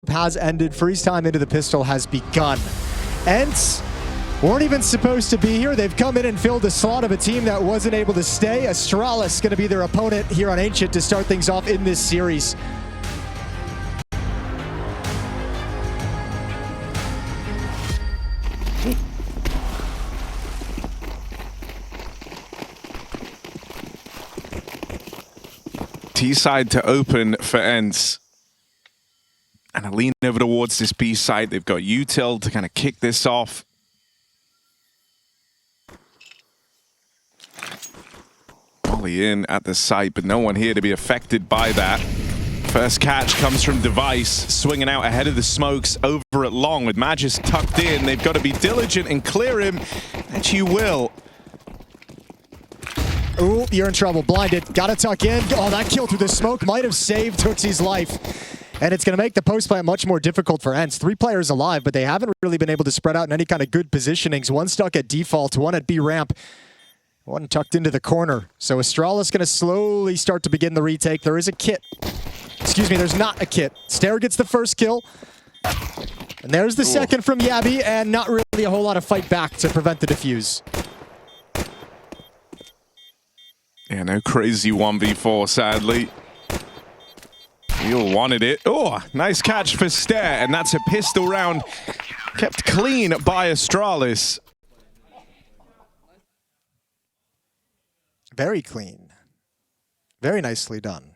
has ended. Freeze time into the pistol has begun. ENCE weren't even supposed to be here. They've come in and filled a slot of a team that wasn't able to stay. Astralis going to be their opponent here on ENCE to start things off in this series. T-side to open for ENCE. And a lean over towards this B side. They've got util to kind of kick this off. Volley in at the site, but no one here to be affected by that. First catch comes from Device, swinging out ahead of the smokes over at long with Magis tucked in. They've got to be diligent and clear him, and you will. Ooh, you're in trouble. Blinded. Gotta tuck in. Oh, that kill through the smoke might have saved HooXi's life. And it's going to make the post plant much more difficult for ENCE. 3 players alive, but they haven't really been able to spread out in any kind of good positionings. One stuck at default, one at B ramp, one tucked into the corner. So Astralis going to slowly start to begin the retake. There is a kit. Excuse me, there's not a kit. Stair gets the first kill. And there's the second from jabbi, and not really a whole lot of fight back to prevent the defuse. Yeah, no crazy 1v4, sadly. He'll wanted it. Oh, nice catch for Stair, and that's a pistol round kept clean by Astralis. Very clean. Very nicely done.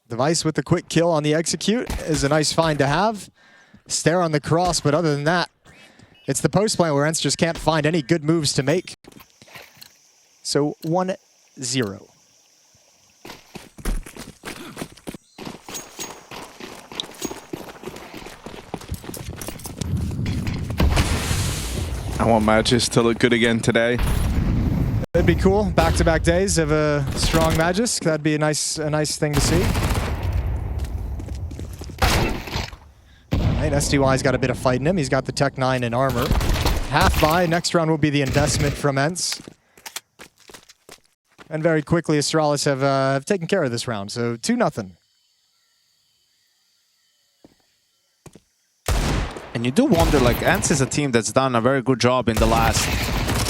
Device with the quick kill on the execute is a nice find to have. Stair on the cross, but other than that, it's the post plant where ENCE just can't find any good moves to make. So 1-0. I want Magis to look good again today. That'd be cool. Back-to-back days of a strong Magis. That'd be a nice thing to see. Alright, SDY's got a bit of fight in him. He's got the Tech 9 in armor. Half buy. Next round will be the investment from ENCE. And very quickly, Astralis have taken care of this round. So 2-0. And you do wonder, like, ENCE is a team that's done a very good job in the last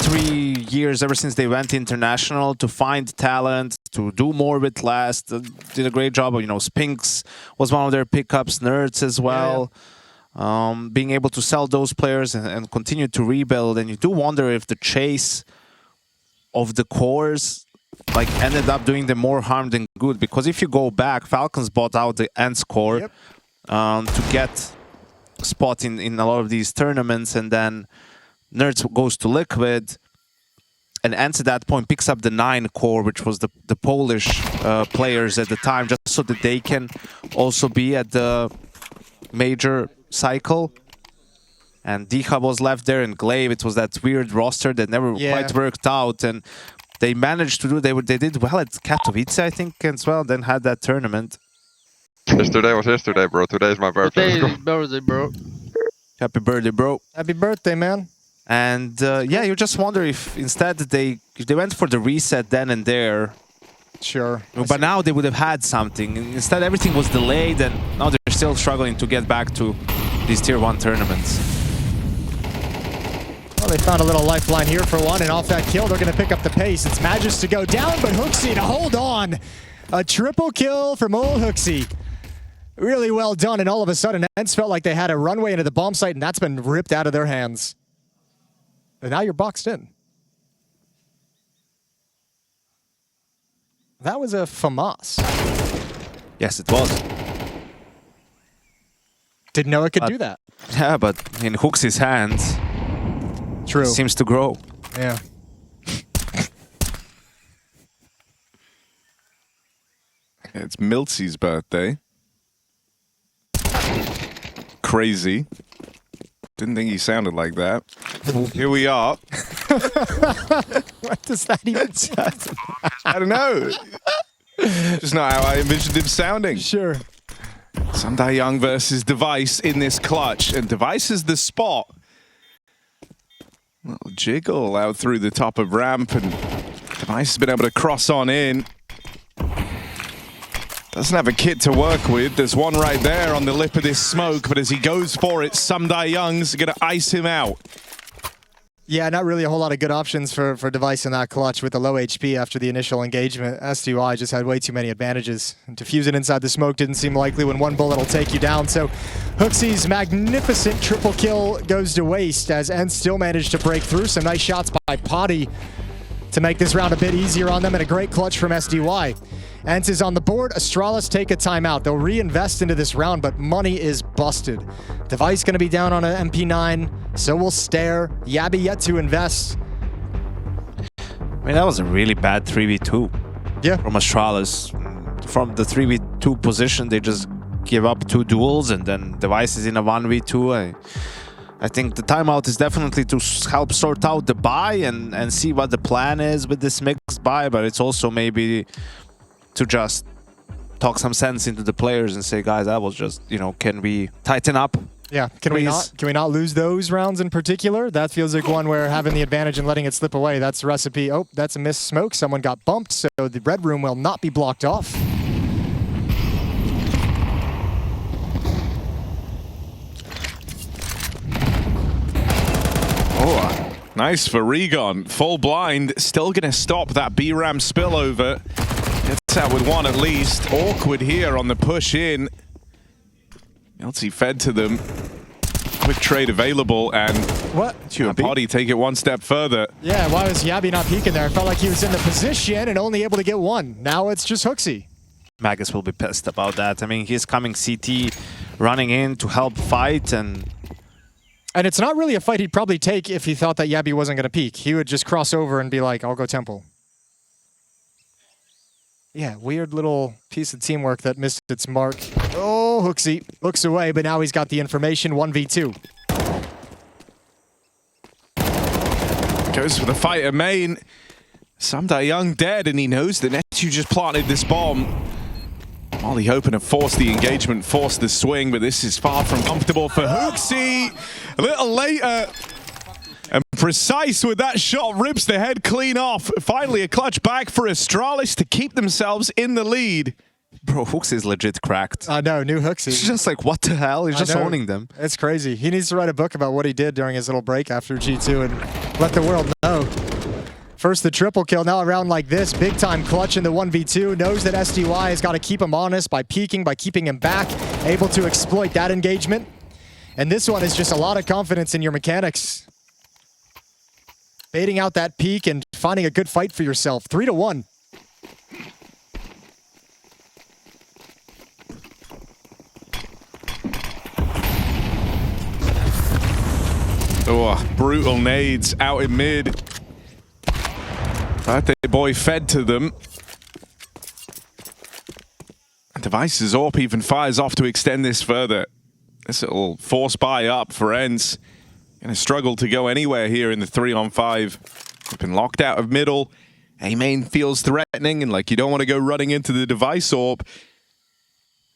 3 years, ever since they went international, to find talent, to do more with less. Did a great job of, you know, Spinks was one of their pickups, Nerds as well. Yeah. Being able to sell those players and continue to rebuild. And you do wonder if the chase of the cores, like, ended up doing them more harm than good. Because if you go back, Falcons bought out the ENCE core to get spot in a lot of these tournaments, and then Nerds goes to Liquid, and ENCE at that point picks up the 9 core, which was the Polish players at the time, just so that they can also be at the major cycle. And D-Hub was left there, and Glaive, it was that weird roster that never quite worked out, and they managed to do, they did well at Katowice, I think, as well, then had that tournament. Yesterday was yesterday, bro. Today's my birthday. Today's birthday, bro. Happy birthday, bro. Happy birthday, man. And yeah, you just wonder if instead if they went for the reset then and there. Sure. But now they would have had something. Instead, everything was delayed, and now they're still struggling to get back to these Tier 1 tournaments. Well, they found a little lifeline here for one, and off that kill, they're going to pick up the pace. It's Magis to go down, but HooXi to hold on. A triple kill from old HooXi. Really well done, and all of a sudden, ENCE felt like they had a runway into the bomb site, and that's been ripped out of their hands. And now you're boxed in. That was a FAMAS. Yes, it was. Didn't know it could do that. Yeah, but in HooXi's hands, True. It seems to grow. Yeah. It's Miltzy's birthday. Crazy. Didn't think he sounded like that. Here we are. What does that even sound? I don't know. Just not how I envisioned him sounding. Sure. Sunday Young versus Device in this clutch. And Device is the spot. Little jiggle out through the top of ramp. And Device has been able to cross on in. Doesn't have a kit to work with. There's one right there on the lip of this smoke, but as he goes for it, Young's going to ice him out. Yeah, not really a whole lot of good options for Device in that clutch with the low HP after the initial engagement. SDY just had way too many advantages. And to fuse it inside the smoke didn't seem likely when one bullet will take you down. So HooXi's magnificent triple kill goes to waste as ENCE still managed to break through. Some nice shots by Potty to make this round a bit easier on them, and a great clutch from SDY. ENCE is on the board. Astralis take a timeout. They'll reinvest into this round, but money is busted. Device going to be down on an MP9, so will Stare. jabbi yet to invest. I mean, that was a really bad 3v2 from Astralis. From the 3v2 position, they just give up 2 duels, and then Device is in a 1v2. I think the timeout is definitely to help sort out the buy and see what the plan is with this mixed buy, but it's also maybe to just talk some sense into the players and say, guys, that was just, you know, can we tighten up? Yeah, can we not lose those rounds in particular? That feels like one where having the advantage and letting it slip away, that's the recipe. Oh, that's a missed smoke. Someone got bumped, so the red room will not be blocked off. Oh, nice for Regon. Full blind, still going to stop that B-Ram spillover. Gets out with one at least. Awkward here on the push in. ENCE fed to them. Quick trade available, and Potty take it one step further. Yeah, why was jabbi not peeking there? I felt like he was in the position and only able to get one. Now it's just HooXi. Magus will be pissed about that. I mean, he's coming CT, running in to help fight, and it's not really a fight he'd probably take if he thought that jabbi wasn't going to peek. He would just cross over and be like, I'll go temple. Yeah, weird little piece of teamwork that missed its mark. Oh, HooXi looks away, but now he's got the information. 1v2. Goes for the fighter main. Young dead, and he knows that Netu just planted this bomb. Molly hoping to force the engagement, force the swing, but this is far from comfortable for HooXi. A little later, and precise with that shot, rips the head clean off. Finally a clutch back for Astralis to keep themselves in the lead. Bro, HooXi is legit cracked. I know, new HooXi. It's just like, what the hell? He's just owning them. It's crazy. He needs to write a book about what he did during his little break after G2 and let the world know. First the triple kill, now a round like this, big time clutch in the 1v2, knows that SDY has got to keep him honest by peeking, by keeping him back, able to exploit that engagement. And this one is just a lot of confidence in your mechanics. Baiting out that peek and finding a good fight for yourself. 3-1. Oh, brutal nades out in mid. Birthday boy fed to them. Device's AWP even fires off to extend this further. This little force buy up for ENCE. Gonna struggle to go anywhere here in the 3-on-5. They've been locked out of middle. A main feels threatening and like you don't want to go running into the Device AWP.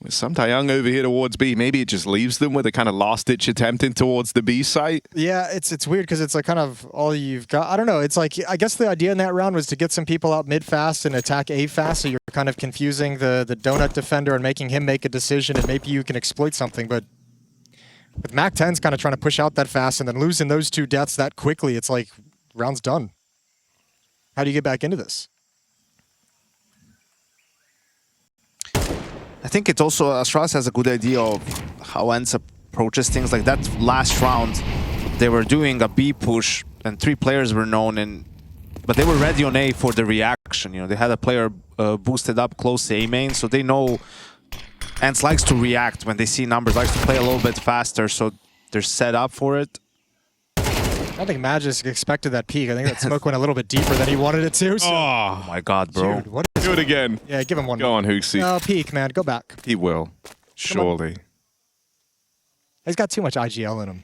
With Young over here towards B, maybe it just leaves them with a kind of last-ditch attempt in towards the B site. Yeah, it's weird because it's like kind of all you've got. I don't know. It's like, I guess the idea in that round was to get some people out mid fast and attack A fast, so you're kind of confusing the donut defender and making him make a decision, and maybe you can exploit something. But with Mac 10's kind of trying to push out that fast and then losing those 2 deaths that quickly, it's like, round's done. How do you get back into this? I think it's also, Astralis has a good idea of how ENCE approaches things. Like that last round, they were doing a B push and 3 players were known, but they were ready on A for the reaction. You know, they had a player boosted up close to A main, so they know ENCE likes to react when they see numbers, likes to play a little bit faster, so they're set up for it. I think Magisk expected that peak. I think that smoke went a little bit deeper than he wanted it to. So. Oh my god, bro. Dude, what is Do it again. Yeah, give him one. Go on, HooXi. No, peak, man. Go back. He will. Surely. He's got too much IGL in him.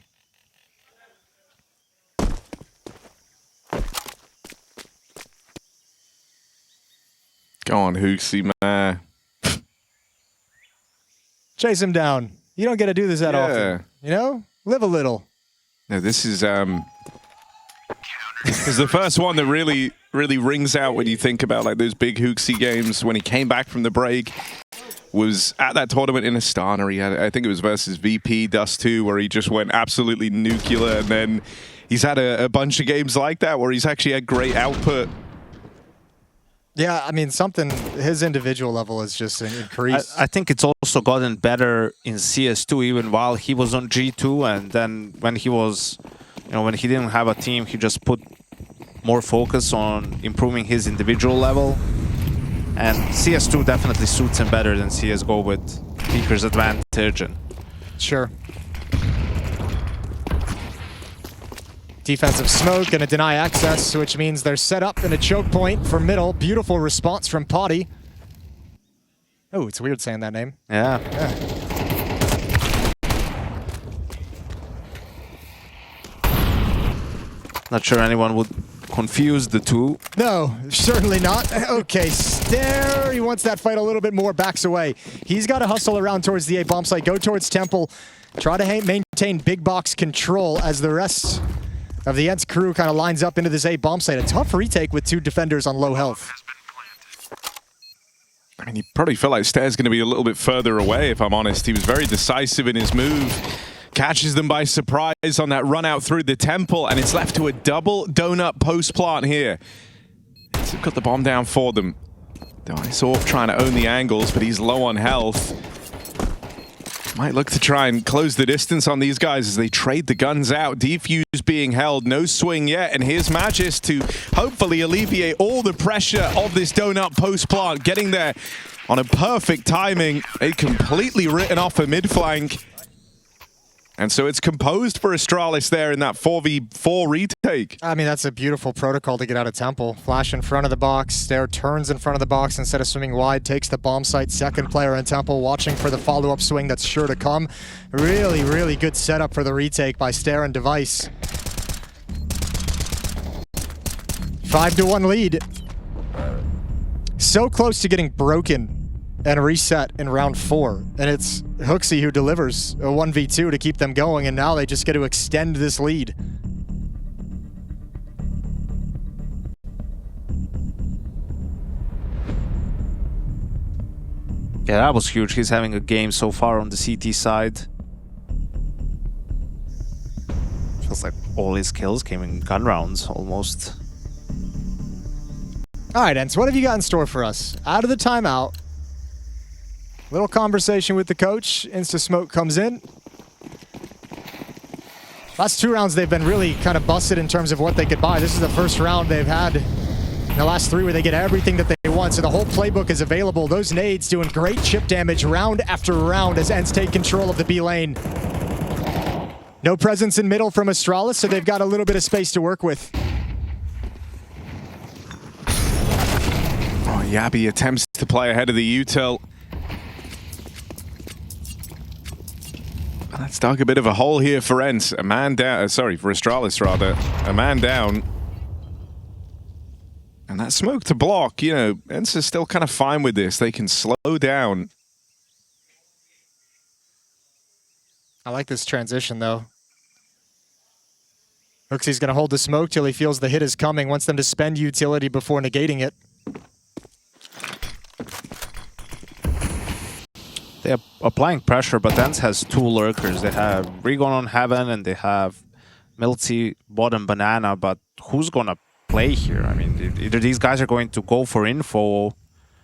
Go on, HooXi, man. Chase him down. You don't get to do this that often. You know? Live a little. No, this is the first one that really rings out when you think about like those big HooXi games when he came back from the break. was at that tournament in Astana. He had, I think it was versus VP Dust 2, where he just went absolutely nuclear, and then he's had a bunch of games like that where he's actually had great output. Yeah, I mean, his individual level has just increased. I think it's also gotten better in CS2, even while he was on G2, and then when he was, when he didn't have a team, he just put more focus on improving his individual level. And CS2 definitely suits him better than CSGO with Peaker's advantage. And sure. Defensive smoke, gonna deny access, which means they're set up in a choke point for middle. Beautiful response from Potty. Oh, it's weird saying that name. yeah. Not sure anyone would confuse the two. No, certainly not. Okay, Stare, he wants that fight a little bit more, backs away. He's got to hustle around towards the A bomb site, go towards Temple, try to maintain big box control as the rest of the ENCE crew kind of lines up into this A bomb site. A tough retake with two defenders on low health. I mean, you probably feel like Stare's going to be a little bit further away, if I'm honest. He was very decisive in his move. Catches them by surprise on that run out through the Temple, and it's left to a double donut post plant here. So they've got the bomb down for them. Dice trying to own the angles, but he's low on health. Might look to try and close the distance on these guys as they trade the guns out. Defuse being held, no swing yet, and here's Magis to hopefully alleviate all the pressure of this donut post plant, getting there on a perfect timing. A completely written off a mid flank. And so it's composed for Astralis there in that 4v4 retake. I mean, that's a beautiful protocol to get out of Temple. Flash in front of the box, Stare turns in front of the box instead of swimming wide, takes the bomb site. Second player in Temple watching for the follow-up swing that's sure to come. Really, really good setup for the retake by Stare and Device. 5-1 lead. So close to getting broken and reset in round 4. And it's HooXi who delivers a 1v2 to keep them going, and now they just get to extend this lead. Yeah, that was huge. He's having a game so far on the CT side. Feels like all his kills came in gun rounds, almost. All right, ENCE, what have you got in store for us? Out of the timeout, little conversation with the coach. Insta smoke comes in. Last 2 rounds, they've been really kind of busted in terms of what they could buy. This is the first round they've had in the last 3 where they get everything that they want. So the whole playbook is available. Those nades doing great chip damage round after round as ENCE take control of the B lane. No presence in middle from Astralis, so they've got a little bit of space to work with. Oh, jabbi attempts to play ahead of the util. That's dug a bit of a hole here for ENCE. A man down, sorry, for Astralis rather. A man down. And that smoke to block, ENCE is still kind of fine with this. They can slow down. I like this transition though. HooXi's gonna hold the smoke till he feels the hit is coming, wants them to spend utility before negating it. They're applying pressure, but ENCE has 2 lurkers. They have Rigon on Heaven and they have Milty, bottom Banana, but who's gonna play here? I mean, either these guys are going to go for info.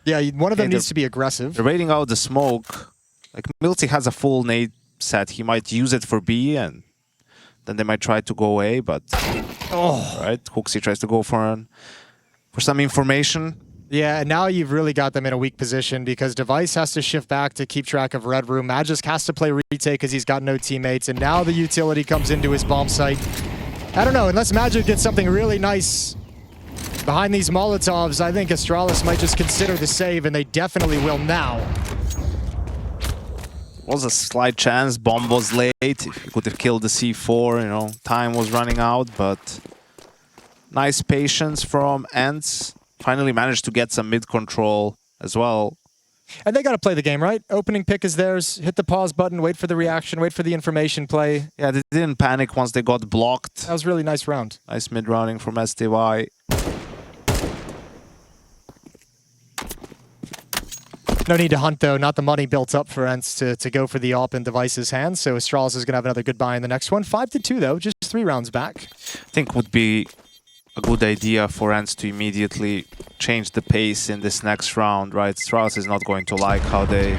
Yeah, one of them needs to be aggressive. They're waiting out the smoke. Like, Milty has a full nade set. He might use it for B, and then they might try to go A, but... Oh. Right, HooXi tries to go for some information. Yeah, and now you've really got them in a weak position because Device has to shift back to keep track of Red Room. Magisk has to play retake because he's got no teammates, and now the utility comes into his bomb site. I don't know, unless Magic gets something really nice behind these Molotovs, I think Astralis might just consider the save, and they definitely will now. Was a slight chance, bomb was late, if he could have killed the C4, time was running out, but nice patience from ENCE. Finally managed to get some mid control as well. And they got to play the game, right? Opening pick is theirs. Hit the pause button, wait for the reaction, wait for the information play. Yeah, they didn't panic once they got blocked. That was a really nice round. Nice mid-rounding from SDY. No need to hunt, though. Not the money built up for ENCE to go for the AWP in Device's hands. So Astralis is going to have another good buy in the next one. 5-2, though. Just 3 rounds back. I think would be a good idea for ENCE to immediately change the pace in this next round, right? Astralis is not going to like how they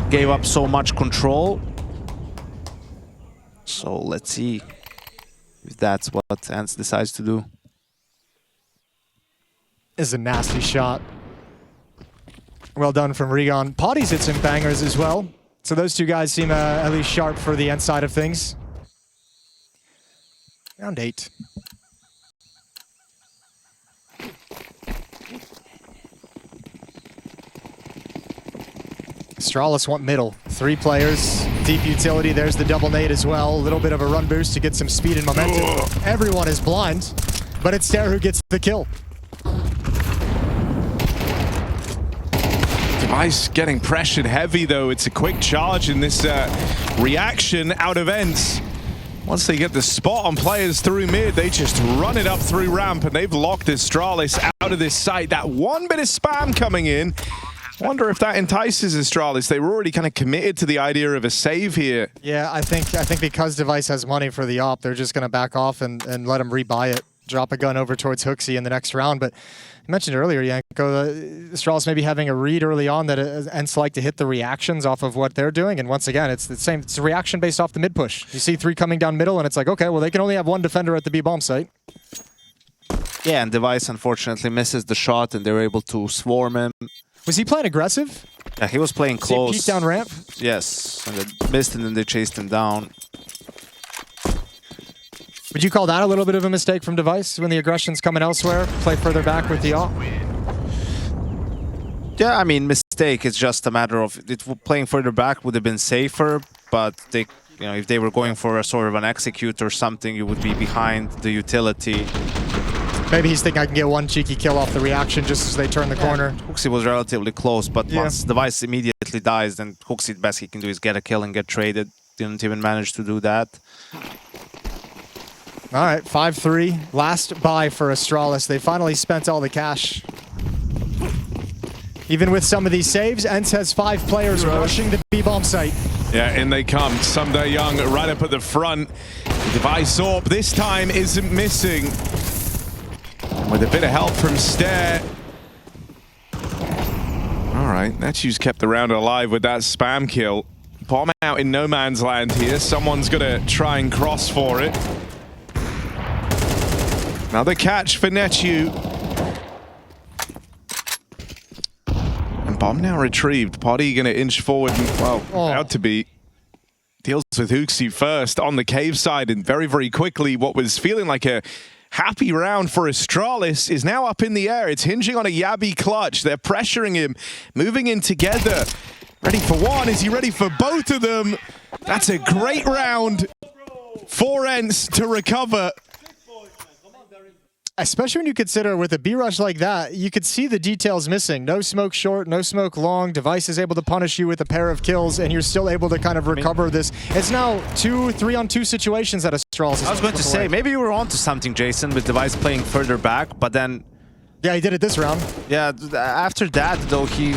gave up so much control. So let's see if that's what ENCE decides to do. This is a nasty shot. Well done from Regon. Potty's hit some bangers as well. So those two guys seem at least sharp for the ENCE side of things. Round 8. Astralis want middle. 3 players, deep utility. There's the double nade as well. A little bit of a run boost to get some speed and momentum. Everyone is blind, but it's Dare who gets the kill. Device getting pressured heavy, though. It's a quick charge in this reaction out of ENCE. Once they get the spot on players through mid, they just run it up through ramp, and they've locked Astralis out of this site. That one bit of spam coming in. Wonder if that entices Astralis. They were already kind of committed to the idea of a save here. Yeah, I think because Device has money for the AWP, they're just going to back off and let him rebuy it. Drop a gun over towards Hooksy in the next round. But you mentioned earlier, Yanko, Astralis maybe having a read early on that ENCE like to hit the reactions off of what they're doing. And once again, it's the same. It's a reaction based off the mid push. You see 3 coming down middle, and it's like, okay, well, they can only have 1 defender at the B bomb site. Yeah, and Device unfortunately misses the shot, and they were able to swarm him. Was he playing aggressive? Yeah, he was playing close. Peek down ramp? Yes, and they missed, and then they chased him down. Would you call that a little bit of a mistake from Device when the aggression's coming elsewhere? Play further back with the AWP? Yeah, I mean, mistake. It's just a matter of playing further back would have been safer, but they, you know, if they were going for a sort of an execute or something, you would be behind the utility. Maybe he's thinking I can get 1 cheeky kill off the reaction just as they turn the corner. Hooksy was relatively close, but once Device immediately dies, then Hooksy, the best he can do is get a kill and get traded. Didn't even manage to do that. All right, 5-3. Last buy for Astralis. They finally spent all the cash. Even with some of these saves, ENCE has 5 players rushing the B-bomb site. Yeah, in they come. Someday Young right up at the front. Device AWP this time isn't missing. With a bit of help from Stare. All right, Netu's kept the round alive with that spam kill. Bomb out in no man's land here. Someone's gonna try and cross for it. Another catch for Netu. And bomb now retrieved. Potty gonna inch forward and, well, about to be. Deals with Hooksy first on the cave side, and very, very quickly what was feeling like a happy round for Astralis is now up in the air. It's hinging on a jabbi clutch. They're pressuring him, moving in together. Ready for one. Is he ready for both of them? That's a great round for ENCE to recover. Especially when you consider with a B-rush like that, you could see the details missing. No smoke short, no smoke long. Device is able to punish you with a pair of kills, and you're still able to kind of recover this. It's now 3-on-2 situations that Astralis. I was going to say, maybe you were onto something, Jason, with Device playing further back, but then... Yeah, he did it this round. Yeah, after that, though, he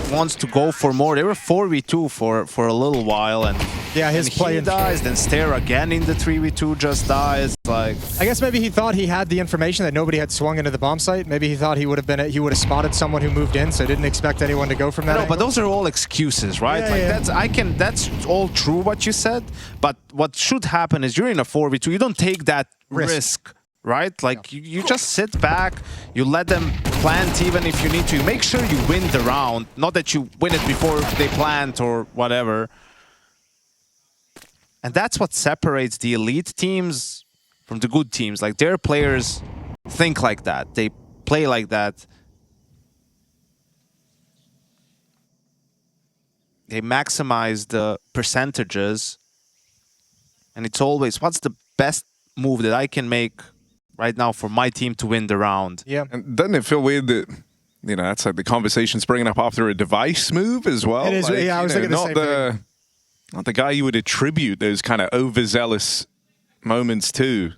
wants to go for more. They were 4v2 for a little while, and yeah, his play dies. Then Stare again in the 3v2 just dies. Like, I guess maybe he thought he had the information that nobody had swung into the bomb site. Maybe he thought he would have spotted someone who moved in, so didn't expect anyone to go from that. No, angle. but those are all excuses, right? Yeah, like that's all true what you said. But what should happen is you're in a 4v2. You don't take that risk. Right? Like, you just sit back, you let them plant even if you need to. Make sure you win the round, not that you win it before they plant or whatever. And that's what separates the elite teams from the good teams. Like, their players think like that. They play like that. They maximize the percentages. And it's always, what's the best move that I can make right now for my team to win the round? Yeah. And doesn't it feel weird that, you know, that's like the conversation's bringing up after a Device move as well? It is, like, yeah, I was thinking the same thing. Not the guy you would attribute those kind of overzealous moments to.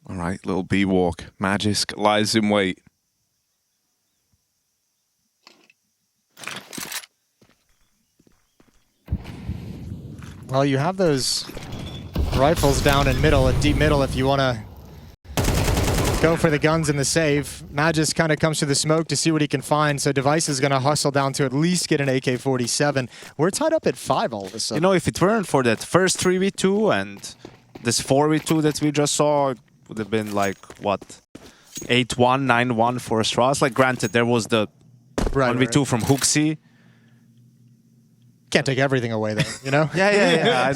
All right, little B-walk. Magisk lies in wait. Well, you have those rifles down in middle and deep middle if you want to go for the guns and the save. Magis kind of comes to the smoke to see what he can find, so Device is going to hustle down to at least get an AK-47. We're tied up at 5 all of a sudden. You know, if it weren't for that first 3v2 and this 4v2 that we just saw, it would have been like, what, 8-1, 9-1 for Astralis. Like, granted, there was the 1v2 from Hooksy. Can't take everything away, though, you know? Yeah.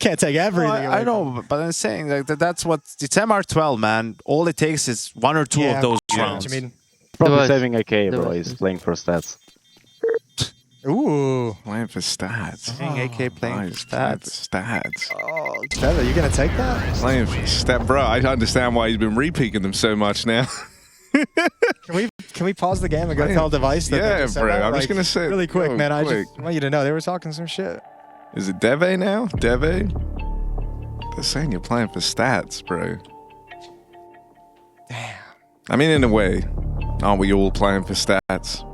Can't take everything away. I know, but I'm saying like that's what it's MR12, man. All it takes is 1 or 2 of those rounds. I mean, Probably saving AK, bro. He's playing for stats. ooh. Playing for stats. Saving AK, playing for Nice, playing for stats. stats. Oh, Trevor, you going to take that? Playing for stats. Bro, I understand why he's been repeaking them so much now. Can we pause the game and go tell Device that Yeah, they just said bro. that? I'm just going to say really quick, yo, man. I quick. just want you to know they were talking some shit. Is it Deve now? Deve? They're saying you're playing for stats, bro. Damn. I mean, in a way, aren't we all playing for stats?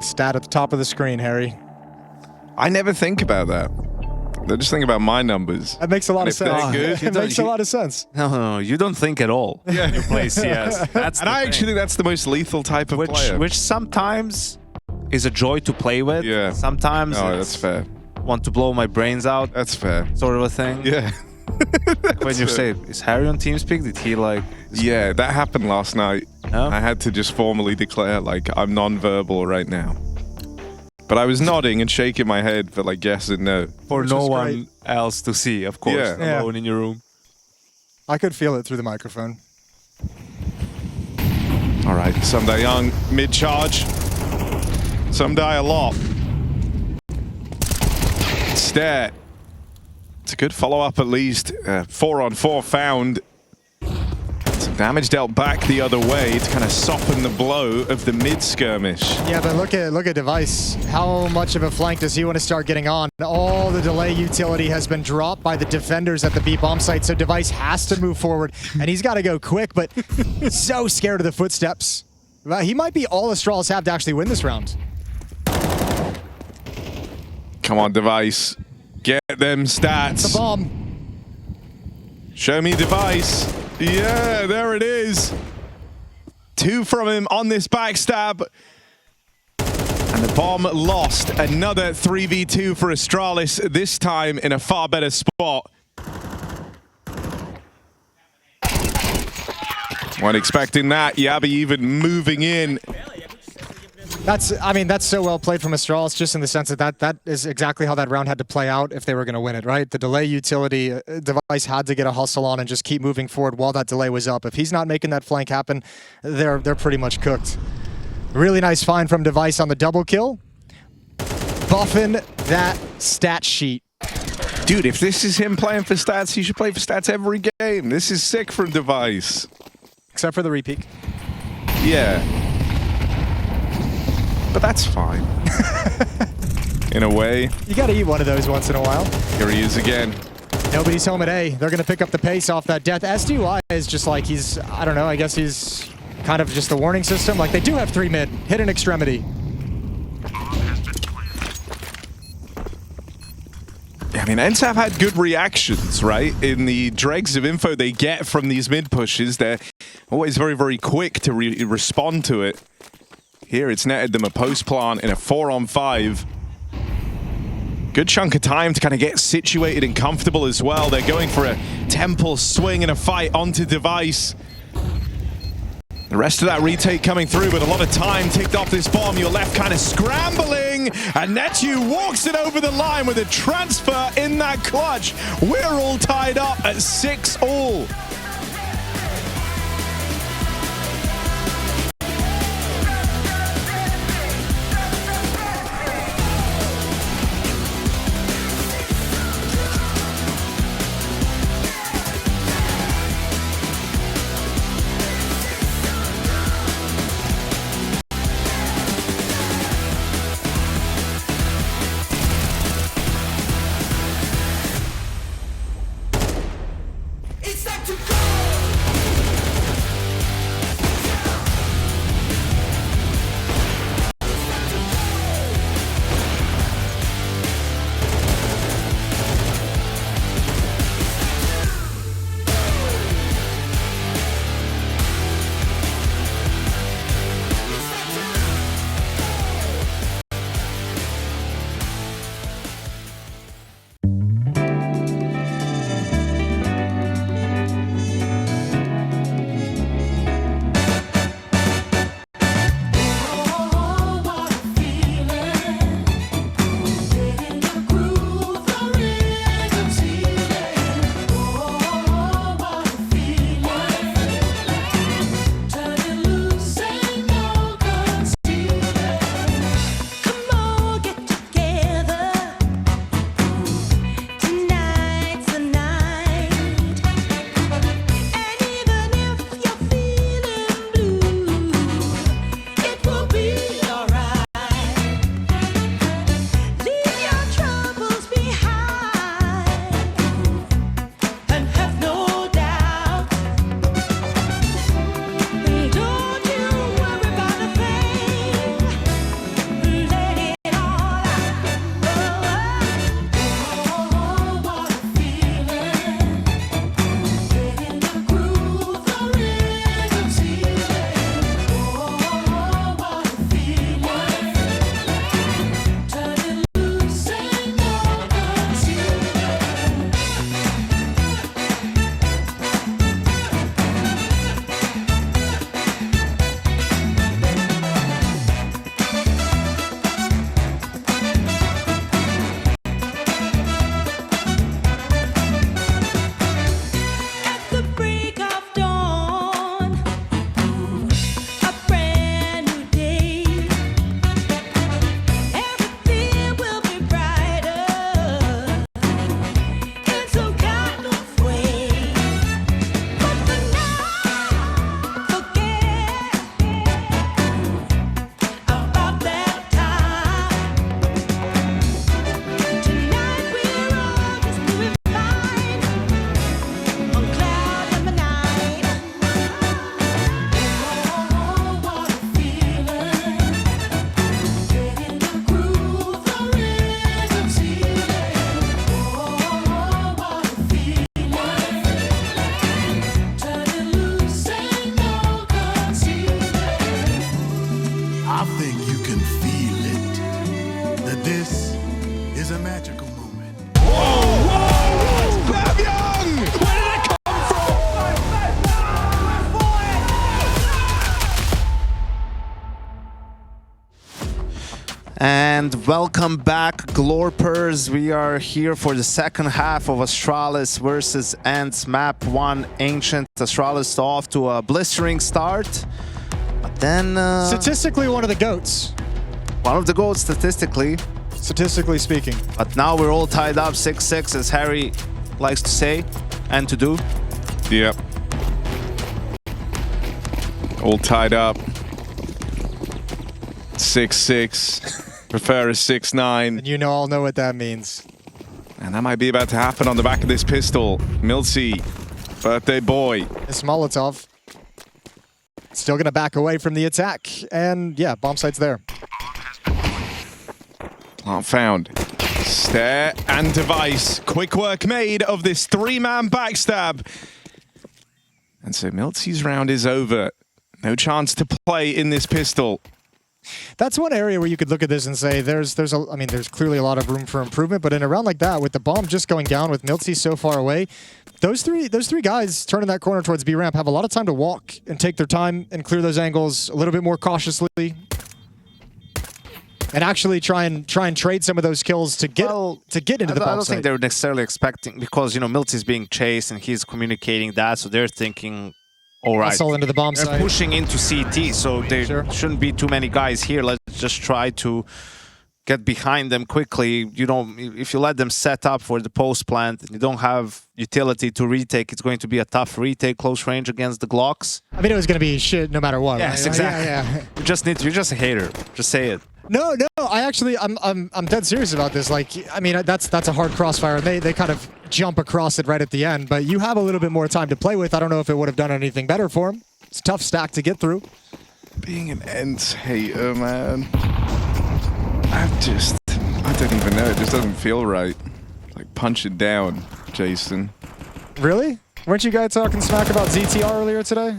Stat at the top of the screen, Harry. I never think about that. I just think about my numbers. That makes a lot And of if they're sense. good, It makes a lot of sense. No, you don't think at all. Yeah. You play CS. That's And the I thing. actually think that's the most lethal type of player. which sometimes is a joy to play with. Yeah. Sometimes No, it's that's fair. want to blow my brains out, That's fair. sort of a thing. Yeah. When you say, is Harry on TeamSpeak? Did he like? Yeah, that happened last night. No? I had to just formally declare, like, I'm non-verbal right now. But I was nodding and shaking my head for, like, yes and no. For Which no was one great. else to see, of course, Yeah. alone in your room. I could feel it through the microphone. All right, some die young, mid-charge. Some die a lot. Stare. It's a good follow-up at least. 4-on-4 found. Some damage dealt back the other way to kind of soften the blow of the mid-skirmish. Yeah, but look at Device. How much of a flank does he want to start getting on? All the delay utility has been dropped by the defenders at the B bomb site, so Device has to move forward, and he's got to go quick, but so scared of the footsteps. He might be all Astralis have to actually win this round. Come on, Device. Get them stats. The bomb. Show me Device. Yeah, there it is. 2 from him on this backstab. And the bomb lost. Another 3v2 for Astralis, this time in a far better spot. Weren't expecting that. Jabbi even moving in. That's so well played from Astralis, just in the sense that that is exactly how that round had to play out if they were going to win it, right? The delay utility, Device had to get a hustle on and just keep moving forward while that delay was up. If he's not making that flank happen, they're pretty much cooked. Really nice find from Device on the double kill. Buffing that stat sheet. Dude, if this is him playing for stats, he should play for stats every game. This is sick from Device. Except for the repeat. Yeah. But that's fine. In a way. You got to eat one of those once in a while. Here he is again. Nobody's home at A. They're going to pick up the pace off that death. SDY is just like he's, I don't know, I guess he's kind of just the warning system. Like, they do have 3 mid. Hidden extremity. I mean, ENCE have had good reactions, right? In the dregs of info they get from these mid pushes, they're always very, very quick to respond to it. Here it's netted them a post plant in a 4-on-5. Good chunk of time to kind of get situated and comfortable as well. They're going for a temple swing and a fight onto Device. The rest of that retake coming through, but a lot of time ticked off this bomb. You're left kind of scrambling, and Netu walks it over the line with a transfer in that clutch. We're all tied up at 6-all. It's time to go! I think you can feel it. That this is a magical moment. Whoa! Fab Young! Where did it come from? And welcome back, Glorpers. We are here for the second half of Astralis versus ENCE Map 1 Ancient. Astralis off to a blistering start, but then... Statistically, one of the GOATs. One of the goals statistically. Statistically speaking. But now we're all tied up 6-6, as Harry likes to say and to do. Yep. All tied up. 6-6. Prefer a 6-9. And you know, all know what that means. And that might be about to happen on the back of this pistol. ENCE, birthday boy. It's Molotov. Still going to back away from the attack. And yeah, bomb site's there. Plant found. Stare and device. Quick work made of this three-man backstab. And so ENCE's round is over. No chance to play in this pistol. That's one area where you could look at this and say there's clearly a lot of room for improvement, but in a round like that, with the bomb just going down, with ENCE so far away, those three guys turning that corner towards B ramp have a lot of time to walk and take their time and clear those angles a little bit more cautiously, and actually try and trade some of those kills to get into the bomb I don't site. think they're necessarily expecting, because ENCE is being chased and he's communicating that, so they're thinking, all right, Hustle into the bomb they're site. pushing into CT, so there shouldn't be too many guys here. Let's just try to get behind them quickly. You know, if you let them set up for the post plant and you don't have utility to retake, it's going to be a tough retake close range against the Glocks. I mean, it was going to be shit no matter what. Yes, right? exactly. Yeah. You're just a hater. Just say it. No, I'm dead serious about this. Like, I mean, that's a hard crossfire, and they kind of jump across it right at the end. But you have a little bit more time to play with. I don't know if it would have done anything better for him. It's a tough stack to get through. Being an ENCE hater, man. I don't even know. It just doesn't feel right. Like, punch it down, Jason. Really? Weren't you guys talking smack about ZTR earlier today?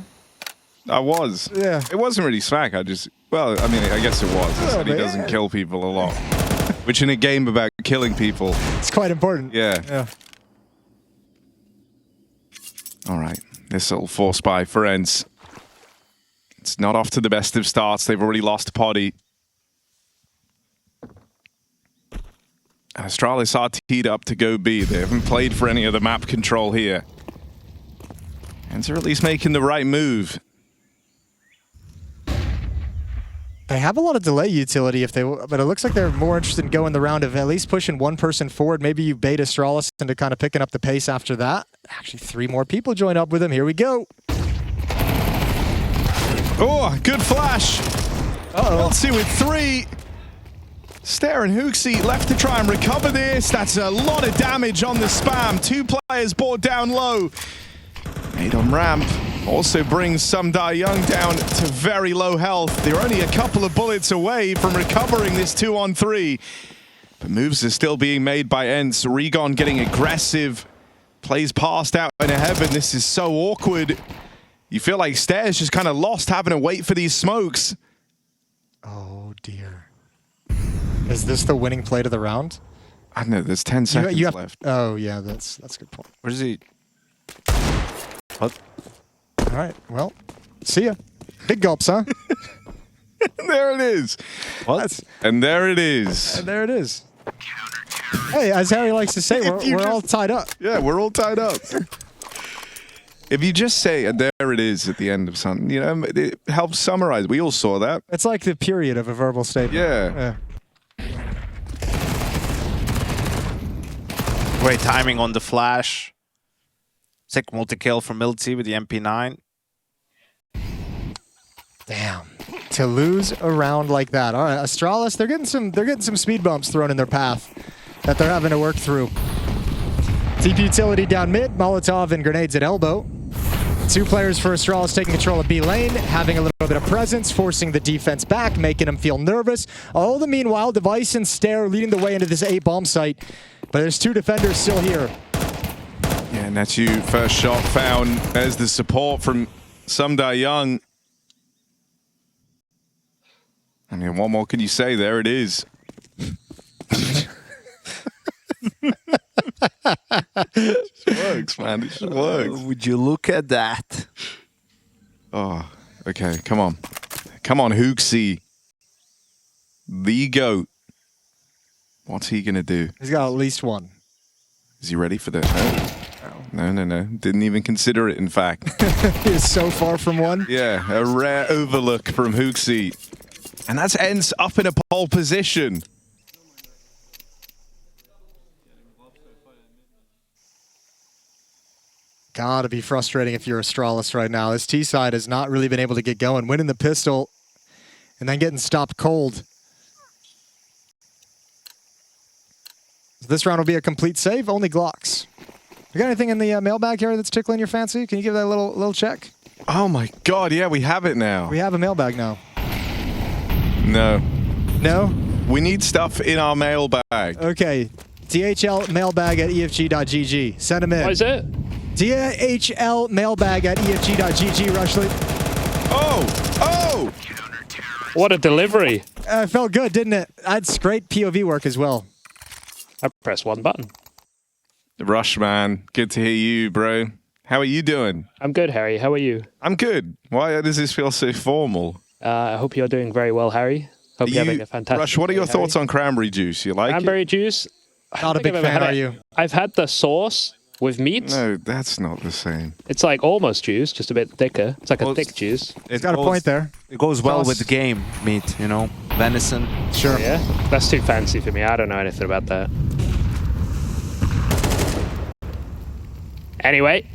I was. Yeah. It wasn't really smack. Well, I mean, I guess it was. I said he doesn't kill people a lot. Which in a game about killing people. It's quite important. Yeah. All right. This little force buy for ENCE. It's not off to the best of starts. They've already lost Poddy. Astralis are teed up to go B. They haven't played for any of the map control here. ENCE are at least making the right move. They have a lot of delay utility, but it looks like they're more interested in going the round of at least pushing one person forward. Maybe you bait Astralis into kind of picking up the pace after that. Actually, 3 more people join up with him. Here we go. Oh, good flash. Uh-oh. ENCE with 3. Stare and ENCE left to try and recover this. That's a lot of damage on the spam. 2 players brought down low. Made on ramp. Also brings Sumdai Young down to very low health. They're only a couple of bullets away from recovering this 2-on-3. But moves are still being made by ENCE. Regon getting aggressive. Plays past out in a heaven. This is so awkward. You feel like Stare's just kind of lost having to wait for these smokes. Oh, dear. Is this the winning play to the round? I don't know, there's 10 seconds left. Oh, yeah, that's a good point. Where's he? What? All right, well, see ya. Big gulps, huh? There it is. What? And there it is. And there it is. Hey, as Harry likes to say, we're all tied up. Yeah, we're all tied up. If you just say, and there it is at the end of something, you know, it helps summarize. We all saw that. It's like the period of a verbal statement. Yeah. Great timing on the flash. Sick multi-kill from ENCE with the MP9. Damn. To lose a round like that. All right, Astralis, they're getting some speed bumps thrown in their path that they're having to work through. Deep utility down mid, Molotov and grenades at elbow. 2 players for Astralis taking control of B lane, having a little bit of presence, forcing the defense back, making them feel nervous. All the meanwhile, Device and Stare leading the way into this A bomb site. But there's 2 defenders still here. Yeah, and that's you. First shot found. There's the support from Sumdai Young. I mean, what more can you say? There it is. It just works, man. It just works. Would you look at that? Oh, okay. Come on. Come on, Hooksy. The GOAT. What's he going to do? He's got at least one. Is he ready for the... No. Didn't even consider it, in fact. He is so far from one. Yeah, a rare overlook from Hooksy. And that's ENCE up in a pole position. Gotta be frustrating if you're Astralis right now. This T side has not really been able to get going. Winning the pistol and then getting stopped cold. This round will be a complete save, only Glocks. You got anything in the mailbag here that's tickling your fancy? Can you give that a little check? Oh my god, yeah, we have it now. We have a mailbag now. No. No? We need stuff in our mailbag. Okay. DHL mailbag at efg.gg. Send them in. What is it? DHL mailbag at efg.gg, Rushley. Oh! What a delivery. Felt good, didn't it? That's great POV work as well. I pressed one button. Rush, man. Good to hear you, bro. How are you doing? I'm good, Harry. How are you? I'm good. Why does this feel so formal? I hope you're doing very well, Harry. Hope you're having a fantastic Rush, what are day, your Harry. thoughts on cranberry juice? You like Cranberry it? juice? Not a big fan, are you? I've had the sauce with meat. No, that's not the same. It's like almost juice, just a bit thicker. It's like a thick juice. It's got a point there. It goes well Sauce. with the game meat, you know, venison. Sure. Yeah, that's too fancy for me. I don't know anything about that. Anyway.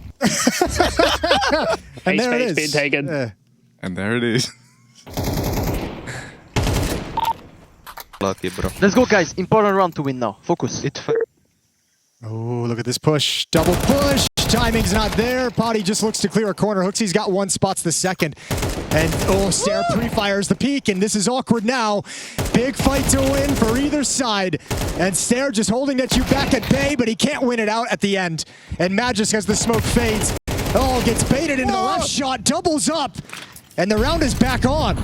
And there it Space is. being taken. Yeah. And there it is. Lucky, bro. Let's go, guys. Important round to win now. Focus. Oh, look at this push. Double push. Timing's not there. Potty just looks to clear a corner. Hooksy's got one, spots the second. And, Stair pre-fires the peak, and this is awkward now. Big fight to win for either side. And Stair just holding that you back at bay, but he can't win it out at the end. And Magis, as the smoke fades, gets baited into the left shot, doubles up. And the round is back on.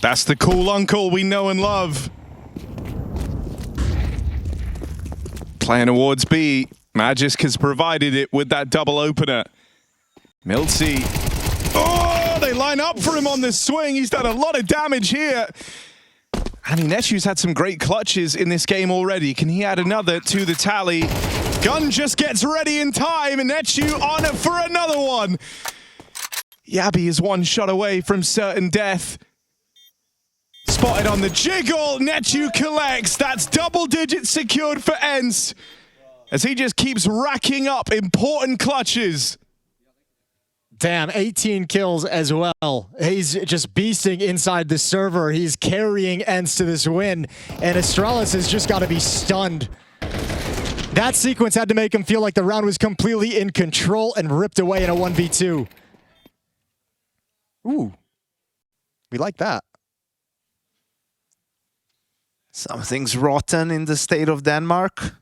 That's the cool uncle we know and love. Playing towards B. Magisk has provided it with that double opener. Miltsy. Oh, they line up for him on this swing. He's done a lot of damage here. And Inechu's had some great clutches in this game already. Can he add another to the tally? Gun just gets ready in time. Inechu on it for another one. Jabbi is one shot away from certain death. Spotted on the jiggle. Nechu collects. That's double digits secured for ENCE as he just keeps racking up important clutches. Damn, 18 kills as well. He's just beasting inside the server. He's carrying ENCE to this win. And Astralis has just got to be stunned. That sequence had to make him feel like the round was completely in control and ripped away in a 1v2. Ooh. We like that. Something's rotten in the state of Denmark.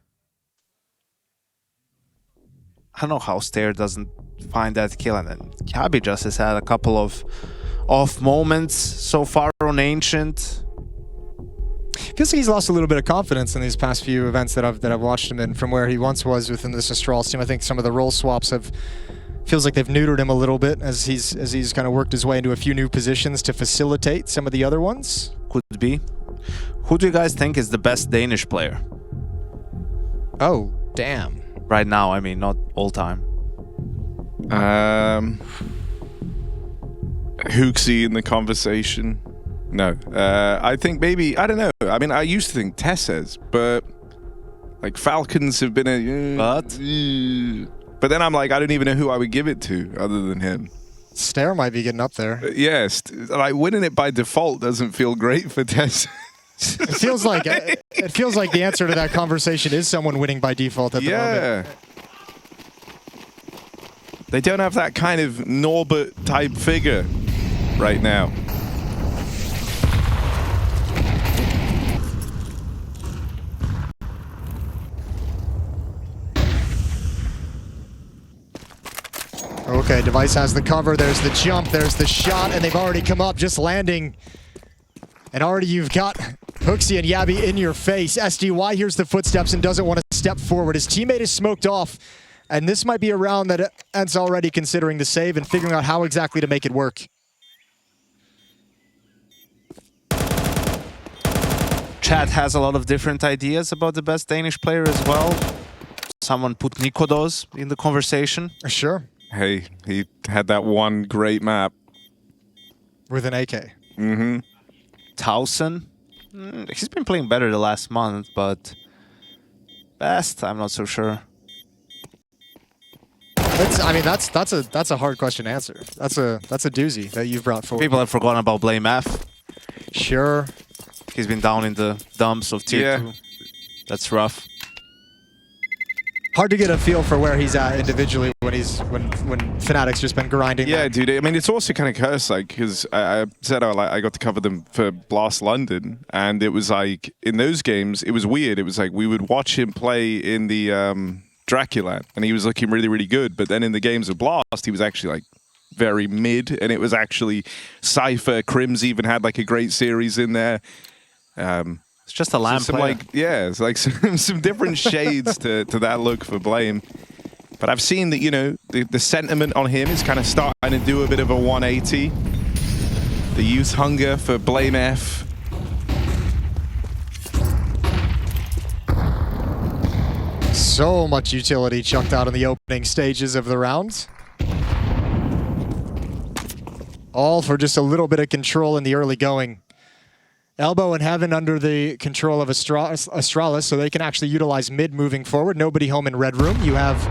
I don't know how Stair doesn't find that kill, and then jabbi just has had a couple of off moments so far on Ancient. Feels like he's lost a little bit of confidence in these past few events that I've watched him in from where he once was within this Astralis team. I think some of the role swaps feels like they've neutered him a little bit as he's kind of worked his way into a few new positions to facilitate some of the other ones. Could be. Who do you guys think is the best Danish player? Oh, damn. Right now, I mean, not all time. Hooksy in the conversation. No. I think maybe, I don't know. I mean, I used to think Tesses, but like Falcons have been a... But then I'm like, I don't even know who I would give it to other than him. Stair might be getting up there. Yes, like winning it by default doesn't feel great for Tess. It feels like the answer to that conversation is someone winning by default at the moment. They don't have that kind of Norbert type figure right now. Okay, Device has the cover, there's the jump, there's the shot, and they've already come up, just landing And already you've got Hooksy and jabbi in your face. SDY hears the footsteps and doesn't want to step forward. His teammate is smoked off. And this might be a round that ENCE already considering the save and figuring out how exactly to make it work. Chat has a lot of different ideas about the best Danish player as well. Someone put Nikodos in the conversation. Sure. Hey, he had that one great map. With an AK. Mm-hmm. Towson. He's been playing better the last month, but best, I'm not so sure. That's a hard question to answer. That's a doozy that you've brought forward. People have forgotten about Blame F. Sure. He's been down in the dumps of tier 2. That's rough. Hard to get a feel for where he's at individually when Fnatic's just been grinding. Yeah, dude. I mean, it's also kind of cursed, like, because I said I got to cover them for Blast London, and it was like in those games, it was weird. It was like we would watch him play in the Dracula, and he was looking really, really good. But then in the games of Blast, he was actually like very mid, and it was actually Cypher. Crims even had like a great series in there. It's just a lamp player. Like, yeah, it's like some different shades to that look for Blame. But I've seen that, you know, the sentiment on him is kind of starting to do a bit of a 180. The youth hunger for Blame F. So much utility chucked out in the opening stages of the round. All for just a little bit of control in the early going. Elbow in heaven under the control of Astralis, so they can actually utilize mid moving forward. Nobody home in red room. You have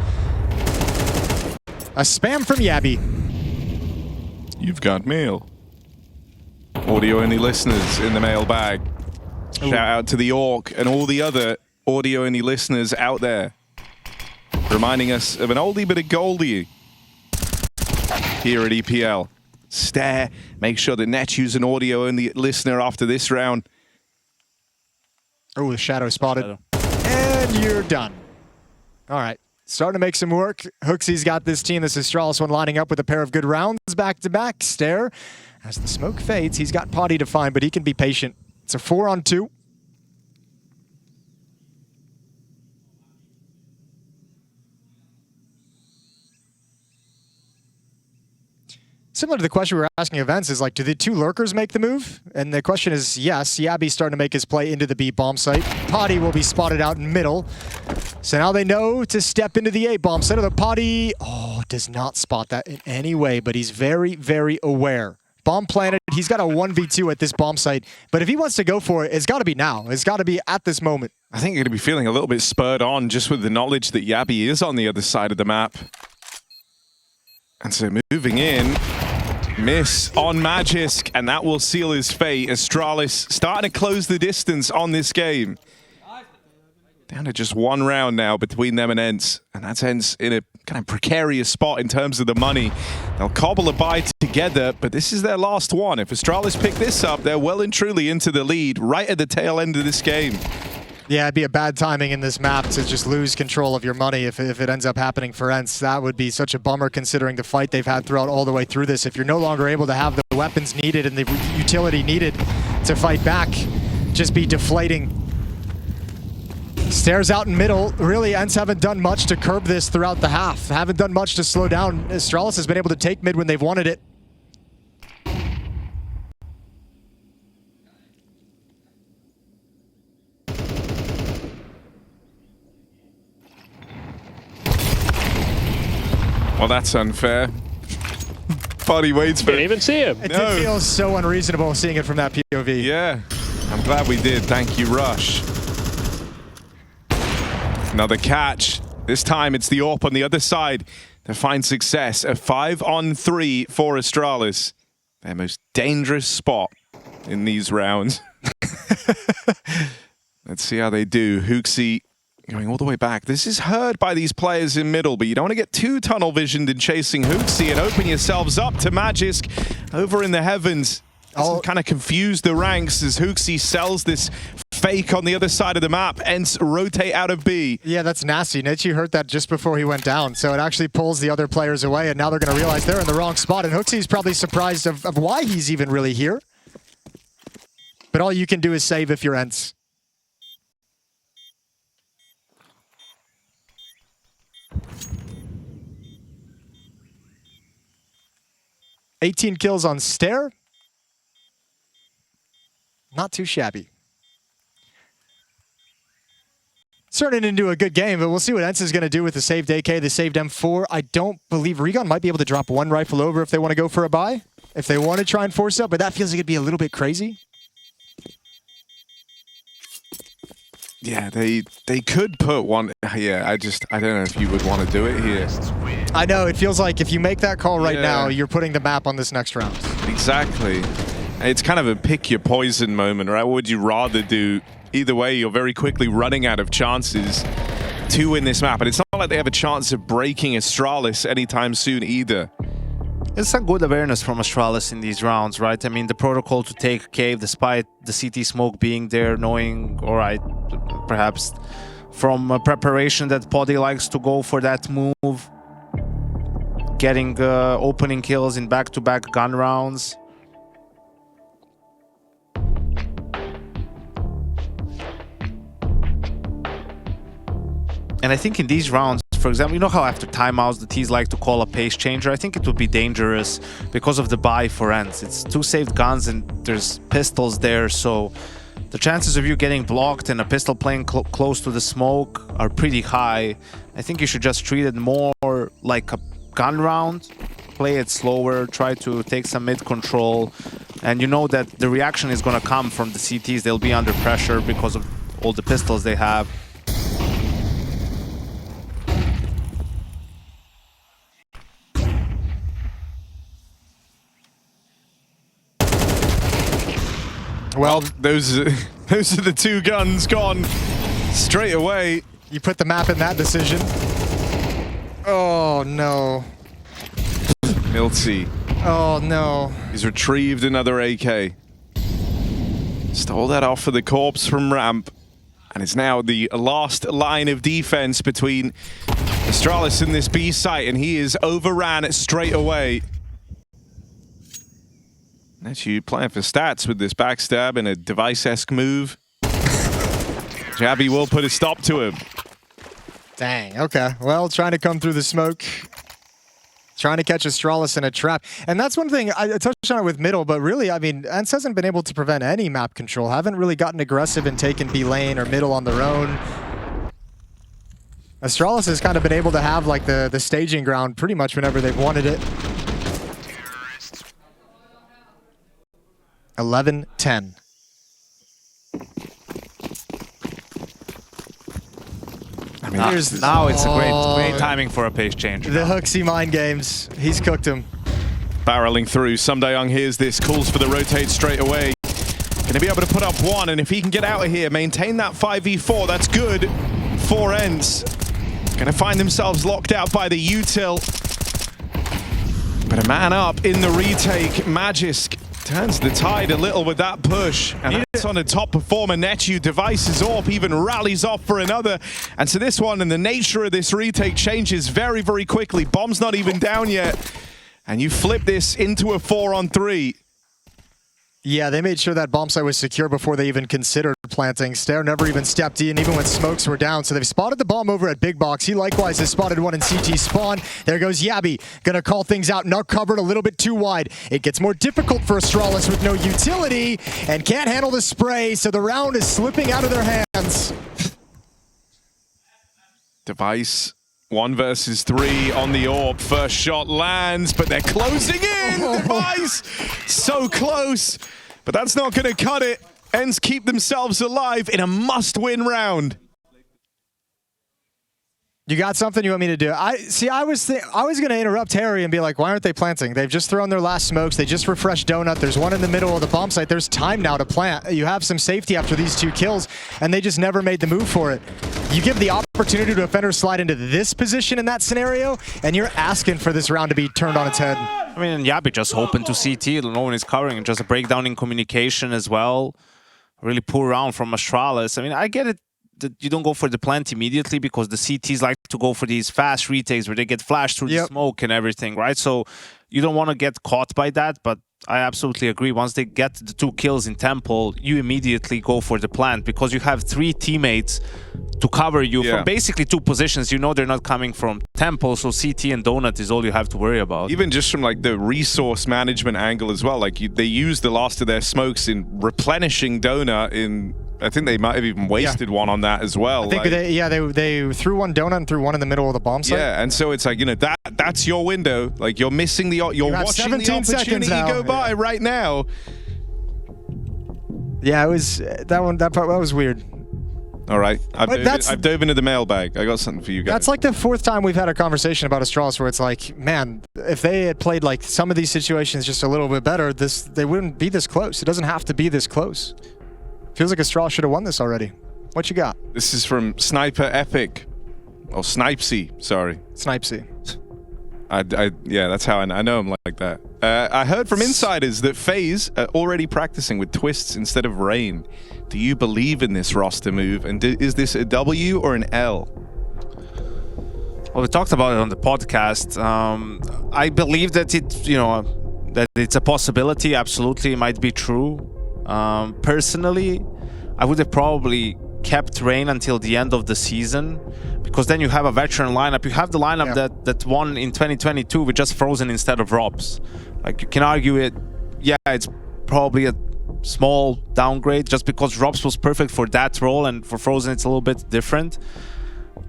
a spam from jabbi. You've got mail. Audio-only listeners in the mailbag. Shout out to the Orc and all the other audio-only listeners out there. Reminding us of an oldie but a goldie here at EPL. Stare. Make sure that Netu's an audio-only listener after this round. Oh, the shadow spotted. And you're done. All right. Starting to make some work. Hooksy's got this team. This is Astralis one lining up with a pair of good rounds back-to-back. Stare. As the smoke fades, he's got potty to find, but he can be patient. It's a 4-on-2. Similar to the question we were asking of ENCE is like, do the two lurkers make the move? And the question is yes. jabbi's starting to make his play into the B bomb site. Potty will be spotted out in middle. So now they know to step into the A bomb site. The Potty, does not spot that in any way, but he's very, very aware. Bomb planted. He's got a 1v2 at this bomb site. But if he wants to go for it, it's got to be now. It's got to be at this moment. I think you're going to be feeling a little bit spurred on just with the knowledge that jabbi is on the other side of the map. And so moving in. Miss on Magisk, and that will seal his fate. Astralis starting to close the distance on this game. Down to just one round now between them and ENCE, and that's ENCE in a kind of precarious spot in terms of the money. They'll cobble a bye together, but this is their last one. If Astralis pick this up, they're well and truly into the lead right at the tail end of this game. Yeah, it'd be a bad timing in this map to just lose control of your money if it ends up happening for ENCE. That would be such a bummer considering the fight they've had throughout all the way through this. If you're no longer able to have the weapons needed and the utility needed to fight back, just be deflating. Stares out in middle. Really, ENCE haven't done much to curb this throughout the half. Haven't done much to slow down. Astralis has been able to take mid when they've wanted it. Well, that's unfair. Potty waits for Didn't even see him. It did feel so unreasonable seeing it from that POV. Yeah, I'm glad we did. Thank you, Rush. Another catch. This time it's the AWP on the other side to find success. A 5-on-3 for Astralis. Their most dangerous spot in these rounds. Let's see how they do. Hooksy going all the way back. This is heard by these players in middle, but you don't want to get too tunnel visioned in chasing Hooksy and open yourselves up to Magisk over in the heavens. Kind of confuse the ranks as Hooksy sells this fake on the other side of the map. ENCE rotate out of B. Yeah, that's nasty. Nechi heard that just before he went down, so it actually pulls the other players away, and now they're going to realize they're in the wrong spot, and Hooksy's probably surprised of why he's even really here. But all you can do is save if you're ENCE. $18 kills on Stair. Not too shabby. Turning into a good game, but we'll see what ENCE is going to do with the saved AK, the saved M4. I don't believe Regon might be able to drop one rifle over if they want to go for a buy. If they want to try and force up, but that feels like it'd be a little bit crazy. Yeah, they could put one. Yeah, I don't know if you would want to do it here. I know, it feels like if you make that call right now, you're putting the map on this next round. Exactly. It's kind of a pick your poison moment, right? What would you rather do? Either way, you're very quickly running out of chances to win this map. And it's not like they have a chance of breaking Astralis anytime soon either. It's a good awareness from Astralis in these rounds, right? I mean, the protocol to take cave despite the CT smoke being there, knowing, all right, perhaps from preparation that Poddy likes to go for that move. Getting opening kills in back-to-back gun rounds. And I think in these rounds, for example, you know how after timeouts the T's like to call a pace changer? I think it would be dangerous because of the buy for ENCE. It's 2 saved guns and there's pistols there, so the chances of you getting blocked and a pistol playing close to the smoke are pretty high. I think you should just treat it more like a gun round, play it slower, try to take some mid control, and you know that the reaction is going to come from the CTs. They'll be under pressure because of all the pistols they have. Well, those are the 2 guns gone straight away. You put the map in that decision. Oh, no. ENCE. Oh, no. He's retrieved another AK. Stole that off of the corpse from ramp. And it's now the last line of defense between Astralis and this B site, and he is overran straight away. That's you playing for stats with this backstab and a device-esque move. jabbi will put a stop to him. Dang, okay. Well, trying to come through the smoke. Trying to catch Astralis in a trap. And that's one thing, I touched on it with middle, but really, I mean, ENCE hasn't been able to prevent any map control. Haven't really gotten aggressive and taken B lane or middle on their own. Astralis has kind of been able to have like the staging ground pretty much whenever they've wanted it. 11-10. I mean, now it's a great timing for a pace change. The Hooksy mind games. He's cooked him. Barreling through. Sumdayoung hears this, calls for the rotate straight away. Going to be able to put up 1, and if he can get out of here, maintain that 5v4, that's good for ENCE. Going to find themselves locked out by the util. But a man up in the retake. Magisk turns the tide a little with that push, and that's on a top performer. Netu devices off, even rallies off for another. And so this one, and the nature of this retake changes very, very quickly. Bomb's not even down yet, and you flip this into a 4-on-3. Yeah, they made sure that bomb site was secure before they even considered planting. Stair never even stepped in, even when smokes were down. So they've spotted the bomb over at Big Box. He likewise has spotted one in CT spawn. There goes jabbi. Gonna call things out. Nuke covered a little bit too wide. It gets more difficult for Astralis with no utility and can't handle the spray. So the round is slipping out of their hands. Device 1 versus 3 on the AWP. First shot lands, but they're closing in. Device so close, but that's not going to cut it. ENCE keep themselves alive in a must-win round. You got something you want me to do? I was going to interrupt Harry and be like, why aren't they planting? They've just thrown their last smokes. They just refreshed Donut. There's one in the middle of the bomb site. There's time now to plant. You have some safety after these 2 kills, and they just never made the move for it. You give the opportunity to defender slide into this position in that scenario, and you're asking for this round to be turned on its head. I mean, jabbi just open to CT. No one is covering, and just a breakdown in communication as well. Really poor round from Astralis. I mean, I get it that you don't go for the plant immediately because the CTs like to go for these fast retakes where they get flashed through the smoke and everything, right? So you don't want to get caught by that, but I absolutely agree. Once they get the 2 kills in Temple, you immediately go for the plant because you have 3 teammates to cover you from basically 2 positions. You know they're not coming from Temple, so CT and Donut is all you have to worry about. Even just from like the resource management angle as well, like they use the last of their smokes in replenishing Donut in... I think they might have even wasted one on that as well. I think they threw one donut and threw one in the middle of the bomb site. Yeah, and so it's like, you know, that's your window. Like you're missing the you're watching the opportunity go by right now. Yeah, it was that was weird. All right, I've dove into the mailbag. I got something for you guys. That's like the 4th time we've had a conversation about Astralis where it's like, man, if they had played like some of these situations just a little bit better, they wouldn't be this close. It doesn't have to be this close. Feels like Astralis should have won this already. What you got? This is from Sniper Epic. Or Snipesy, sorry. Snipesy. Yeah, that's how I know him like that. I heard from insiders that FaZe are already practicing with twists instead of rain. Do you believe in this roster move? And is this a W or an L? Well, we talked about it on the podcast. I believe that that it's a possibility. Absolutely, it might be true. Personally, I would have probably kept Rain until the end of the season, because then you have a veteran lineup. You have the lineup that won in 2022 with just Frozen instead of Robs. Like, you can argue it, yeah, it's probably a small downgrade just because Robs was perfect for that role, and for Frozen it's a little bit different.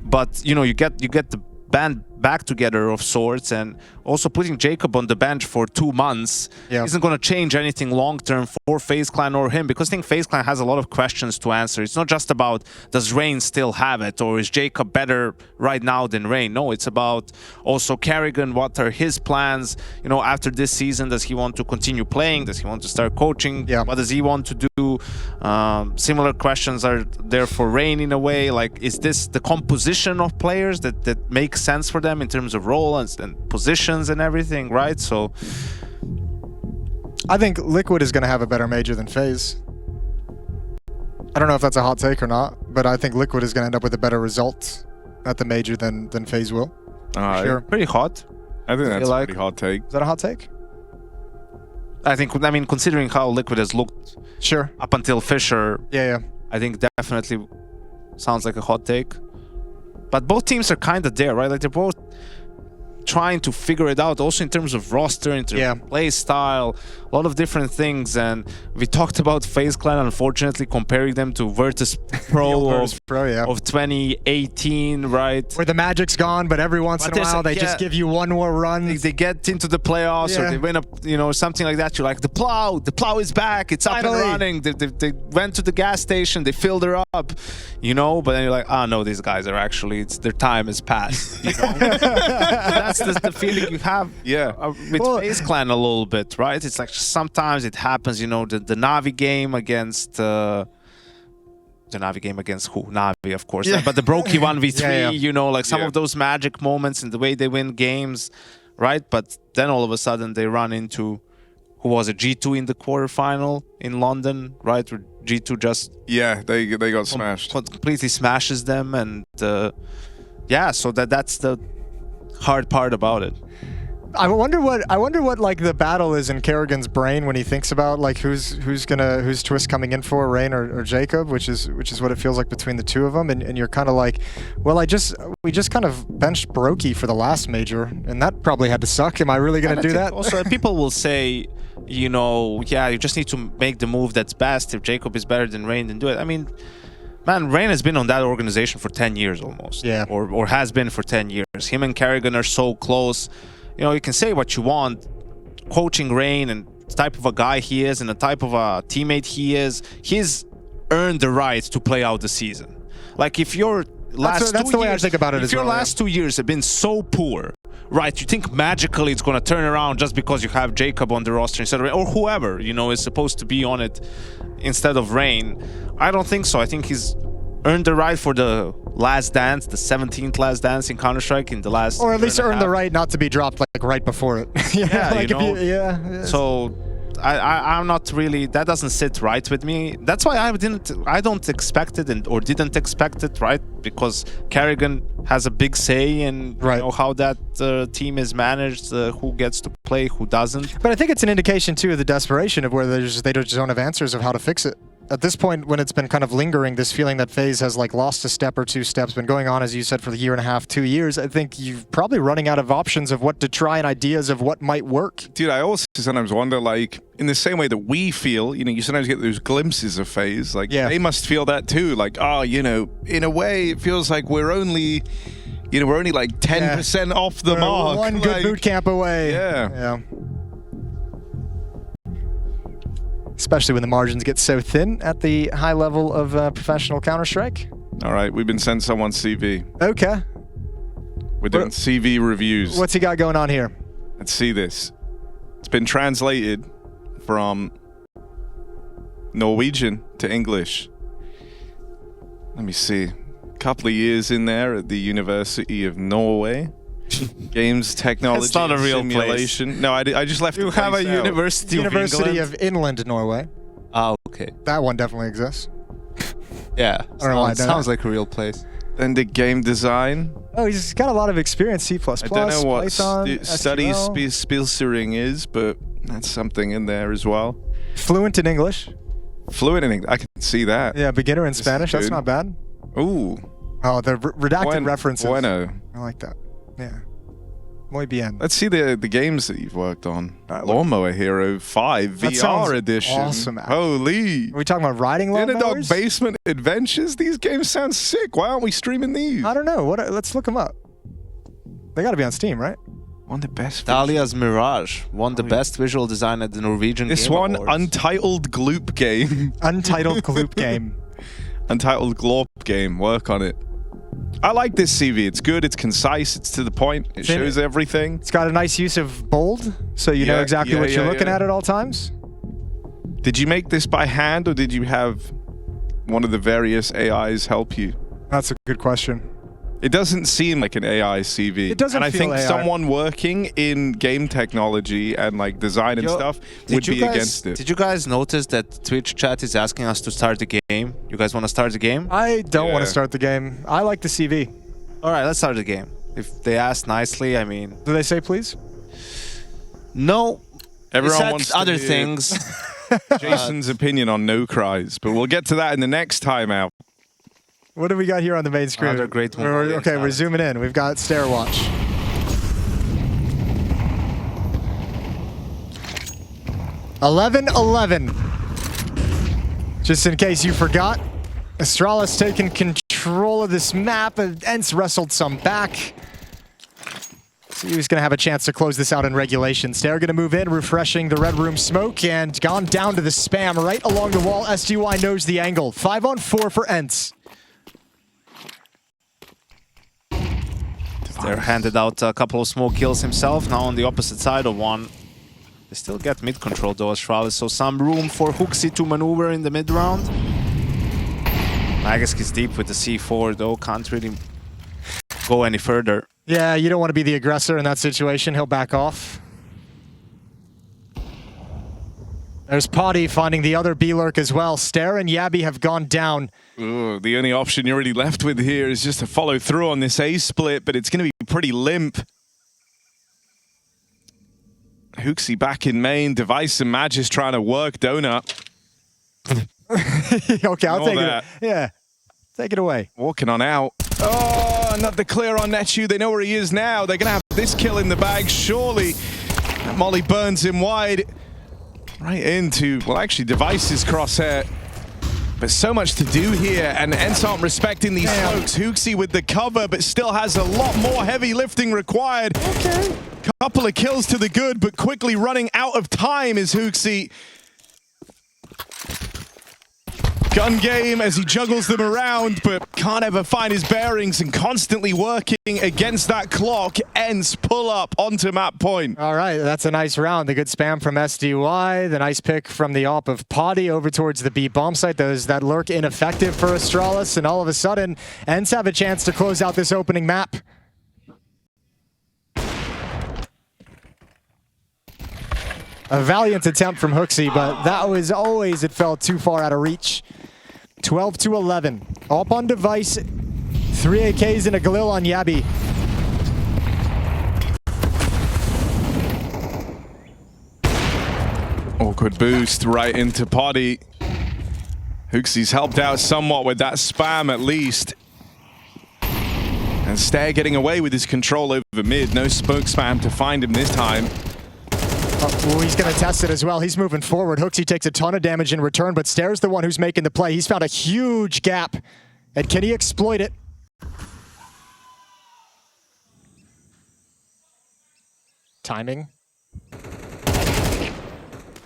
But you know, you get the band back together of sorts, and also putting Jacob on the bench for 2 months isn't going to change anything long term for FaZe Clan or him, because I think FaZe Clan has a lot of questions to answer. It's not just about, does Rain still have it, or is Jacob better right now than Rain? No, it's about also Kerrigan. What are his plans, you know, after this season? Does he want to continue playing? Does he want to start coaching? What does he want to do? Similar questions are there for Rain in a way. Like, is this the composition of players that makes sense for them in terms of role and positions and everything, right? So I think Liquid is going to have a better major than FaZe. I don't know if that's a hot take or not, but I think Liquid is going to end up with a better result at the major than FaZe will. Sure. Pretty hot. I think that's a pretty hot take. Is that a hot take? I mean, considering how Liquid has looked up until Fisher, I think definitely sounds like a hot take. But both teams are kind of there, right? Like, they're both trying to figure it out, also in terms of roster, in terms of play style, a lot of different things. And we talked about FaZe Clan, unfortunately, comparing them to Virtus Pro, of 2018, right? Where the magic's gone, but every once in a while they just give you one more run. They get into the playoffs, or they win a, you know, something like that. You're like, the plow is back, it's up and running. They went to the gas station, they filled her up, you know. But then you're like, oh no, these guys are actually, their time has passed. You know? That's the feeling you have with FaZe Clan a little bit, right? It's like sometimes it happens, you know, the Na'Vi game against the Na'Vi game against who? Na'Vi, of course. But the Brokey 1v3, you know, like some of those magic moments and the way they win games, right? But then all of a sudden they run into, who was it, G2 in the quarterfinal in London, right? Where G2 just they got smashed, completely smashes them, and so that's the hard part about it. I wonder what like the battle is in Kerrigan's brain when he thinks about like who's twist coming in for, Rain or Jacob, which is what it feels like between the two of them, and you're kind of like, well, we just kind of benched Brokey for the last major, and that probably had to suck. Am I really going to do that? Also, people will say, you know, you just need to make the move that's best. If Jacob is better than Rain, then do it. I mean, man, Rain has been on that organization for 10 years almost. Or has been for 10 years. Him and Kerrigan are so close. You know, you can say what you want. Coaching Rain and the type of a guy he is and the type of a teammate he is, he's earned the right to play out the season. Like, if your last that's the way I think about it. If your last 2 years have been so poor, right, you think magically it's going to turn around just because you have Jacob on the roster instead of Rain, or whoever, you know, is supposed to be on it instead of Rain. I don't think so. I think he's earned the right for the last dance, the 17th last dance in Counter-Strike in the last, or at least earned the right not to be dropped like right before it. So I'm not really. That doesn't sit right with me. That's why I don't expect it or didn't expect it, right? Because Kerrigan has a big say in you know, how that team is managed, who gets to play, who doesn't. But I think it's an indication too of the desperation of where they just don't have answers of how to fix it. At this point, when it's been kind of lingering, this feeling that FaZe has like lost a step or two steps, been going on, as you said, for the year and a half, 2 years, I think you're probably running out of options of what to try and ideas of what might work. Dude, I also sometimes wonder, like, in the same way that we feel, you know, you sometimes get those glimpses of FaZe, like, they must feel that too. Like, oh, you know, in a way, it feels like we're only, you know, we're only like 10% off the mark. One like, good boot camp away. Yeah. Especially when the margins get so thin at the high level of professional Counter-Strike. All right, we've been sent someone's CV. Okay. We're doing CV reviews. What's he got going on here? Let's see this. It's been translated from Norwegian to English. Let me see. A couple of years in there at the University of Norway. Games technology. It's not a real simulation. place. No, I just left. You have a University of Inland, Norway. Oh, okay. That one definitely exists. Yeah, I don't know why. Sounds like a real place. And the game design. Oh, he's got a lot of experience. C++, I don't know what Python, studies SQL. Spilsering is, but that's something in there as well. Fluent in English. Fluent in English. I can see that. Yeah, beginner in Spanish. That's not bad. Ooh. Oh, the redacted references. Bueno. I like that. Yeah. Muy bien. Let's see the games that you've worked on. Lawnmower Hero 5 That VR edition. Awesome. Holy. Are we talking about riding lawnmowers? Dog Basement Adventures? These games sound sick. Why aren't we streaming these? I don't know. Let's look them up. They got to be on Steam, right? One of the best. Dahlia's Mirage won the best visual design at the Norwegian This Game one, Awards. Untitled Gloop Game. Untitled Gloop Game. Untitled Glorp Game. Work on it. I like this CV. It's good, it's concise, it's to the point, it shows everything. It's got a nice use of bold, so you know exactly what you're looking at all times. Did you make this by hand, or did you have one of the various AIs help you? That's a good question. It doesn't seem like an AI CV. It doesn't and I feel think AI. someone working in game technology and like design and stuff would be against it. Did you guys notice that Twitch chat is asking us to start the game? You guys want to start the game? I don't want to start the game. I like the CV. All right, let's start the game. If they ask nicely, I mean... Do they say please? No. Everyone wants other to hear things. Jason's opinion on No Cries, but we'll get to that in the next timeout. What do we got here on the main screen? Another great one. Okay, we're zooming in. We've got Stair Watch. (11-11). Just in case you forgot, Astralis taking control of this map. ENCE wrestled some back. So he was going to have a chance to close this out in regulation. Stair going to move in, refreshing the red room smoke, and gone down to the spam right along the wall. SDY knows the angle. 5-on-4 for ENCE. They're handed out a couple of smoke kills himself. Now on the opposite side of one. They still get mid control though, Astralis, so some room for HooXi to maneuver in the mid round. Magus is deep with the C4 though, can't really go any further. Yeah, you don't want to be the aggressor in that situation. He'll back off. There's Potty finding the other B-Lurk as well. Stair and jabbi have gone down. Ooh, the only option you're already left with here is just to follow through on this A split, but it's going to be pretty limp. HooXi back in main. Device and Magis trying to work Donut. Okay, I'll take it. Yeah, take it away. Walking on out. Oh, not the clear on Netu. They know where he is now. They're going to have this kill in the bag, surely. That Molly burns him wide. Right into, well, actually, Device's crosshair. But so much to do here, and ENCE aren't respecting these smokes. HooXi with the cover, but still has a lot more heavy lifting required. Okay. Couple of kills to the good, but quickly running out of time is HooXi. Gun game as he juggles them around, but can't ever find his bearings and constantly working against that clock. ENCE pull up onto map point. All right, that's a nice round. The good spam from SDY, the nice pick from the op of Potty over towards the B bomb site. That lurk ineffective for Astralis, and all of a sudden, ENCE have a chance to close out this opening map. A valiant attempt from HooXi, but that was always, it fell too far out of reach. 12-11. Up on device. 3 AKs and a Galil on jabbi. Awkward boost right into Poddy. HooXi's helped out somewhat with that spam at least. And Stair getting away with his control over mid. No smoke spam to find him this time. Oh, he's going to test it as well. He's moving forward. HooXi takes a ton of damage in return, but Stair's the one who's making the play. He's found a huge gap. And can he exploit it? Timing.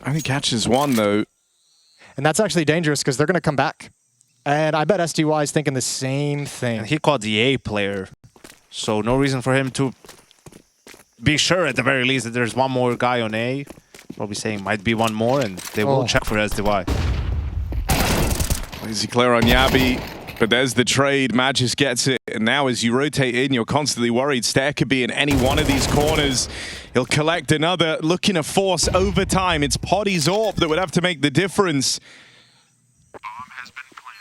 Only catches one though. And that's actually dangerous because they're going to come back. And I bet SDY is thinking the same thing. And he caught the A player, so no reason for him to be sure at the very least that there's one more guy on A. Probably saying might be one more, and they will check for SDY. Easy clear on jabbi, but there's the trade. Magis gets it, and now as you rotate in, you're constantly worried. Stair could be in any one of these corners. He'll collect another, looking to force overtime. It's Poddy's AWP that would have to make the difference.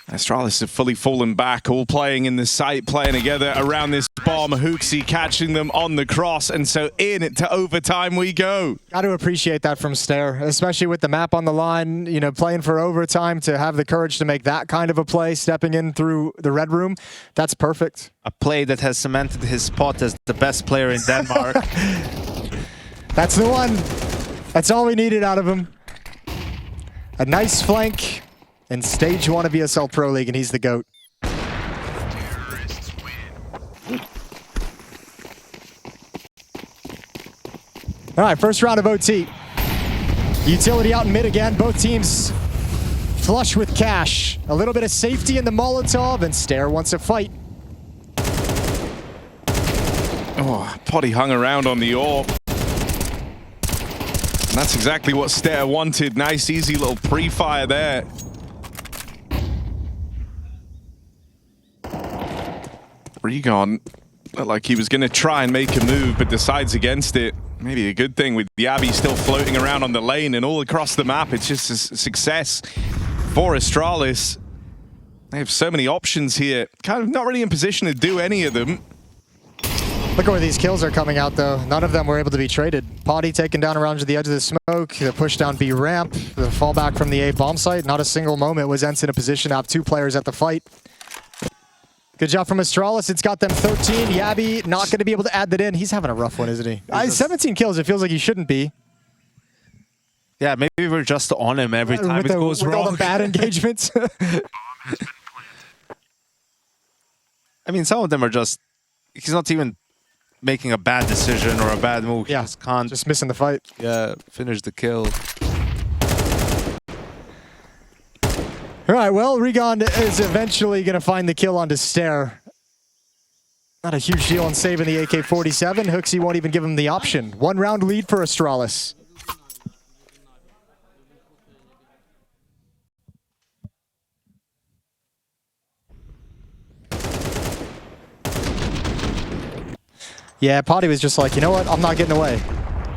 Astralis have fully fallen back, all playing in the site, playing together around this bomb. HooXi catching them on the cross, and so in to overtime we go. Got to appreciate that from Stair, especially with the map on the line, you know, playing for overtime, to have the courage to make that kind of a play, stepping in through the red room. That's perfect. A play that has cemented his spot as the best player in Denmark. That's the one. That's all we needed out of him. A nice flank in stage 1 of ESL Pro League, and he's the GOAT. All right, first round of OT. Utility out in mid again. Both teams flush with cash. A little bit of safety in the Molotov, and Stair wants a fight. Oh, Poddy hung around on the AWP. And that's exactly what Stair wanted. Nice, easy little pre-fire there. Regon looked like he was going to try and make a move, but decides against it. Maybe a good thing with jabbi still floating around on the lane and all across the map. It's just a success for Astralis. They have so many options here. Kind of not really in position to do any of them. Look at where these kills are coming out, though. None of them were able to be traded. Poddy taken down around to the edge of the smoke. The push down B ramp. The fallback from the A bomb site. Not a single moment was ENCE in a position to have 2 players at the fight. Good job from Astralis. It's got them 13. jabbi not going to be able to add that in. He's having a rough one, isn't he? 17 kills. It feels like he shouldn't be. Yeah, maybe we're just on him every time it goes wrong. With all the bad engagements. I mean, some of them are just... He's not even making a bad decision or a bad move. Yeah, he just can't... Just missing the fight. Yeah, finish the kill. All right, well, Regon is eventually going to find the kill onto Stair. Not a huge deal on saving the AK-47. HooXi won't even give him the option. 1 round lead for Astralis. Yeah, Poddy was just like, you know what? I'm not getting away.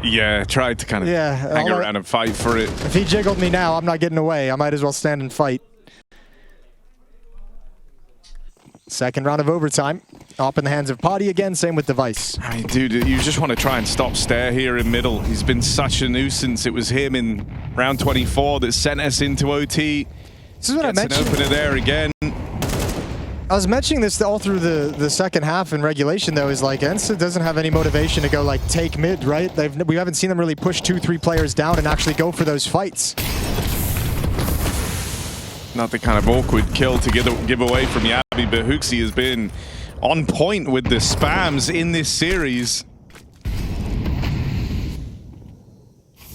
Yeah, tried to kind of hang around and fight for it. If he jiggled me now, I'm not getting away. I might as well stand and fight. Second round of overtime. Up in the hands of Poddy again, same with Device. I mean, dude, you just want to try and stop Stair here in middle. He's been such a nuisance. It was him in round 24 that sent us into OT. This is what I mentioned. An opener there again. I was mentioning this all through the second half in regulation, though, is like ENCE doesn't have any motivation to go like take mid, right? We haven't seen them really push 2-3 players down and actually go for those fights. Not the kind of awkward kill to give away from jabbi, but HooXi has been on point with the spams in this series.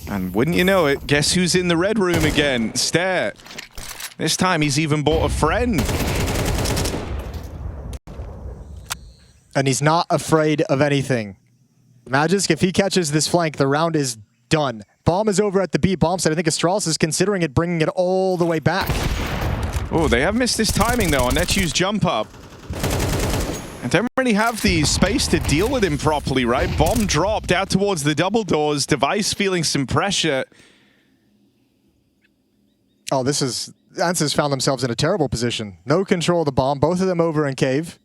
And wouldn't you know it, guess who's in the red room again? Stair. This time he's even bought a friend. And he's not afraid of anything. Magisk, if he catches this flank, the round is done. Bomb is over at the B bomb site. I think Astralis is considering it, bringing it all the way back. Oh, they have missed this timing, though, on Nechu's jump up. I don't really have the space to deal with him properly, right? Bomb dropped out towards the double doors. Device feeling some pressure. Oh, this is... ENCE has found themselves in a terrible position. No control of the bomb. Both of them over in cave.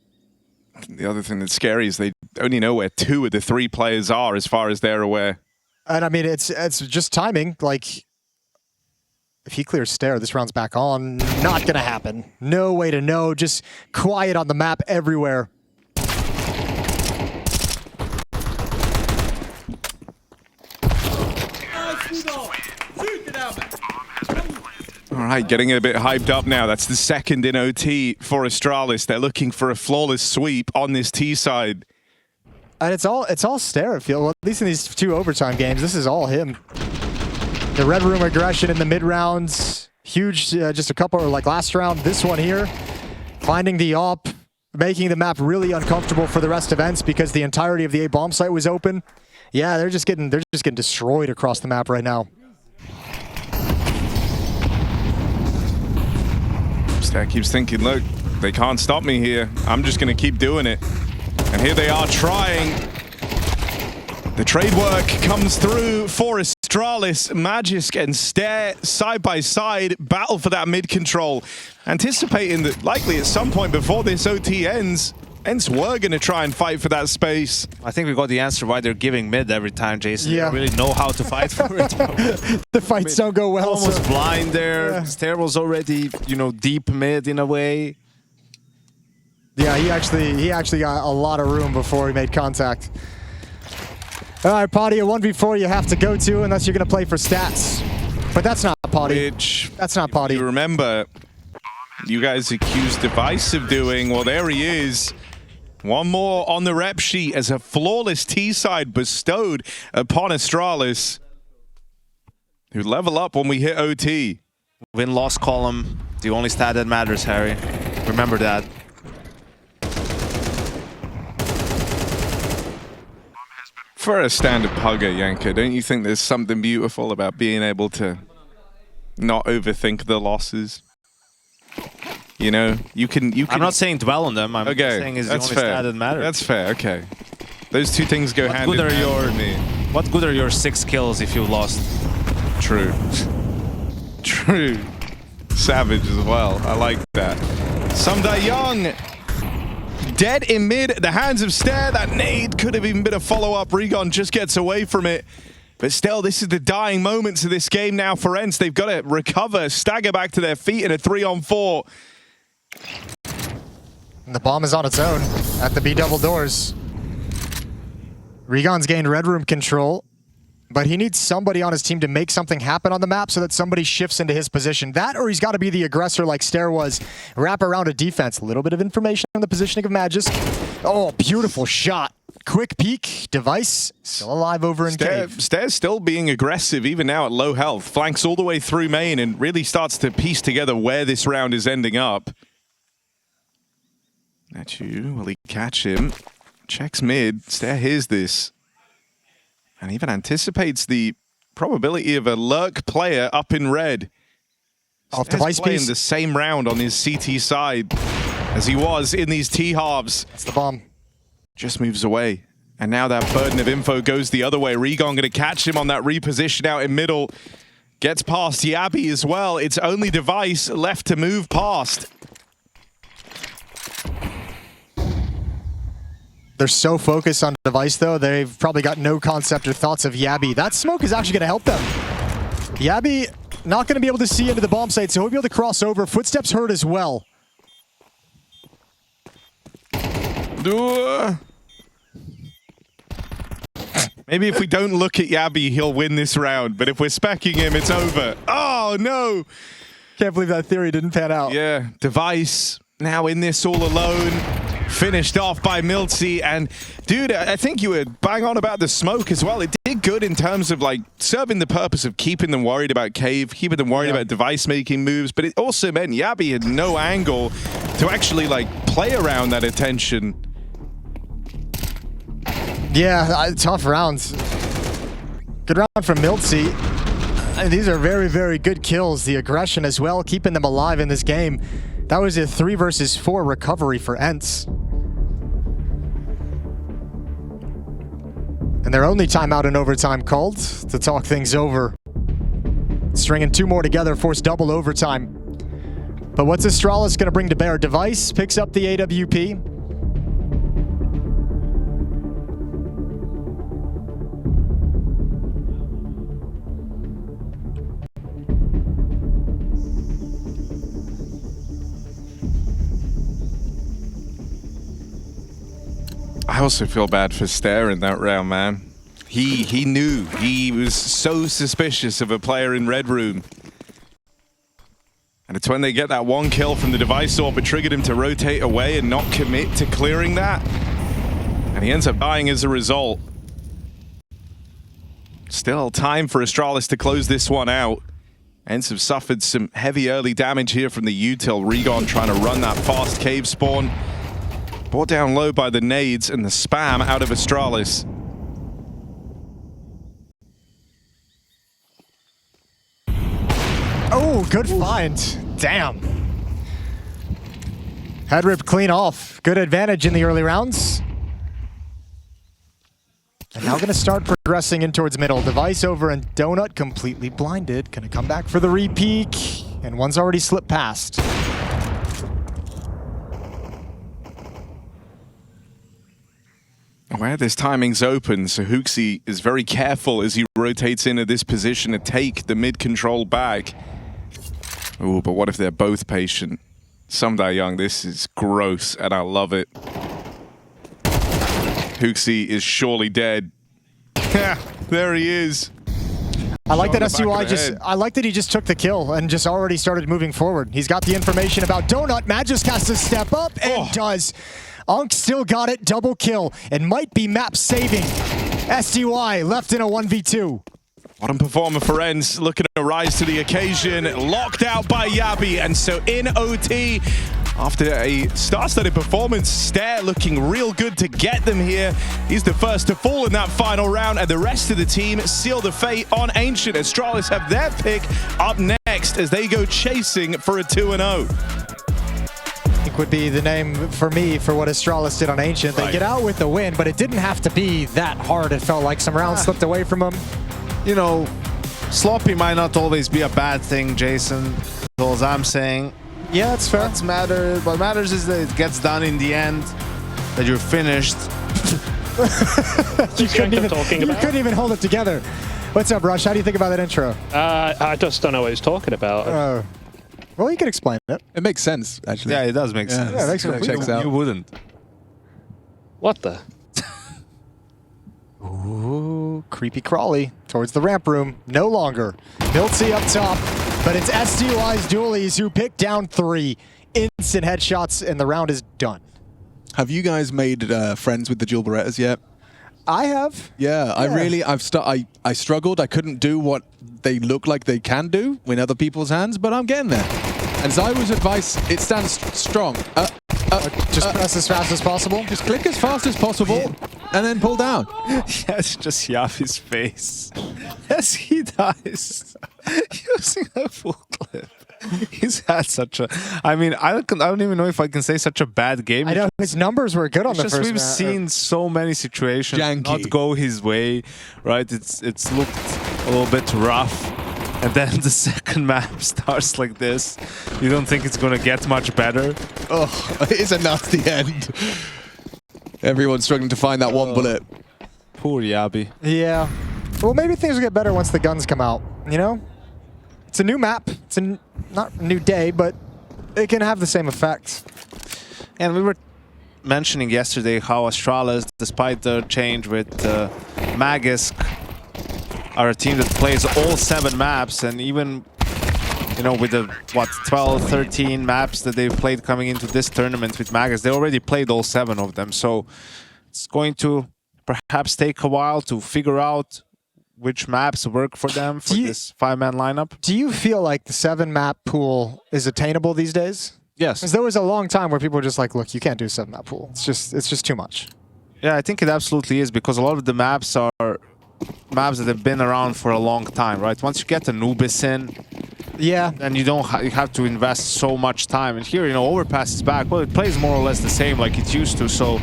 The other thing that's scary is they only know where 2 of the 3 players are as far as they're aware. And I mean, it's just timing. Like, if he clears stair, this round's back on. Not going to happen. No way to know. Just quiet on the map everywhere. All right, getting a bit hyped up now. That's the second in OT for Astralis. They're looking for a flawless sweep on this T side. And it's all stair, I feel. Well, at least in these 2 overtime games, this is all him. The Red Room aggression in the mid rounds. Huge, just a couple, like last round. This one here, finding the op, making the map really uncomfortable for the rest of ENCE because the entirety of the A bomb site was open. Yeah, they're just getting destroyed across the map right now. Stack keeps thinking, look, they can't stop me here. I'm just going to keep doing it. And here they are trying. The trade work comes through for Astralis. Magisk and Stare side by side, battle for that mid control. Anticipating that likely at some point before this OT ends, ENCE were going to try and fight for that space. I think we got the answer why they're giving mid every time, Jason. Yeah. They really know how to fight for it. The fights don't go well. Almost So. blind there. Yeah. Stair was already, you know, deep mid in a way. Yeah, he actually got a lot of room before he made contact. All right, Potty, a 1v4 you have to go to unless you're going to play for stats. But that's not Potty. That's not Potty. You remember, you guys accused Device of doing, well, there he is. One more on the rep sheet as a flawless T-side bestowed upon Astralis, who level up when we hit OT. Win-loss column, the only stat that matters, Harry. Remember that. For a standard pugger, Yanka, don't you think there's something beautiful about being able to not overthink the losses? You know, you can. I'm not saying dwell on them. I'm okay, saying is the that's only fair. stat that matters. That's fair. Okay, those 2 things go hand in hand for me. What good are your 6 kills if you lost? True. True. Savage as well. I like that. Sumda Young. Dead in mid at the hands of Stare. That nade could have even been a follow-up. Regon just gets away from it. But still, this is the dying moments of this game now for ENCE. They've got to recover, stagger back to their feet in a 3-on-4. And the bomb is on its own at the B double doors. Regon's gained Red Room control, but he needs somebody on his team to make something happen on the map so that somebody shifts into his position. That, or he's got to be the aggressor like Stare was. Wrap around a defense. A little bit of information on the positioning of Magisk. Oh, beautiful shot. Quick peek. Device still alive over in cave. Stare's still being aggressive even now at low health. Flanks all the way through main and really starts to piece together where this round is ending up. At you. Will he catch him? Checks mid. Stare hears this. And even anticipates the probability of a lurk player up in red. Off Stare's Device playing piece. the same round on his CT side as he was in these T-halves. That's the bomb. Just moves away. And now that burden of info goes the other way. Regon going to catch him on that reposition out in middle. Gets past jabbi as well. It's only Device left to move past. They're so focused on Device, though, they've probably got no concept or thoughts of jabbi. That smoke is actually going to help them. jabbi not going to be able to see into the bomb site, so he'll be able to cross over. Footsteps heard as well. Maybe if we don't look at jabbi, he'll win this round. But if we're specking him, it's over. Oh, no. Can't believe that theory didn't pan out. Yeah, Device now in this all alone. Finished off by ENCE. And, dude, I think you were bang on about the smoke as well. It did good in terms of, like, serving the purpose of keeping them worried about Cave, keeping them worried about Device making moves. But it also meant jabbi had no angle to actually, like, play around that attention. Yeah, tough rounds. Good round from ENCE. And these are very, very good kills. The aggression as well, keeping them alive in this game. That was a 3 versus 4 recovery for ENCE. And their only timeout in overtime called to talk things over. Stringing 2 more together, force double overtime. But what's Astralis going to bring to bear? Device picks up the AWP. I also feel bad for Stair in that round, man. He knew. He was so suspicious of a player in Red Room. And it's when they get that 1 kill from the Device Orb, it triggered him to rotate away and not commit to clearing that. And he ends up dying as a result. Still time for Astralis to close this one out. ENCE have suffered some heavy early damage here from the util. Regon trying to run that fast cave spawn. Brought down low by the nades and the spam out of Astralis. Oh, good find. Damn. Head ripped clean off. Good advantage in the early rounds. And now going to start progressing in towards middle. Device over and Donut completely blinded. Going to come back for the re-peek. And one's already slipped past. Where this timing's open, so HooXi is very careful as he rotates into this position to take the mid-control back. Ooh, but what if they're both patient? Someday Young, this is gross, and I love it. HooXi is surely dead. There he is. I like that I like that he just took the kill and just already started moving forward. He's got the information about Donut. Magisk has to step up and does. ENCE still got it, double kill. It might be map saving. SDY left in a 1v2. Bottom performer for ENCE, looking to rise to the occasion. Locked out by jabbi, and so in OT, after a star-studded performance, Stair looking real good to get them here. He's the first to fall in that final round, and the rest of the team seal the fate on Ancient. Astralis have their pick up next as they go chasing for a 2-0. Would be the name for me for what Astralis did on Ancient. They get out with the win, but it didn't have to be that hard. It felt like some rounds slipped away from them. You know, sloppy might not always be a bad thing, Jason. All I'm saying. Yeah, that's fair. What matters is that it gets done in the end, that you're finished. you couldn't even hold it together. What's up, Rush? How do you think about that intro? I just don't know what he's talking about. Well, you can explain it. It makes sense, actually. Yeah, it does make sense. Yeah, it makes sense. Checks out. You wouldn't. What the? Ooh, creepy crawly towards the ramp room. No longer. Miltsy up top, but it's SDY's dualies who pick down 3. Instant headshots, and the round is done. Have you guys made friends with the dual Berettas yet? I have. Yeah, I struggled. I couldn't do what they look like they can do in other people's hands, but I'm getting there. And Zywo's advice, it stands strong. Just press as fast as possible. Just click as fast as possible, and then pull down. Yes, just Yafi's face as he dies using a full clip. He's had such a... I mean, I don't even know if I can say such a bad game. I know, his numbers were good on the first We've seen so many situations not go his way, right? It's looked a little bit rough. And then the second map starts like this. You don't think it's going to get much better? Oh, it is a nasty end. Everyone's struggling to find that one bullet. Poor jabbi. Yeah. Well, maybe things will get better once the guns come out, you know? It's a new map. It's not a new day, but it can have the same effect. And we were mentioning yesterday how Astralis, despite the change with Magisk, are a team that plays all 7 maps, and even, you know, with the, 12, 13 maps that they've played coming into this tournament with Magisk, they already played all 7 of them. So it's going to perhaps take a while to figure out which maps work for them for this 5-man lineup. Do you feel like the 7-map pool is attainable these days? Yes. Because there was a long time where people were just like, look, you can't do a 7-map pool. It's just too much. Yeah, I think it absolutely is, because a lot of the maps are maps that have been around for a long time, right? Once you get Anubis in, yeah, and you have to invest so much time. And here, you know, Overpass is back. Well, it plays more or less the same like it used to, so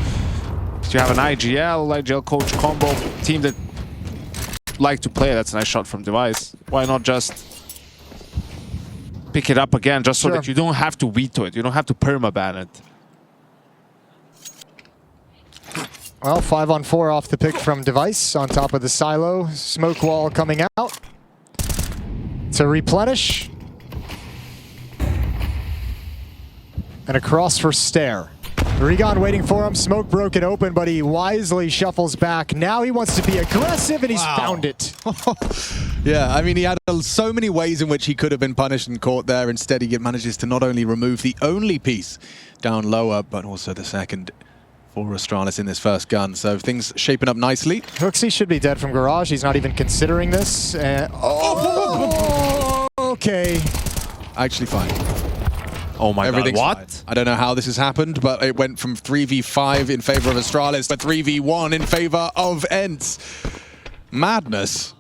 You have an IGL coach combo team that like to play. That's a nice shot from Device. Why not just pick it up again, just so that you don't have to veto it. You don't have to permaban it. Well, 5-on-4 off the pick from Device on top of the silo. Smoke wall coming out to replenish. And across for Stare. Regon waiting for him. Smoke broke it open, but he wisely shuffles back. Now he wants to be aggressive, and he's found it. Yeah, I mean, he had so many ways in which he could have been punished and caught there. Instead, he manages to not only remove the only piece down lower, but also the second for Astralis in this first gun. So things shaping up nicely. HooXi should be dead from Garage. He's not even considering this. Okay. Actually fine. Oh my god, what? Fine. I don't know how this has happened, but it went from 3v5 in favor of Astralis to 3v1 in favor of ENCE. Madness.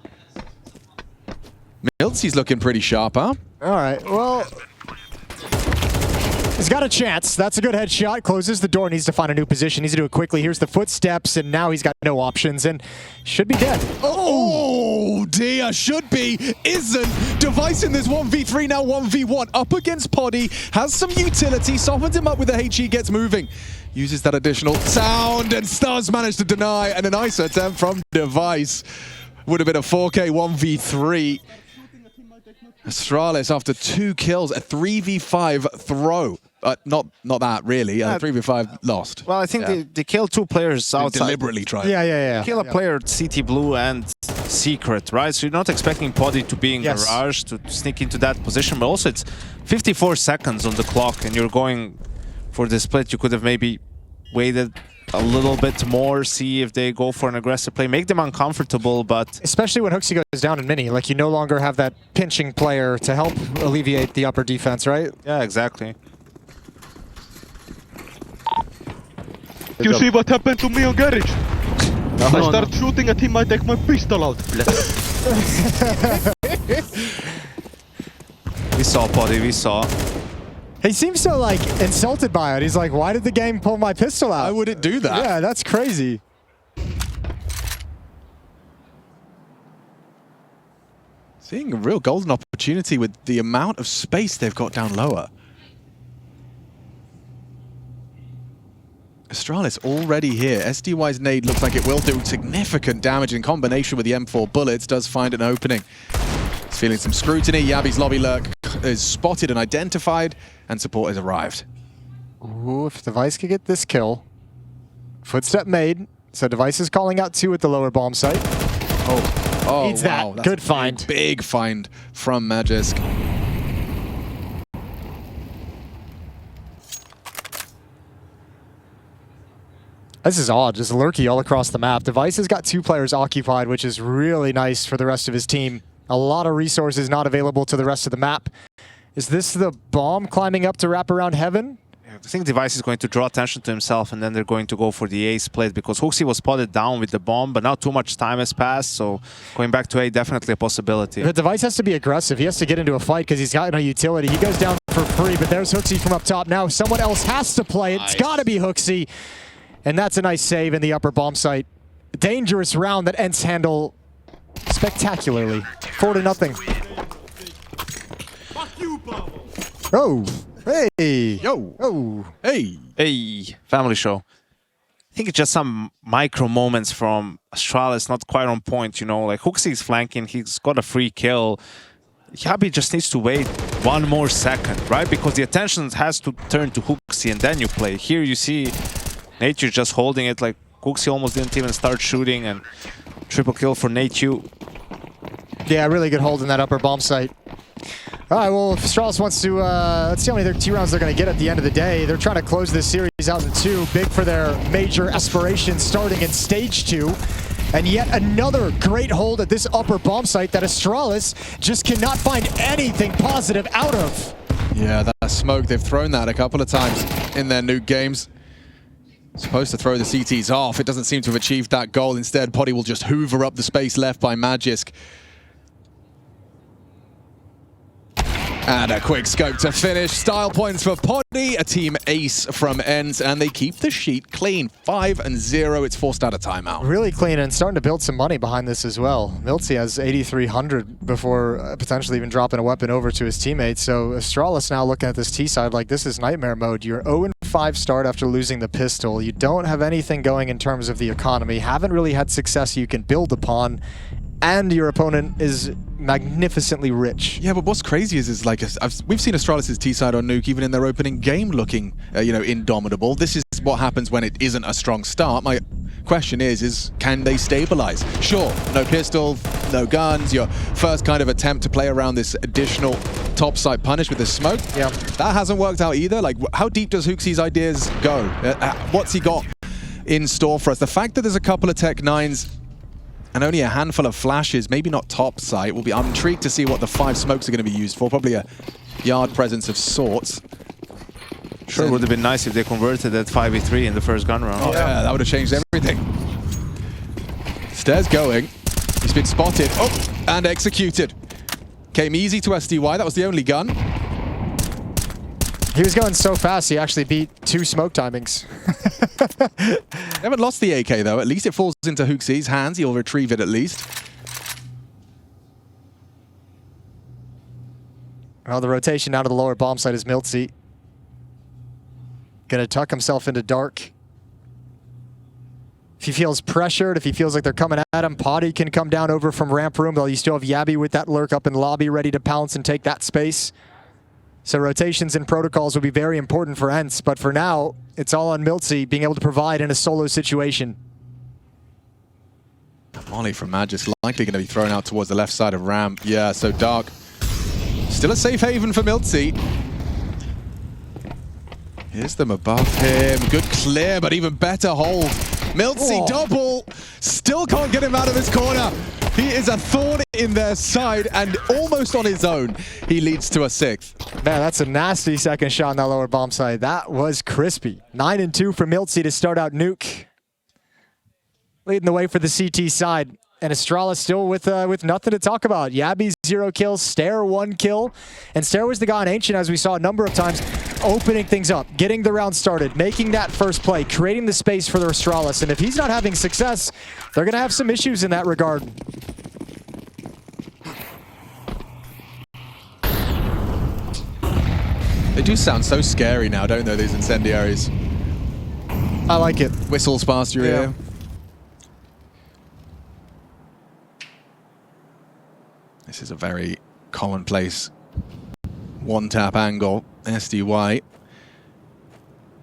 Miltzy's looking pretty sharp, huh? All right, well, he's got a chance. That's a good headshot. Closes the door, needs to find a new position. Needs to do it quickly. Here's the footsteps, and now he's got no options and should be dead. Oh dear, should be, isn't. Device in this 1v3, now 1v1. Up against Poddy, has some utility, softens him up with the HE, gets moving. Uses that additional sound, and Stars managed to deny, and a nice attempt from Device. Would have been a 4K 1v3. Astralis, after 2 kills, a 3v5 throw. Not that, really. 3v5 lost. Well, I think they killed 2 players outside. Deliberately tried. Yeah. Kill a player at CT Blue and Secret, right? So you're not expecting Poddy to be in Garage, to sneak into that position, but also it's 54 seconds on the clock and you're going for the split. You could have maybe waited a little bit more, see if they go for an aggressive play, make them uncomfortable, but... Especially when HooXi goes down in mini, like you no longer have that pinching player to help alleviate the upper defense, right? Yeah, exactly. You see what happened to me on garage? I start shooting at him, I take my pistol out. We saw Poddy, we saw. He seems so, like, insulted by it. He's like, why did the game pull my pistol out? Why would it do that? Yeah, that's crazy. Seeing a real golden opportunity with the amount of space they've got down lower. Astralis already here. SDY's nade looks like it will do significant damage in combination with the M4 bullets. Does find an opening. He's feeling some scrutiny. Jabbi's lobby lurk is spotted and identified, and support has arrived. Ooh, if Device could get this kill. Footstep made. So Device is calling out 2 at the lower bomb site. Oh, Needs wow. that. That's Good find. Big find from Magisk. This is odd, just lurky all across the map. Device has got 2 players occupied, which is really nice for the rest of his team. A lot of resources not available to the rest of the map. Is this the bomb climbing up to wrap around heaven? I think Device is going to draw attention to himself, and then they're going to go for the A split, because HooXi was spotted down with the bomb, but now too much time has passed, so going back to A, definitely a possibility. The Device has to be aggressive. He has to get into a fight because he's got no utility. He goes down for free, but there's HooXi from up top. Now someone else has to play it. It's got to be HooXi. And that's a nice save in the upper bomb site. Dangerous round that ENCE handle spectacularly. 4-0. Oh, hey, Yo, oh, hey. Hey, family show. I think it's just some micro moments from Astralis, not quite on point, you know, like HooXi is flanking, he's got a free kill. Jabbi just needs to wait 1 more second, right? Because the attention has to turn to HooXi and then you play. Here you see Nature just holding it, like HooXi almost didn't even start shooting, and triple kill for Nature. yeah, really good hold in that upper bomb site. All right, well, if Astralis wants to, let's see how many 2 rounds they're going to get at the end of the day. They're trying to close this series out in 2, big for their major aspirations starting in stage 2. And yet another great hold at this upper bomb site that Astralis just cannot find anything positive out of. Yeah, that smoke, they've thrown that a couple of times in their Nuke games. Supposed to throw the CTs off. It doesn't seem to have achieved that goal. Instead, Poddy will just hoover up the space left by Magisk. And a quick scope to finish. Style points for Poddy, a team ace from ENCE, and they keep the sheet clean. 5-0, it's forced out of timeout. Really clean and starting to build some money behind this as well. ENCE has 8,300 before potentially even dropping a weapon over to his teammates. So Astralis now looking at this T side like this is nightmare mode. You're 0-5 start after losing the pistol. You don't have anything going in terms of the economy. Haven't really had success you can build upon. And your opponent is magnificently rich. Yeah, but what's crazy is like we've seen Astralis' T-side on Nuke even in their opening game looking, indomitable. This is what happens when it isn't a strong start. My question is can they stabilize? Sure, no pistol, no guns. Your first kind of attempt to play around this additional top side punish with the smoke. Yeah, that hasn't worked out either. Like, how deep does HooXi's ideas go? What's he got in store for us? The fact that there's a couple of Tech 9s and only a handful of flashes, maybe not top sight. I'm intrigued to see what the 5 smokes are going to be used for. Probably a yard presence of sorts. Sure, it would have been nice if they converted that 5v3 in the first gun round. Oh yeah, that would have changed everything. Stairs going. He's been spotted. Oh, and executed. Came easy to SDY. That was the only gun. He was going so fast, he actually beat 2 smoke timings. They haven't lost the AK, though. At least it falls into HooXi's hands. He'll retrieve it at least. Well, the rotation down to the lower bomb site is ENCE. Gonna tuck himself into dark. If he feels pressured, if he feels like they're coming at him, Poddy can come down over from ramp room, though you still have jabbi with that lurk up in lobby ready to pounce and take that space. So rotations and protocols will be very important for ENCE, but for now, it's all on ENCE being able to provide in a solo situation. Molly from Magis likely going to be thrown out towards the left side of ramp. Yeah, so dark. Still a safe haven for ENCE. Here's them above him. Good clear, but even better hold. ENCE double. Still can't get him out of his corner. He is a thorn in their side, and almost on his own, he leads to a 6th. Man, that's a nasty second shot on that lower bomb side. That was crispy. 9-2 for ENCE to start out Nuke. Leading the way for the CT side. And Astralis still with nothing to talk about. jabbi 0 kills, Stair 1 kill. And Stair was the guy on Ancient, as we saw a number of times, opening things up, getting the round started, making that first play, creating the space for the Astralis. And if he's not having success, they're going to have some issues in that regard. They do sound so scary now, don't they, these incendiaries? I like it. Whistles past your ear. This is a very commonplace one-tap angle. SDY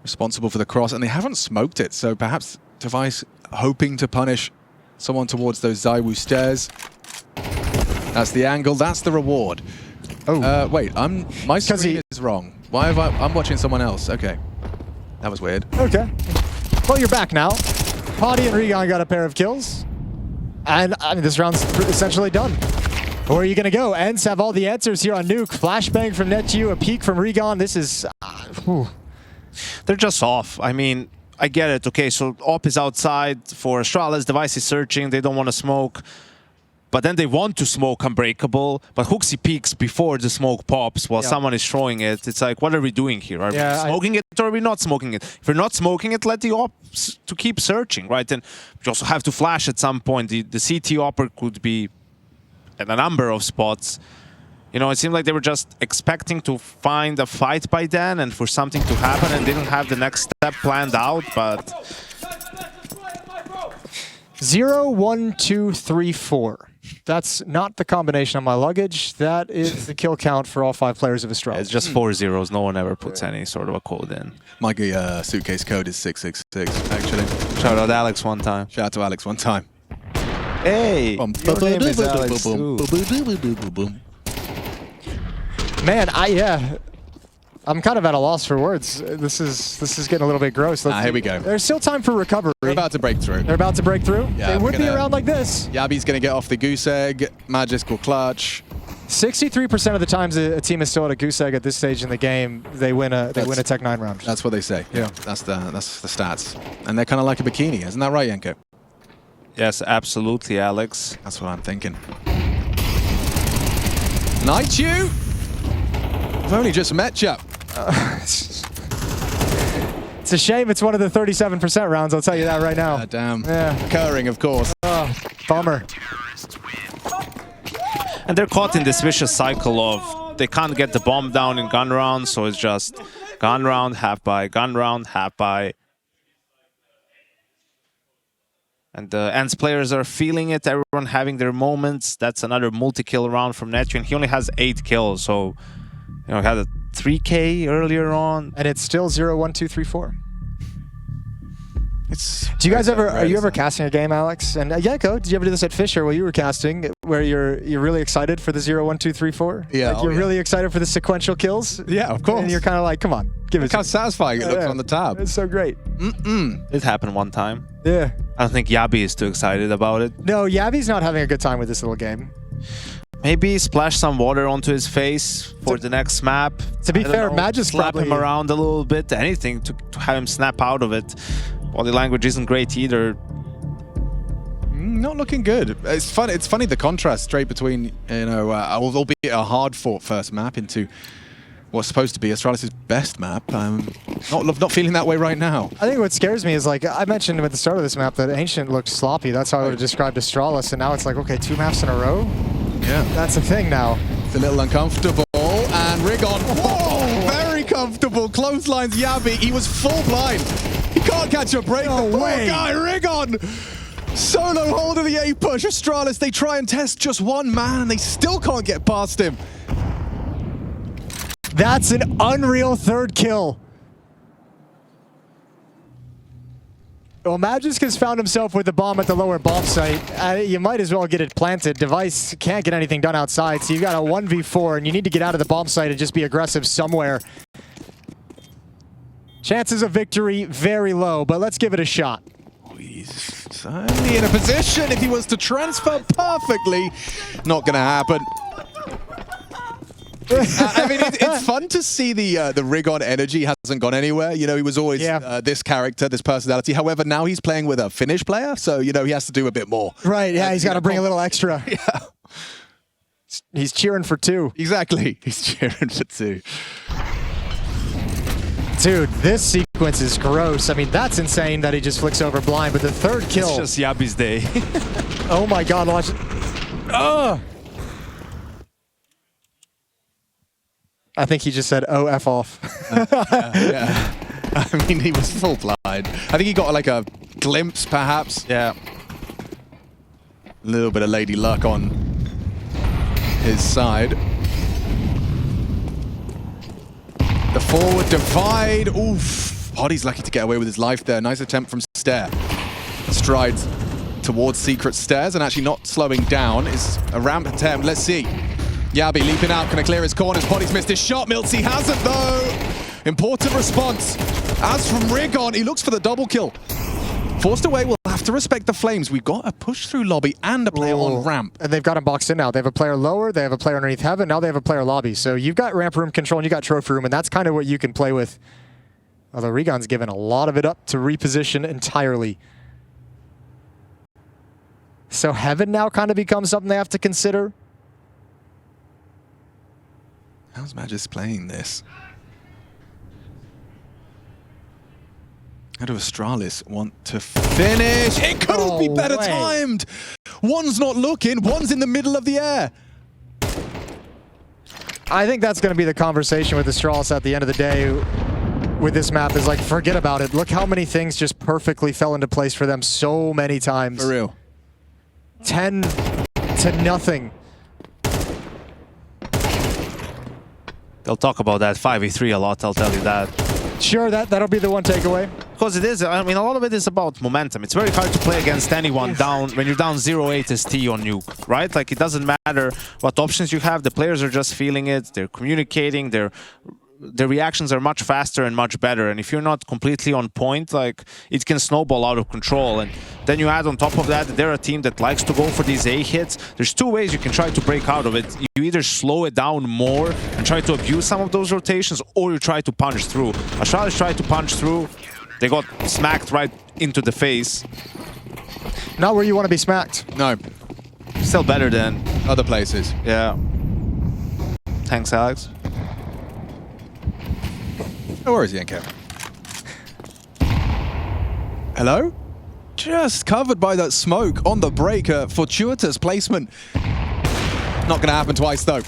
responsible for the cross, and they haven't smoked it, so perhaps Device hoping to punish someone towards those Zywoo stairs. That's the angle, that's the reward. Oh, wait, my screen is wrong. Why have I'm watching someone else. Okay, that was weird. Okay, well, you're back now. Poddy and Regan got a pair of kills, and I mean, this round's essentially done. Where are you going to go? ENCE have all the answers here on Nuke. Flashbang from Netu, a peek from Regan. This is... They're just off. I mean, I get it. Okay, so Op is outside for Astralis. Device is searching. They don't want to smoke. But then they want to smoke Unbreakable. But HooXi peeks before the smoke pops while someone is throwing it. It's like, what are we doing here? Are we smoking it or are we not smoking it? If we're not smoking it, let the Op to keep searching, right? And you also have to flash at some point. The CT Opper could be at a number of spots. You know, it seemed like they were just expecting to find a fight by then and for something to happen and didn't have the next step planned out, but... 0, 1, 2, 3, 4. That's not the combination on my luggage. That is the kill count for all 5 players of Astralis. It's just 4 zeros. No one ever puts any sort of a code in. My suitcase code is 666, actually. Shout out Alex one time. Shout out to Alex one time. Hey! Your name is Alex. Man, I'm kind of at a loss for words. This is getting a little bit gross. Here we go. There's still time for recovery. They're about to break through. They're about to break through? Yeah, they would be around like this. jabbi's going to get off the goose egg. Magis will clutch. 63% of the times a team is still at a goose egg at this stage in the game, they win a Tech 9 round. That's what they say. Yeah, that's the stats. And they're kind of like a bikini, isn't that right, Yenko? Yes, absolutely, Alex. That's what I'm thinking. Night you! We've only just met you. It's a shame it's one of the 37% rounds, I'll tell you that right now. Damn. Yeah. Recurring, of course. Oh, bummer. And they're caught in this vicious cycle of they can't get the bomb down in gun round, so it's just gun round, half buy, gun round, half buy. And the ENCE players are feeling it, everyone having their moments. That's another multi-kill round from Netune. He only has 8 kills, so he had a 3K earlier on. And it's still 0, 1, 2, 3, 4. Do you guys ever, are you ever casting a game, Alex? And yeah, go. Did you ever do this at Fisher while you were casting, where you're really excited for the 0, 1, 2, 3, 4? Yeah. Like you're really excited for the sequential kills? Yeah, of course. And you're kind of like, come on, give it. Look how satisfying it looks on the tab. It's so great. It happened one time. Yeah. I don't think Jabbi is too excited about it. No, Jabbi's not having a good time with this little game. Maybe splash some water onto his face for the next map. To be fair, Magic's slap probably him around a little bit, anything to have him snap out of it. Body language isn't great either. Not looking good. It's funny. It's funny the contrast straight between, you know, albeit a hard-fought first map into what's supposed to be Astralis' best map. Not feeling that way right now. I think what scares me is, like, I mentioned at the start of this map that Ancient looked sloppy. That's how I would have described Astralis, and now it's like, okay, 2 maps in a row? Yeah. That's the thing now. It's a little uncomfortable, and Rigon, whoa, very comfortable. Clotheslines Jabbi. He was full blind. He can't catch a break. No the poor way. guy, Rigon. Solo hold of the A push. Astralis, they try and test just one man, and they still can't get past him. That's an unreal 3rd kill. Well, Magisk has found himself with the bomb at the lower bomb site. You might as well get it planted. Device can't get anything done outside, so you got a 1v4, and you need to get out of the bomb site and just be aggressive somewhere. Chances of victory very low, but let's give it a shot. He's certainly in a position if he was to transfer perfectly. Not going to happen. I mean, it's fun to see the Rigon energy hasn't gone anywhere. You know, he was always this character, this personality. However, now he's playing with a Finnish player, so, you know, he has to do a bit more. Right, yeah, he's got to bring a little extra. Yeah. He's cheering for 2. Exactly. He's cheering for 2. Dude, this sequence is gross. I mean, that's insane that he just flicks over blind, but the 3rd kill... It's just Jabbi's day. Oh my god, watch it. Ugh! I think he just said, oh, F off. Yeah. I mean, he was full blind. I think he got like a glimpse, perhaps. Yeah. A little bit of lady luck on his side. The forward divide. Oof. Poddy's lucky to get away with his life there. Nice attempt from Stair. Strides towards secret stairs and actually not slowing down. Is a ramp attempt. Let's see. Jabbi leaping out. Can I clear his corners? Poddy's missed his shot. Miltzy hasn't, though. Important response. As from Rigon, he looks for the double kill. Forced away, we'll have to respect the flames. We've got a push-through lobby and a player on ramp. And they've got him boxed in now. They have a player lower, they have a player underneath heaven, now they have a player lobby. So you've got ramp room control and you got trophy room, and that's kind of what you can play with. Although Rigon's given a lot of it up to reposition entirely. So heaven now kind of becomes something they have to consider. How's Magis playing this? How do Astralis want to finish? It couldn't be better timed! One's not looking, one's in the middle of the air. I think that's going to be the conversation with Astralis at the end of the day with this map, is like, forget about it. Look how many things just perfectly fell into place for them so many times. For real. 10-0. They'll talk about that 5v3 a lot, I'll tell you that. Sure, that'll be the one takeaway. Because it is, I mean, a lot of it is about momentum. It's very hard to play against anyone down when you're down 0-8 ST on Nuke, right? Like, it doesn't matter what options you have. The players are just feeling it. They're communicating. Their reactions are much faster and much better. And if you're not completely on point, like, it can snowball out of control. And then you add on top of that, they're a team that likes to go for these A hits. There's 2 ways you can try to break out of it. You either slow it down more and try to abuse some of those rotations, or you try to punch through. Astralis tried to punch through. They got smacked right into the face. Not where you want to be smacked. No. Still better than other places. Yeah. Thanks, Alex. Oh, where is ENCE? Hello? Just covered by that smoke on the break. Fortuitous placement. Not going to happen twice, though.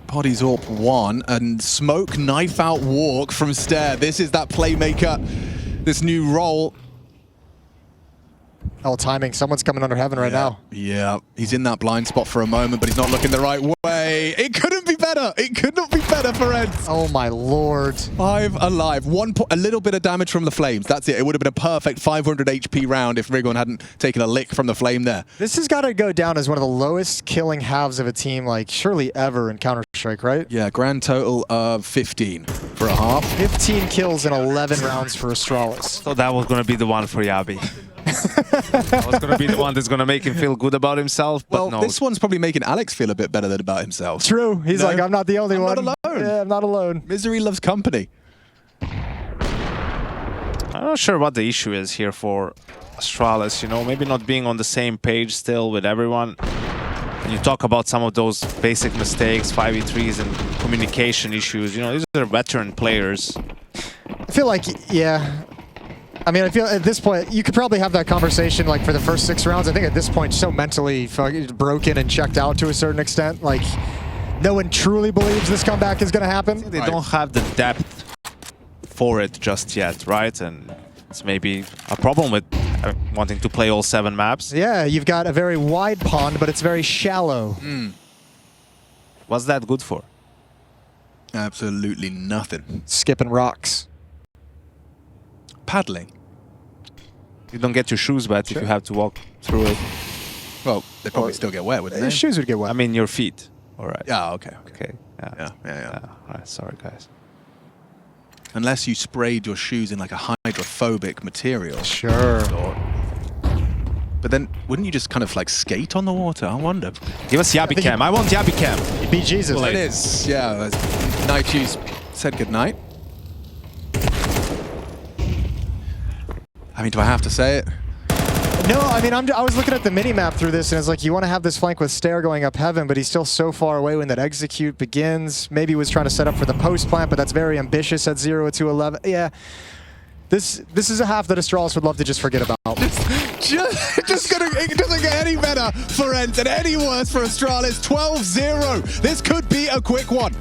Poddy's AWP 1 and smoke knife out walk from Stair. This is that playmaker, this new role. Oh, timing. Someone's coming under heaven right now. Yeah, he's in that blind spot for a moment, but he's not looking the right way. It couldn't be better. It could not be better for ENCE. Oh my lord. 5 alive. A little bit of damage from the flames. That's it. It would have been a perfect 500 HP round if Rigon hadn't taken a lick from the flame there. This has got to go down as one of the lowest killing halves of a team, like surely ever in Counter-Strike, right? Yeah, grand total of 15 for a half. 15 kills in 11 rounds for Astralis. So that was going to be the one for Jabbi. That was going to be the one that's going to make him feel good about himself, but well, no. this one's probly making Alex feel a bit better than about himself. True. He's like, I'm not the only one. I'm not alone. Yeah, I'm not alone. Misery loves company. I'm not sure what the issue is here for Astralis, you know, maybe not being on the same page still with everyone. When you talk about some of those basic mistakes, 5v3s and communication issues, you know, these are veteran players. I feel like, yeah. I mean, I feel at this point, you could probably have that conversation like for the first 6 rounds. I think at this point, so mentally broken and checked out to a certain extent. Like, no one truly believes this comeback is going to happen. They don't have the depth for it just yet, right? And it's maybe a problem with wanting to play all 7 maps. Yeah, you've got a very wide pond, but it's very shallow. What's that good for? Absolutely nothing. Skipping rocks. Paddling. You don't get your shoes wet if you have to walk through it. Well, they'd probably still get wet, wouldn't they? Your shoes would get wet. I mean, your feet. All right. Yeah, okay. Okay. Yeah. Yeah. All right. Sorry, guys. Unless you sprayed your shoes in like a hydrophobic material. Sure. But then, wouldn't you just kind of like skate on the water? I wonder. Give us Jabbi Cam. I want Jabbi Cam. You beat Jesus. Well, it is. Yeah. Night Shoes said goodnight. I mean, do I have to say it? No, I mean, I was looking at the mini-map through this, and it's like, you want to have this flank with Stair going up heaven, but he's still so far away when that execute begins. Maybe he was trying to set up for the post plant, but that's very ambitious at 0-11. Yeah. This is a half that Astralis would love to just forget about. It doesn't get any better for ENCE and any worse for Astralis. 12-0. This could be a quick one.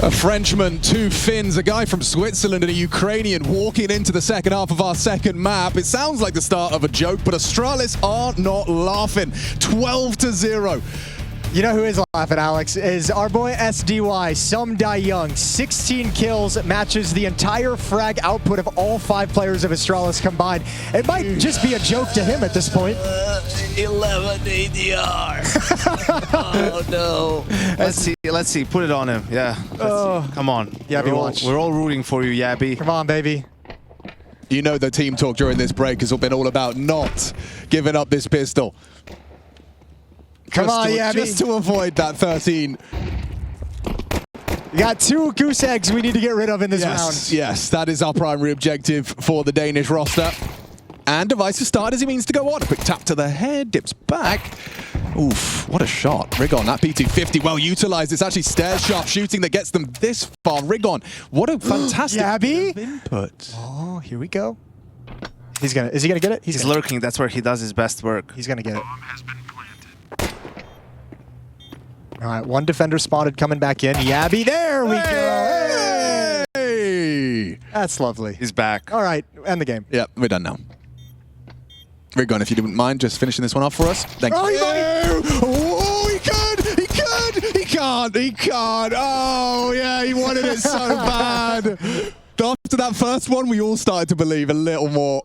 A Frenchman, 2 Finns, a guy from Switzerland and a Ukrainian walking into the second half of our second map. It sounds like the start of a joke, but Astralis are not laughing. 12-0. You know who is laughing, Alex, is our boy SDY, Some Die Young. 16 kills, matches the entire frag output of all 5 players of Astralis combined. It might just be a joke to him at this point. 11 ADR. Oh no. Let's see. Put it on him. Yeah. Let's see. Come on. Yabbi, watch. We're all rooting for you, Yabbi. Come on, baby. You know the team talk during this break has been all about not giving up this pistol. Come on, Yabbi. Just to avoid that 13. You got 2 goose eggs we need to get rid of in this round. Yes, that is our primary objective for the Danish roster. And Device has started as he means to go on. A quick tap to the head, dips back. Oof, what a shot. Rigon, that P250 well utilized. It's actually stairs sharp shooting that gets them this far. Rigon, what a fantastic input. Oh, here we go. Is he gonna get it? He's lurking. That's where he does his best work. He's gonna get it. All right, 1 defender spotted coming back in. Yabbi, there we go. Hey! That's lovely. He's back. All right, end the game. Yep, we're done now. Rigon, if you didn't mind just finishing this one off for us. Thank you. Oh, he could! He could! He can't! He can't! Oh, yeah, he wanted it so bad. After that first one, we all started to believe a little more.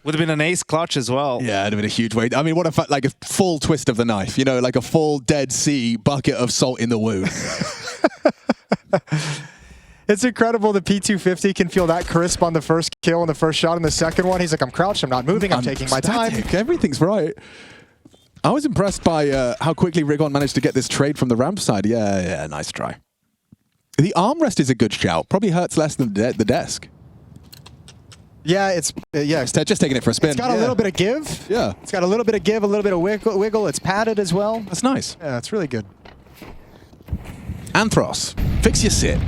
Would have been an ace clutch as well. Yeah, it'd have been a huge weight. I mean, what a like a full twist of the knife, you know, like a full Dead Sea bucket of salt in the wound. It's incredible the P250 can feel that crisp on the first kill and the first shot. And the second one, he's like, I'm crouched, I'm not moving, I'm taking my time. Everything's right. I was impressed by how quickly Rigon managed to get this trade from the ramp side. Yeah, nice try. The armrest is a good shout. Probably hurts less than the desk. Yeah, it's just taking it for a spin. It's got a little bit of give. Yeah. It's got a little bit of give, a little bit of wiggle. It's padded as well. That's nice. Yeah, it's really good. Anthros, fix your sit.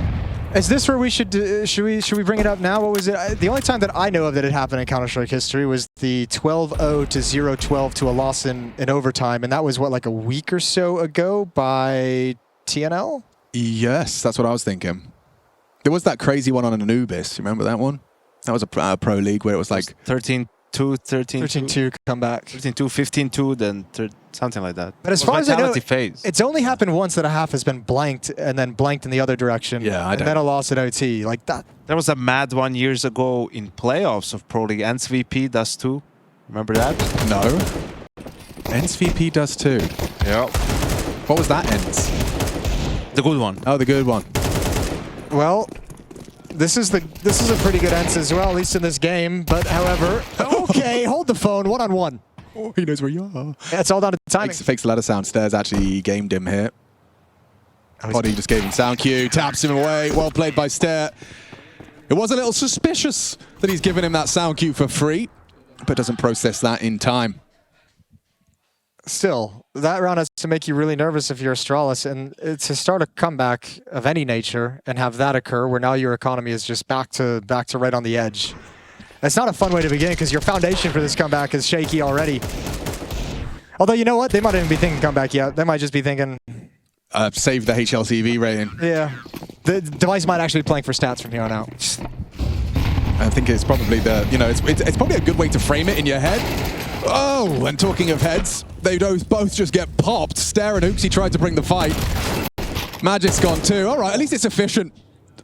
Is this where we should we bring it up now? What was it? The only time that I know of that it happened in Counter-Strike history was the 12-0 to 0-12 to a loss in overtime, and that was what, like a week or so ago by TNL? Yes, that's what I was thinking. There was that crazy one on Anubis. You remember that one? That was a pro league where it was like 13-2, 13-2 comeback. 13-2, 15-2, then something like that. But as far as I know, phase. it's only happened once that a half has been blanked and then blanked in the other direction. Yeah, and then a loss at OT like that. There was a mad one years ago in playoffs of Pro League. ENCE VP does too. Remember that? No. ENCE VP does too. Yeah. What was that ENCE? The good one. Oh, the good one. Well, this is a pretty good ENCE as well, at least in this game. But however, okay, hold the phone, 1-on-1. Oh, he knows where you are. Yeah, it's all down to timing. Fakes a lot of sound. Stairs actually gamed him here. Poddy just gave him sound cue, taps him away. Well played by Stair. It was a little suspicious that he's given him that sound cue for free, but doesn't process that in time. Still, that round has to make you really nervous if you're Astralis, and to start a comeback of any nature and have that occur where now your economy is just back to right on the edge. It's not a fun way to begin because your foundation for this comeback is shaky already. Although, you know what? They might even be thinking comeback yet. They might just be thinking... save the HLTV rating. Yeah. The device might actually be playing for stats from here on out. I think it's probably the, you know, it's probably a good way to frame it in your head. Oh, and talking of heads, they both just get popped. Stair and ENCE tried to bring the fight. Magic's gone too. All right, at least it's efficient.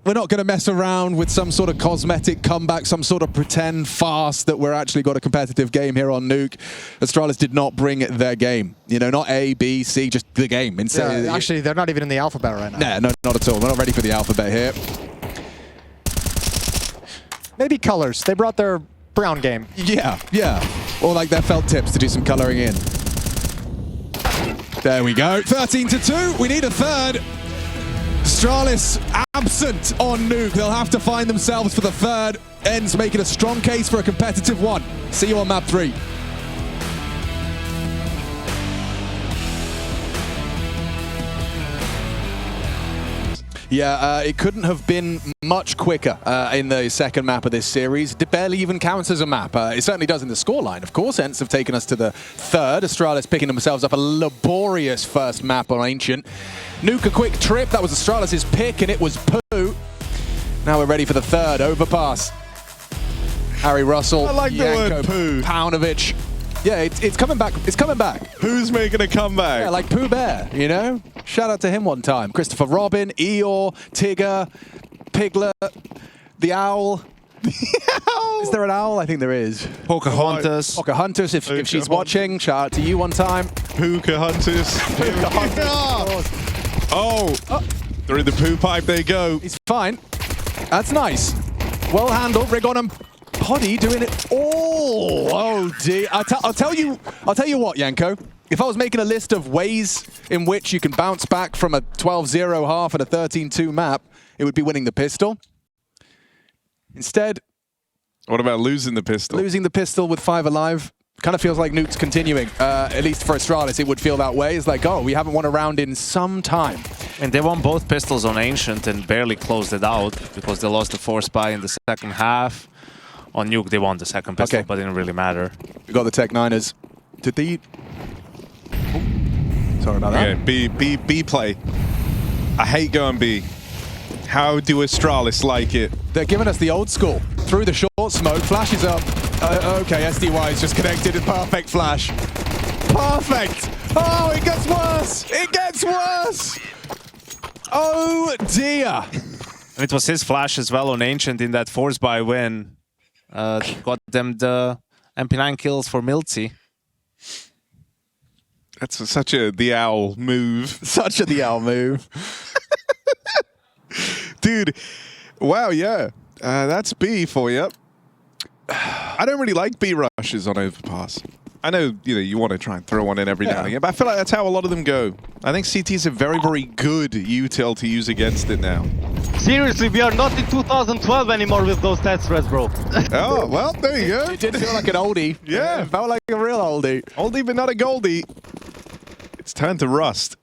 we're not going to mess around with some sort of cosmetic comeback, some sort of pretend farce that we're actually got a competitive game here on Nuke. Astralis did not bring their game. You know, not A, B, C, just the game. Actually, they're not even in the alphabet right now. No, not at all. We're not ready for the alphabet here. Maybe colors. They brought their brown game. Yeah. Or like their felt tips to do some coloring in. There we go. 13-2. We need a third. Astralis absent on Nuke. They'll have to find themselves for the third. ENCE making a strong case for a competitive one. See you on map 3. Yeah, it couldn't have been much quicker in the second map of this series. It barely even counts as a map. It certainly does in the scoreline. Of course, ENCE have taken us to the third. Astralis picking themselves up a laborious first map on Ancient. Nuke a quick trip. That was Astralis' pick, and it was poo. Now we're ready for the third. Overpass. Harry Russell. I like the Yanko, word poo. Paunovic. Yeah, it's coming back. It's coming back. Who's making a comeback? Yeah, like Pooh Bear, you know? Shout out to him one time. Christopher Robin, Eeyore, Tigger, Piglet, the Owl. Is there an owl? I think there is. Pocahontas. Pocahontas, if she's watching, shout out to you one time. Pocahontas. Oh, through the poo pipe they go. He's fine. That's nice. Well handled. Rig on him. Poddy doing it all. Oh dear. I'll tell you what, Yanko. If I was making a list of ways in which you can bounce back from a 12-0 half and a 13-2 map, it would be winning the pistol. Instead, what about losing the pistol? Losing the pistol with 5 alive kind of feels like Nuke's continuing. At least for Astralis, it would feel that way. It's like, oh, we haven't won a round in some time. And they won both pistols on Ancient and barely closed it out because they lost the force buy in the second half. On Nuke, they won the second pistol, but it didn't really matter. We got the Tech-9ers. Did they... Oh. Sorry about that. Okay, B play. I hate going B. How do Astralis like it? They're giving us the old school. Through the short smoke, flashes up. Okay, SDY is just connected in perfect flash. Perfect! Oh, it gets worse! It gets worse! Oh, dear! And it was his flash as well on Ancient in that force buy win. Got them the MP9 kills for Milty. That's such a the owl move. Such a the owl move. Dude, wow, yeah. That's B for you. I don't really like B rushes on Overpass. I know, you want to try and throw one in every now and again, but I feel like that's how a lot of them go. I think CT is a very, very good util to use against it now. Seriously, we are not in 2012 anymore with those stat threads, bro. Oh, well, there you go. It did feel like an oldie. Yeah. It felt like a real oldie. Oldie, but not a goldie. It's turned to Rust.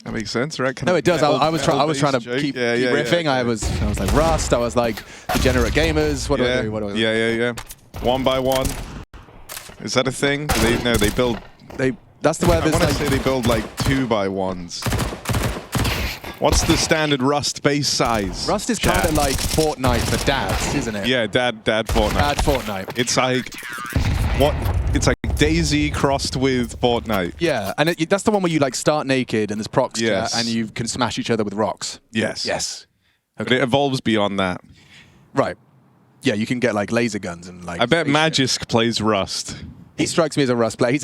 That makes sense, right? No, it does. I was trying to keep riffing. Yeah. I was like Rust. I was like Degenerate Gamers. What do I do? What do I do? Yeah. 1 by 1. Is that a thing? They build. That's the way. I want to say they build like 2 by 1s. What's the standard Rust base size? Rust is kind of like Fortnite for dads, isn't it? Yeah, dad Fortnite. Dad Fortnite. It's like what? It's like DayZ crossed with Fortnite. Yeah, and that's the one where you like start naked and there's procs, Yes. and you can smash each other with rocks. Yes. Yes. Okay. But it evolves beyond that. Right. Yeah, you can get like laser guns and like. I bet Magisk plays Rust. He strikes me as a Rust player.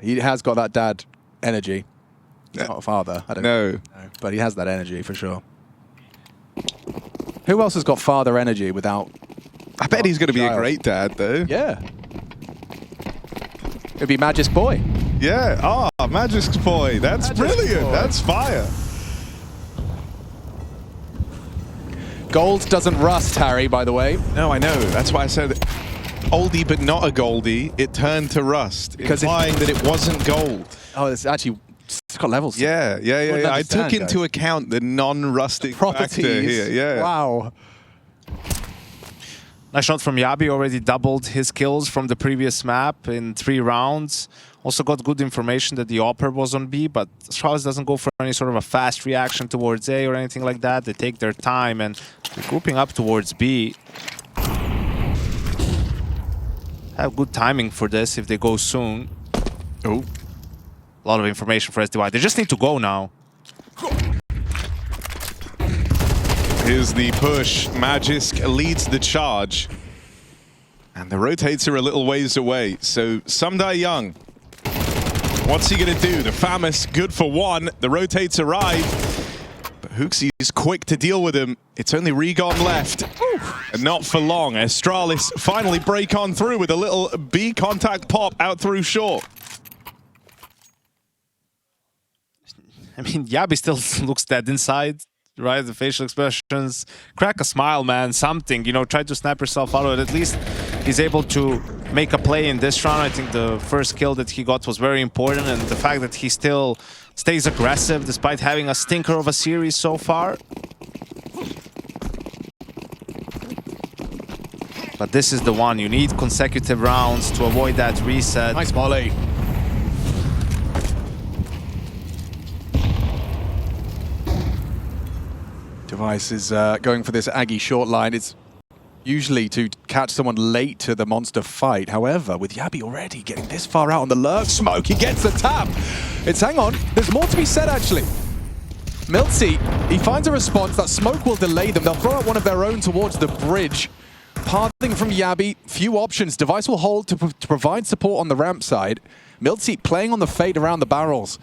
He has got that dad energy. He's not a father. I don't know. But he has that energy for sure. Who else has got father energy without? I bet he's going to be a great dad, though. Yeah. It'd be Magisk Boy. Yeah. Ah, Magisk Boy. That's brilliant. Boy. That's fire. Gold doesn't rust, Harry, by the way. No, I know. That's why I said oldie but not a goldie. It turned to rust, implying that it wasn't gold. Oh, it's actually... It's got levels. Yeah. I took into account the non-rusting properties factor here. Yeah. Wow. Nice shot from jabbi, already doubled his kills from the previous map in 3 rounds. Also got good information that the Opera was on B, but Astralis doesn't go for any sort of a fast reaction towards A or anything like that. They take their time and they're grouping up towards B. Have good timing for this if they go soon. Oh. A lot of information for SDY. They just need to go now. Here's the push. Magisk leads the charge. And the rotates are a little ways away. So Sumdai Young, what's he gonna do? The Famus, good for one. The rotates arrive. But HooXi is quick to deal with him. It's only Regon left. And not for long. Astralis finally break on through with a little B contact pop out through short. I mean, jabbi still looks dead inside, right? The facial expressions. Crack a smile, man. Something, you know, try to snap yourself out of it. At least he's able to make a play in this round. I think the first kill that he got was very important, and the fact that he still stays aggressive despite having a stinker of a series so far. But this is the one. You need consecutive rounds to avoid that reset. Nice volley. Device is going for this Aggie short line. It's usually to catch someone late to the monster fight. However, with jabbi already getting this far out on the lurk smoke, he gets the tap. It's hang on. There's more to be said, actually. miltzy, he finds a response. That smoke will delay them. They'll throw out one of their own towards the bridge. Pathing from jabbi, few options. Device will hold to provide support on the ramp side. miltzy playing on the fade around the barrels.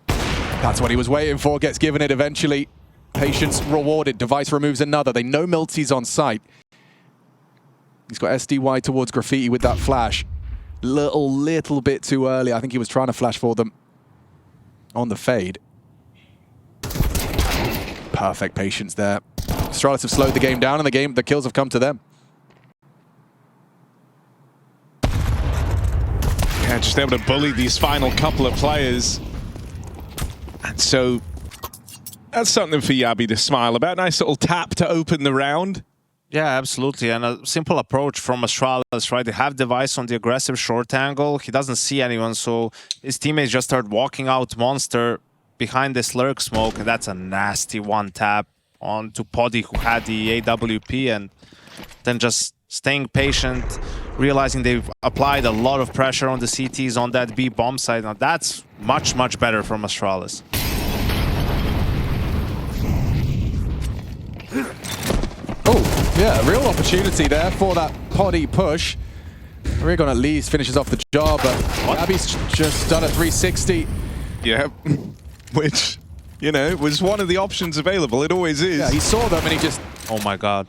That's what he was waiting for, gets given it eventually. Patience rewarded, Device removes another. They know miltzy's on site. He's got SDY towards Graffiti with that flash. Little bit too early. I think he was trying to flash for them on the fade. Perfect patience there. Astralis have slowed the game down, and the kills have come to them. Yeah, just able to bully these final couple of players. And so that's something for jabbi to smile about. Nice little tap to open the round. Yeah, absolutely. And a simple approach from Astralis, right? They have Device on the aggressive short angle. He doesn't see anyone, so his teammates just start walking out Monster behind this lurk smoke, and that's a nasty one tap onto Poddy, who had the AWP, and then just staying patient, realizing they've applied a lot of pressure on the CTs on that B bomb side. Now that's much better from Astralis. Oh, yeah, real opportunity there for that Poddy push. Regon at least finishes off the job, but jabbi's just done a 360. Yeah, which, you know, was one of the options available. It always is. Yeah, he saw them and he just... Oh my god.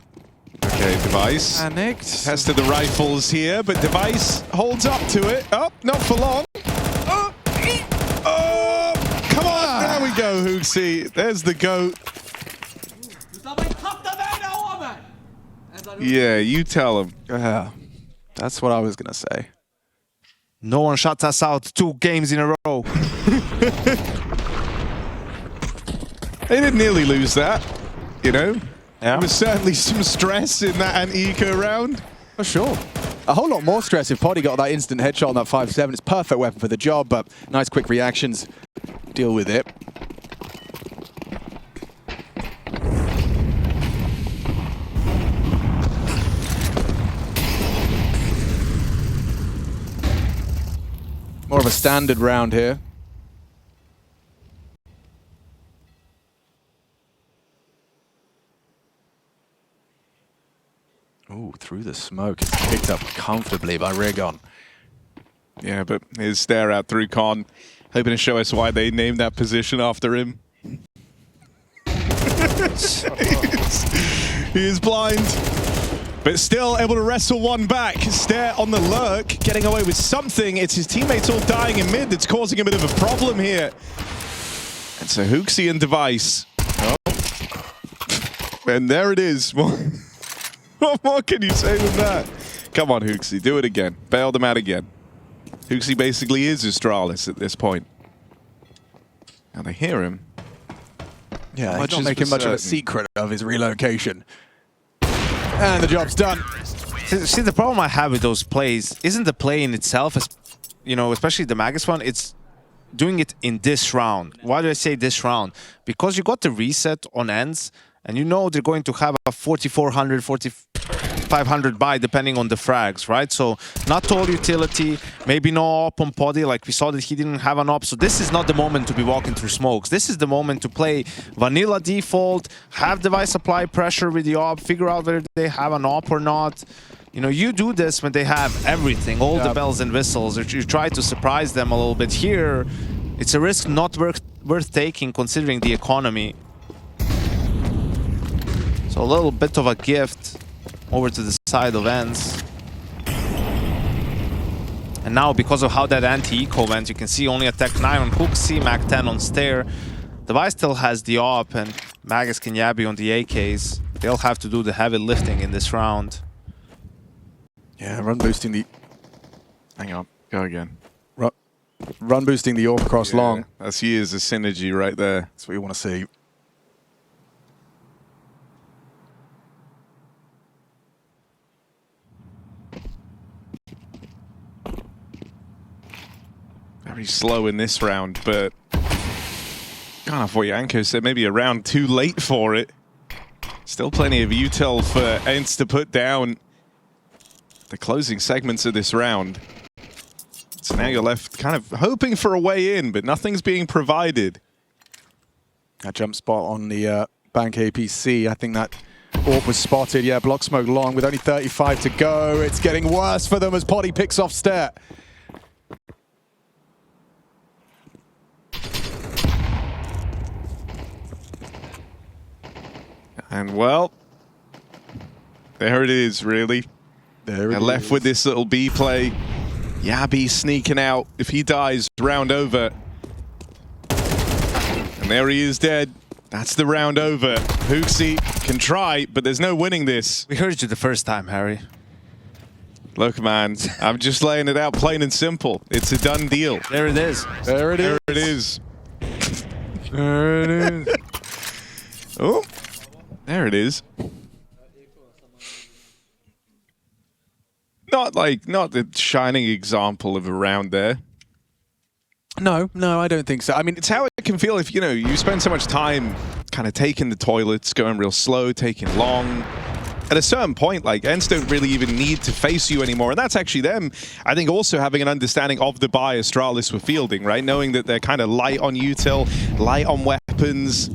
Okay, Device. Panicked. Tested the rifles here, but Device holds up to it. Oh, not for long. Oh, come on. There we go, HooXi. There's the goat. Yeah, you tell him. That's what I was going to say. No one shuts us out 2 games in a row. They didn't nearly lose that, you know? Yeah. There was certainly some stress in that Eco round. For sure. A whole lot more stress if Poddy got that instant headshot on that 5-7. It's perfect weapon for the job, but nice quick reactions. Deal with it. More of a standard round here. Oh, through the smoke. It's picked up comfortably by Regon. Yeah, but his stare out through Con, hoping to show us why they named that position after him. He is blind, but still able to wrestle one back. Stare on the lurk, getting away with something. It's his teammates all dying in mid that's causing a bit of a problem here. And so HooXi and Device. Oh. And there it is. What more can you say with that? Come on, HooXi, do it again. Bail them out again. HooXi basically is Astralis at this point. And they hear him. Yeah, he's not making much of a secret of his relocation. And the job's done. See, the problem I have with those plays isn't the play in itself, you know, especially the Magus one, it's doing it in this round. Why do I say this round? Because you got the reset on ENCE, and you know they're going to have a 4400, 500 buy depending on the frags, right? So not all utility, maybe no op on Poddy, like we saw that he didn't have an op. So this is not the moment to be walking through smokes. This is the moment to play vanilla default, have device apply pressure with the op, figure out whether they have an op or not. You know, you do this when they have everything, all the bells and whistles. You try to surprise them a little bit. Here, it's a risk not worth taking considering the economy. So a little bit of a gift over to the side of ENCE. And now, because of how that anti-eco went, you can see only a Tech 9 on Hook C, Mac 10 on Stair. Device still has the op, and Magus and jabbi on the AKs. They'll have to do the heavy lifting in this round. Yeah, run boosting the... Hang on, go again. Run boosting the AWP across long. That's years of synergy right there. That's what you want to see. Very slow in this round, but kind of what Yanko said, maybe a round too late for it. Still plenty of util for ENCE to put down the closing segments of this round. So now you're left kind of hoping for a way in, but nothing's being provided. That jump spot on the bank APC, I think that AWP was spotted. Yeah, block smoke long with only 35 to go. It's getting worse for them as Poddy picks off Stair. And well, there it is, really. They're left with this little B play. jabbi sneaking out. If he dies, round over. And there he is dead. That's the round over. Hooksy can try, but there's no winning this. We heard you the first time, Harry. Look, man, I'm just laying it out plain and simple. It's a done deal. There it is. There it is. There it is. There it is. Oh, there it is. Not the shining example of a round there. No, I don't think so. I mean, It's how it can feel if, you know, you spend so much time kind of taking the toilets, going real slow, taking long. At a certain point, like, ENCE don't really even need to face you anymore. And that's actually them, I think, also having an understanding of the buy Astralis were fielding, right? Knowing that they're kind of light on util, light on weapons.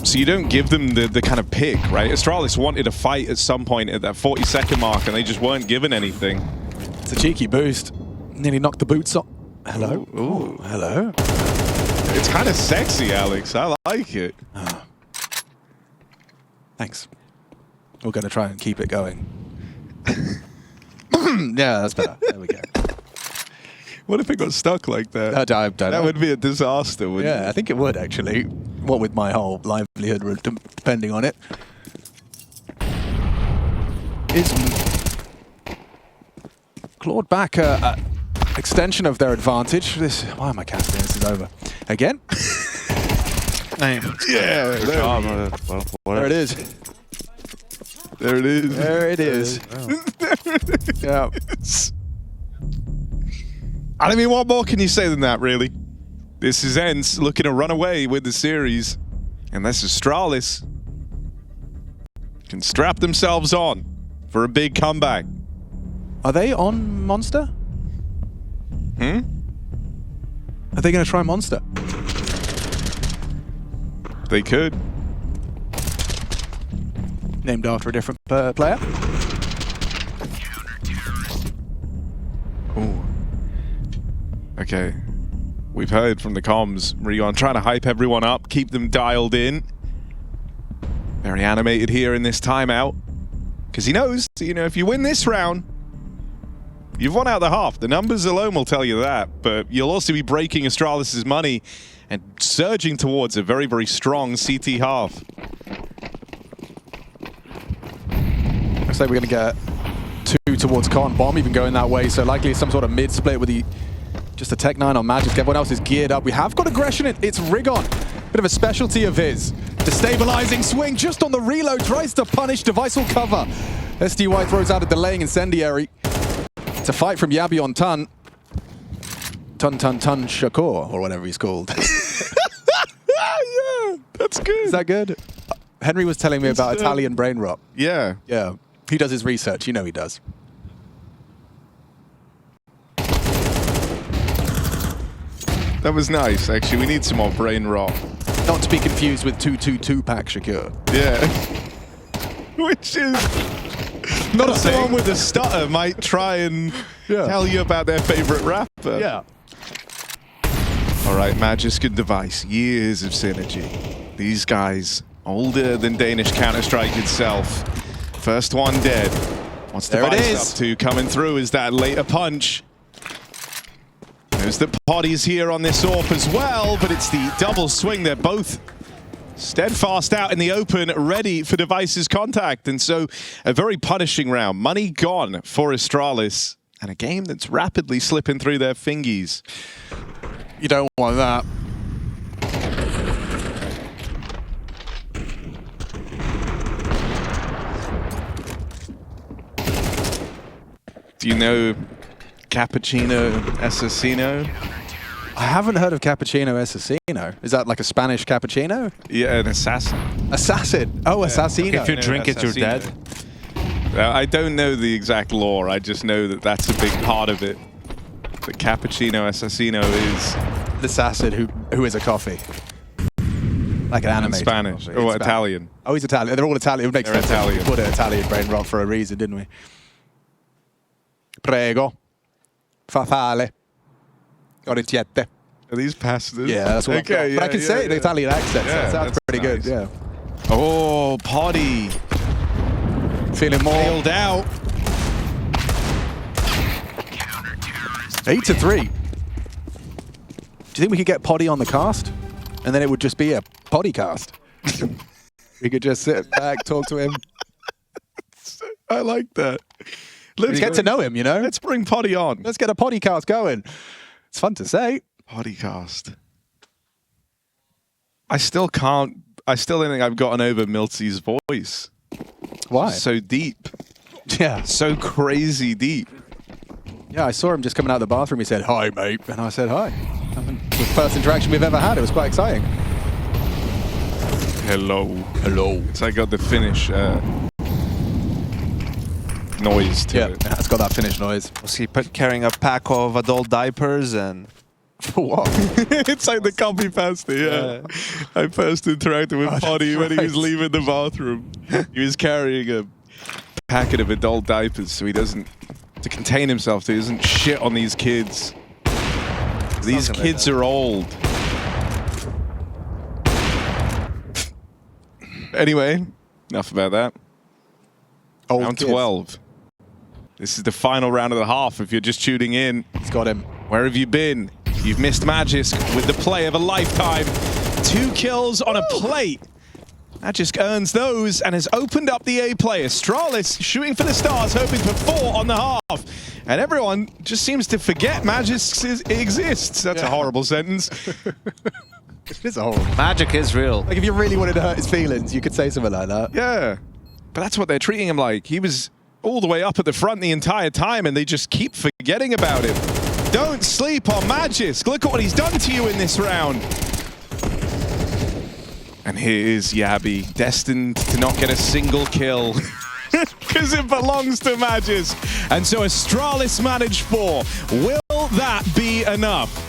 So you don't give them the kind of pick, right? Astralis wanted a fight at some point at that 40-second mark, and they just weren't given anything. it's a cheeky boost. Nearly knocked the boots off. Hello. Ooh, hello. It's kind of sexy, Alex. I like it. Oh. Thanks. We're going to try and keep it going. Yeah, that's better. There we go. What if it got stuck like that? I don't know. That would be a disaster, wouldn't it? Yeah, I think it would, actually. What with my whole livelihood depending on it. Is clawed back extension of their advantage. Why am I casting? This is over. Again? Yeah, There it is. There it is. There it is. Yeah. I mean, what more can you say than that, really? This is ENCE looking to run away with the series. Unless Astralis can strap themselves on for a big comeback. Are they on Monster? Hmm? Are they going to try Monster? They could. Named after a different player? Ooh. Okay. We've heard from the comms, Rion trying to hype everyone up, keep them dialed in. Very animated here in this timeout. Because he knows, you know, if you win this round, you've won out the half. The numbers alone will tell you that. But you'll also be breaking Astralis' money and surging towards a very, very strong CT half. Looks like we're going to get 2 towards Cotton Bomb, even going that way. So likely some sort of mid-split with the just a Tech 9 on Magic. Everyone else is geared up. We have got aggression. It's Rigon. Bit of a specialty of his. Destabilizing swing just on the reload. Tries to punish. Device will cover. SDY throws out a delaying incendiary. It's a fight from jabbi on Tun. Tun Shakur, or whatever he's called. Yeah, that's good. Is that good? Henry was telling me about Italian brain rot. Yeah. Yeah. He does his research. You know he does. That was nice, actually. We need some more brain rot. Not to be confused with 222 pack Shakur. Yeah. Which is... Not a someone thing. with a stutter might try and tell you about their favorite rapper. Yeah. All right, Magisk and Device, years of synergy. These guys, older than Danish Counter-Strike itself. First one dead. What's Device up to? Coming through is that later punch. Knows that Poddy's here on this AWP as well, but it's the double swing. They're both steadfast out in the open, ready for Device's contact. And so a very punishing round. Money gone for Astralis, and a game that's rapidly slipping through their fingies. You don't want that. Do you know Cappuccino Assassino? I haven't heard of Cappuccino Assassino. Is that like a Spanish cappuccino? Yeah, an assassin. Assassin. Oh, Yeah. Assassino. If you drink it, you're dead. I don't know the exact lore. I just know that that's a big part of it. The Cappuccino Assassino is the assassin who is a coffee. Like an anime. Spanish. Or Italian. Oh, he's Italian. They're all Italian. It makes They're sense. Italian. We put an Italian brain rot for a reason, didn't we? Prego. Fafale. Orientiete. Are these pastas? Yeah, that's what okay, but I can say it in an Italian accent, so it sounds pretty good, yeah. Oh, Poddy. Feeling more. Nailed out. 8-3. Do you think we could get Poddy on the cast? And then it would just be a Poddy cast. We could just sit back, talk to him. I like that. Let's get to know him, you know? Let's bring Poddy on. Let's get a Poddy cast going. It's fun to say. Podcast. I still don't think I've gotten over Miltzy's voice. Why? So deep. Yeah. So crazy deep. Yeah, I saw him just coming out of the bathroom. He said, "Hi, mate." And I said, "Hi." It was the first interaction we've ever had. It was quite exciting. Hello. Hello. So I got the Finnish noise to it. Yeah, it's got that Finnish noise. Was he carrying a pack of adult diapers and... For what? It's like the copy pasta, yeah. I first interacted with Poddy when he was leaving the bathroom. He was carrying a packet of adult diapers so he doesn't, to contain himself, so he doesn't shit on these kids. These kids are old. Anyway, enough about that. Old Round kids. 12. This is the final round of the half. If you're just tuning in, He's got him. where have you been? You've missed Magisk with the play of a lifetime. 2 kills on a plate. Magisk earns those and has opened up the A play. Astralis shooting for the stars, hoping for 4 on the half. And everyone just seems to forget Magisk exists. That's a horrible sentence. It is a horrible. Magic is real. Like, if you really wanted to hurt his feelings, you could say something like that. Yeah. But that's what they're treating him like. He was all the way up at the front the entire time, and they just keep forgetting about him. Don't sleep on Magisk. Look at what he's done to you in this round. And here is jabbi, destined to not get a single kill. Because it belongs to Magisk. And so Astralis managed 4. Will that be enough?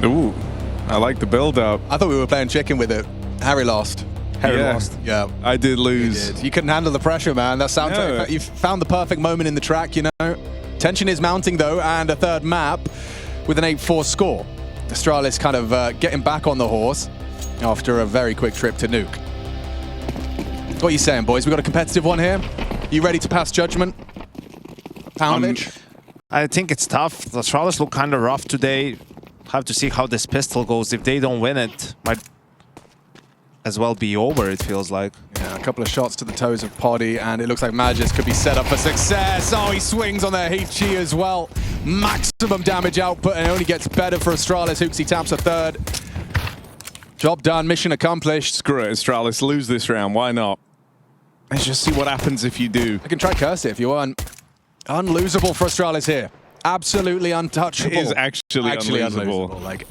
Ooh, I like the build-up. I thought we were playing chicken with it. Harry lost. Harry lost. Yeah. I did lose. You couldn't handle the pressure, man. That soundtrack, No. you found the perfect moment in the track, you know. Tension is mounting, though, and a third map with an 8-4 score. Astralis kind of getting back on the horse after a very quick trip to Nuke. What are you saying, boys? We got a competitive one here? You ready to pass judgment? Poundage? I think it's tough. The Astralis look kind of rough today. Have to see how this pistol goes. If they don't win it, might as well be over, it feels like. Yeah, a couple of shots to the toes of Poddy, and it looks like Magis could be set up for success. Oh, he swings on their HG as well. Maximum damage output, and it only gets better for Astralis. Hooksy taps a third. Job done, mission accomplished. Screw it, Astralis, lose this round. Why not? Let's just see what happens if you do. I can try curse it if you want. Unlosable for Astralis here. Absolutely untouchable. It is actually unlosable. Like,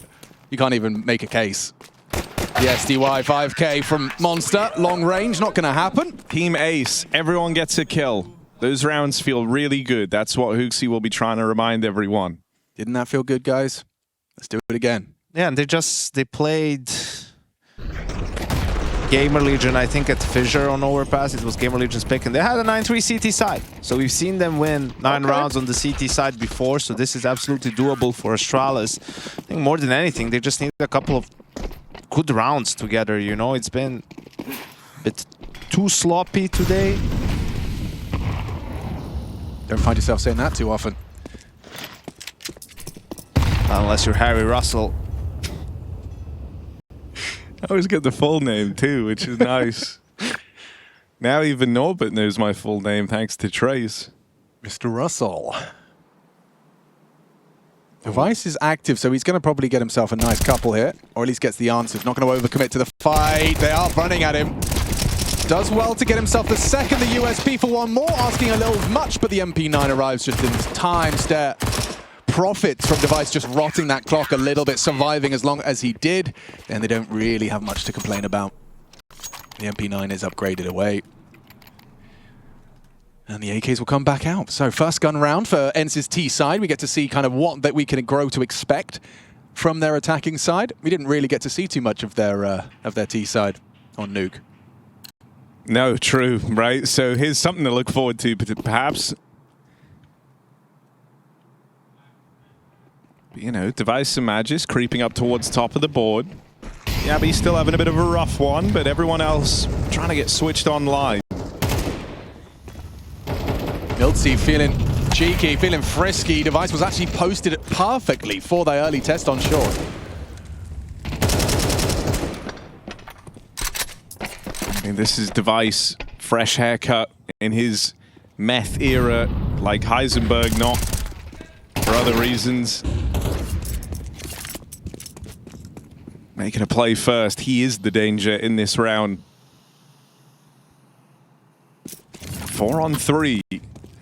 you can't even make a case. The SDY 5K from Monster, long range, not going to happen. Team Ace, everyone gets a kill. Those rounds feel really good. That's what Hooksy will be trying to remind everyone. Didn't that feel good, guys? Let's do it again. Yeah, and they played Gamer Legion, I think, at Fissure on Overpass. It was Gamer Legion's pick, and they had a 9-3 CT side. So we've seen them win 9 rounds on the CT side before, so this is absolutely doable for Astralis. I think more than anything, they just need a couple of good rounds together, you know? It's been a bit too sloppy today. Don't find yourself saying that too often. Unless you're Harry Russell. I always get the full name too, which is nice. Now even Norbert knows my full name thanks to Trace. Mr. Russell. Device is active, so he's going to probably get himself a nice couple here, or at least gets the answers. Not going to overcommit to the fight. They are running at him. Does well to get himself the second, the USP for one more, asking a little much, but the MP9 arrives just in time. Stare. Profits from Device just rotting that clock a little bit, surviving as long as he did, and they don't really have much to complain about. The MP9 is upgraded away. And the AKs will come back out. So first gun round for ENCE's T side. We get to see kind of what that we can grow to expect from their attacking side. We didn't really get to see too much of their T side on Nuke. No, true, right? So here's something to look forward to, perhaps. You know, Device and Magis creeping up towards top of the board. Yeah, but he's still having a bit of a rough one, but everyone else trying to get switched on live. Miltsy feeling cheeky, feeling frisky. Device was actually posted perfectly for their early test on short. I mean, this is Device, fresh haircut in his meth era, like Heisenberg, not for other reasons. Making a play first. He is the danger in this round. 4 on 3.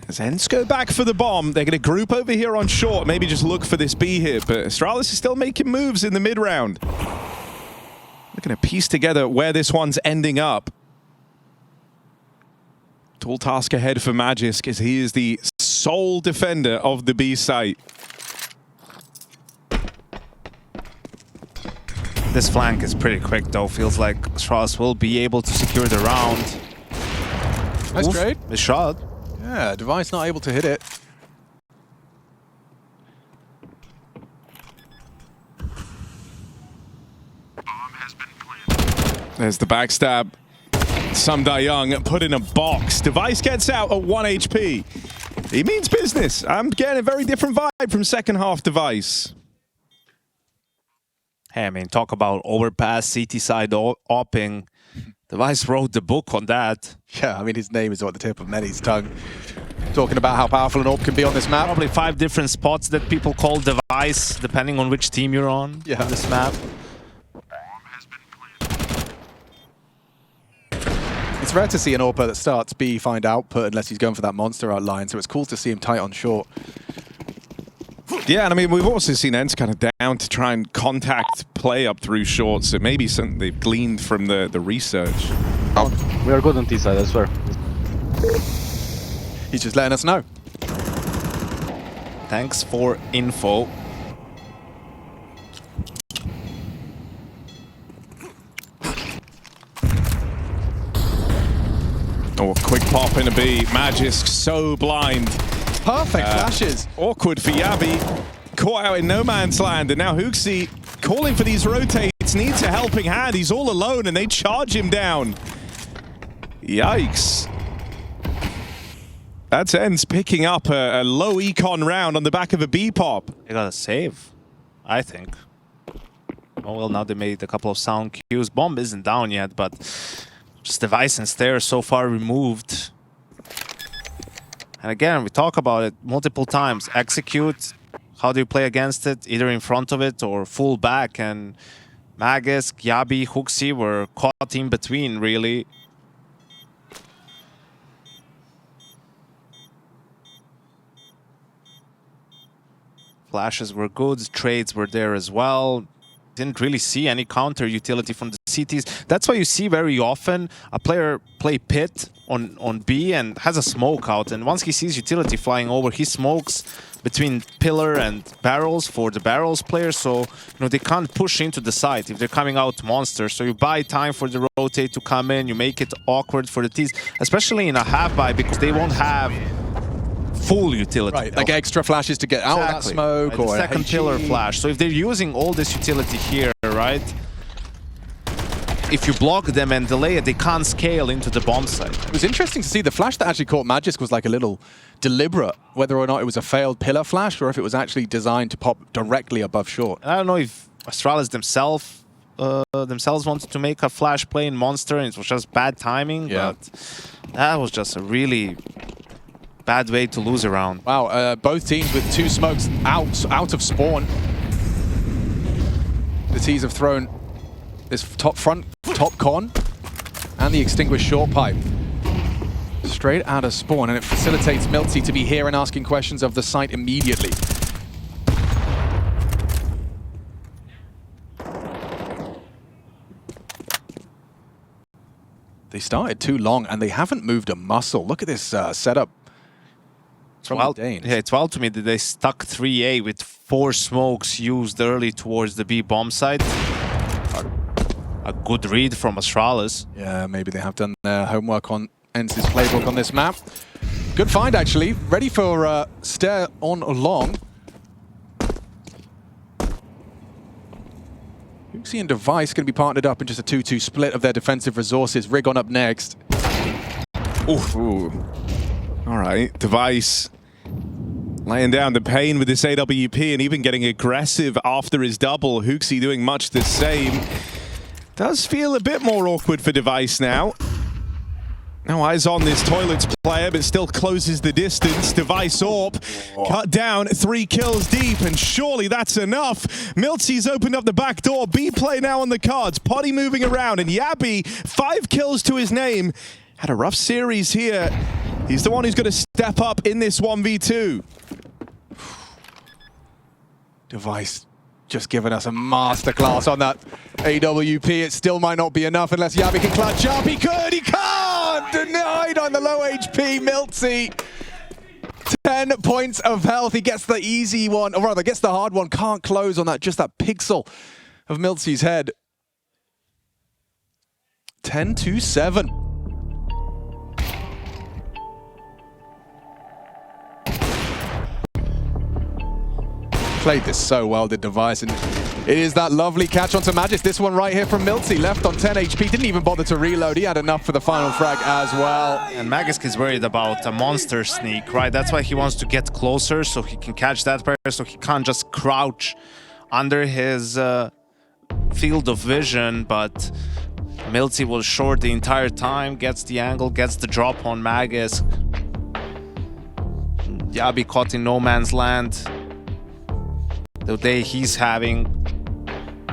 As ENCE go back for the bomb, they're going to group over here on short. Maybe just look for this B hit, but Astralis is still making moves in the mid round. Looking to piece together where this one's ending up. Tall task ahead for Magis, as he is the sole defender of the B site. This flank is pretty quick though. Feels like Astralis will be able to secure the round. Nice trade. The shot. Yeah, Device not able to hit it. There's the backstab. Some Die Young put in a box. Device gets out at 1 HP. He means business. I'm getting a very different vibe from second half Device. Hey, I mean, talk about Overpass, CT side opping. Device wrote the book on that. Yeah, I mean, his name is on the tip of many's tongue. Talking about how powerful an AWP can be on this map. Probably 5 different spots that people call Device, depending on which team you're on this map. It's rare to see an AWPer that starts B find output unless he's going for that monster outline, so it's cool to see him tight on short. Yeah, and I mean, we've also seen ENCE kind of down to try and contact play up through short, so maybe something they've gleaned from the research. Oh, we are good on T side, I swear. He's just letting us know. Thanks for info. Oh, quick pop in a B. Magisk so blind. Perfect flashes. Awkward for jabbi. Caught out in no man's land, and now HooXi calling for these rotates, needs a helping hand. He's all alone, and they charge him down. Yikes. That's ENCE picking up a low econ round on the back of a B pop. They got a save, I think. Oh well, now they made a couple of sound cues. Bomb isn't down yet, but just device and stairs so far removed. And again, we talk about it multiple times. Execute. How do you play against it? Either in front of it or full back. And Magisk, jabbi, HooXi were caught in between, really. Flashes were good, trades were there as well. Didn't really see any counter utility from the CTs. That's why you see very often a player play pit on B and has a smoke out. And once he sees utility flying over, he smokes between pillar and barrels for the barrels players. So, they can't push into the site if they're coming out monsters. So you buy time for the rotate to come in. You make it awkward for the Ts, especially in a half buy, because they won't have full utility. Right, like extra flashes to get out of that smoke, right, or the second pillar flash. So if they're using all this utility here, right? If you block them and delay it, they can't scale into the bomb site. It was interesting to see the flash that actually caught Magisk was like a little deliberate, whether or not it was a failed pillar flash or if it was actually designed to pop directly above short. I don't know if Astralis themselves wanted to make a flash play in Monster and it was just bad timing, but that was just a really bad way to lose a round. Wow, both teams with 2 smokes out of spawn. The T's have thrown this top con and the extinguished short pipe straight out of spawn, and it facilitates miltzy to be here and asking questions of the site immediately. They started too long and they haven't moved a muscle. Look at this setup. It's wild. Yeah, it's wild to me that they stuck 3A with 4 smokes used early towards the B bomb site. A good read from Astralis. Yeah, maybe they have done their homework on ENCE's playbook on this map. Good find, actually. Ready for stare on long. HooXi and Device going to be partnered up in just a 2-2 split of their defensive resources. Rig on up next. Ooh. All right, Device laying down the pain with this AWP and even getting aggressive after his double. HooXi doing much the same. Does feel a bit more awkward for Device now. No eyes on this Toilets player, but still closes the distance. Device AWP cut down, 3 kills deep, and surely that's enough. miltzy's opened up the back door. B play now on the cards. Poddy moving around, and jabbi, 5 kills to his name. Had a rough series here. He's the one who's going to step up in this 1v2. Device just giving us a masterclass on that AWP. It still might not be enough unless jabbi can clutch up. He could, he can't! Denied on the low HP, miltzy. 10 points of health. He gets the easy one, or rather gets the hard one. Can't close on that, just that pixel of miltzy's head. 10-7. Played this so well, did Device, and it is that lovely catch onto Magisk. This one right here from miltzy, left on 10 HP, didn't even bother to reload. He had enough for the final frag as well. And Magisk is worried about a monster sneak, right? That's why he wants to get closer so he can catch that player, so he can't just crouch under his field of vision, but miltzy was short the entire time, gets the angle, gets the drop on Magisk. jabbi caught in no man's land. The day he's having,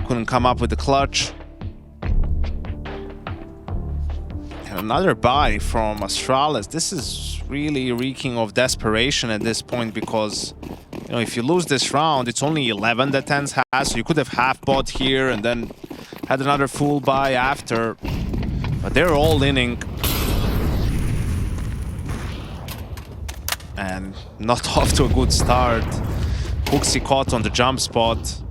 couldn't come up with the clutch. And another buy from Astralis. This is really reeking of desperation at this point, because if you lose this round, it's only 11 that ENCE has, so you could have half bought here and then had another full buy after. But they're all inning. And not off to a good start. HooXi caught on the jump spot.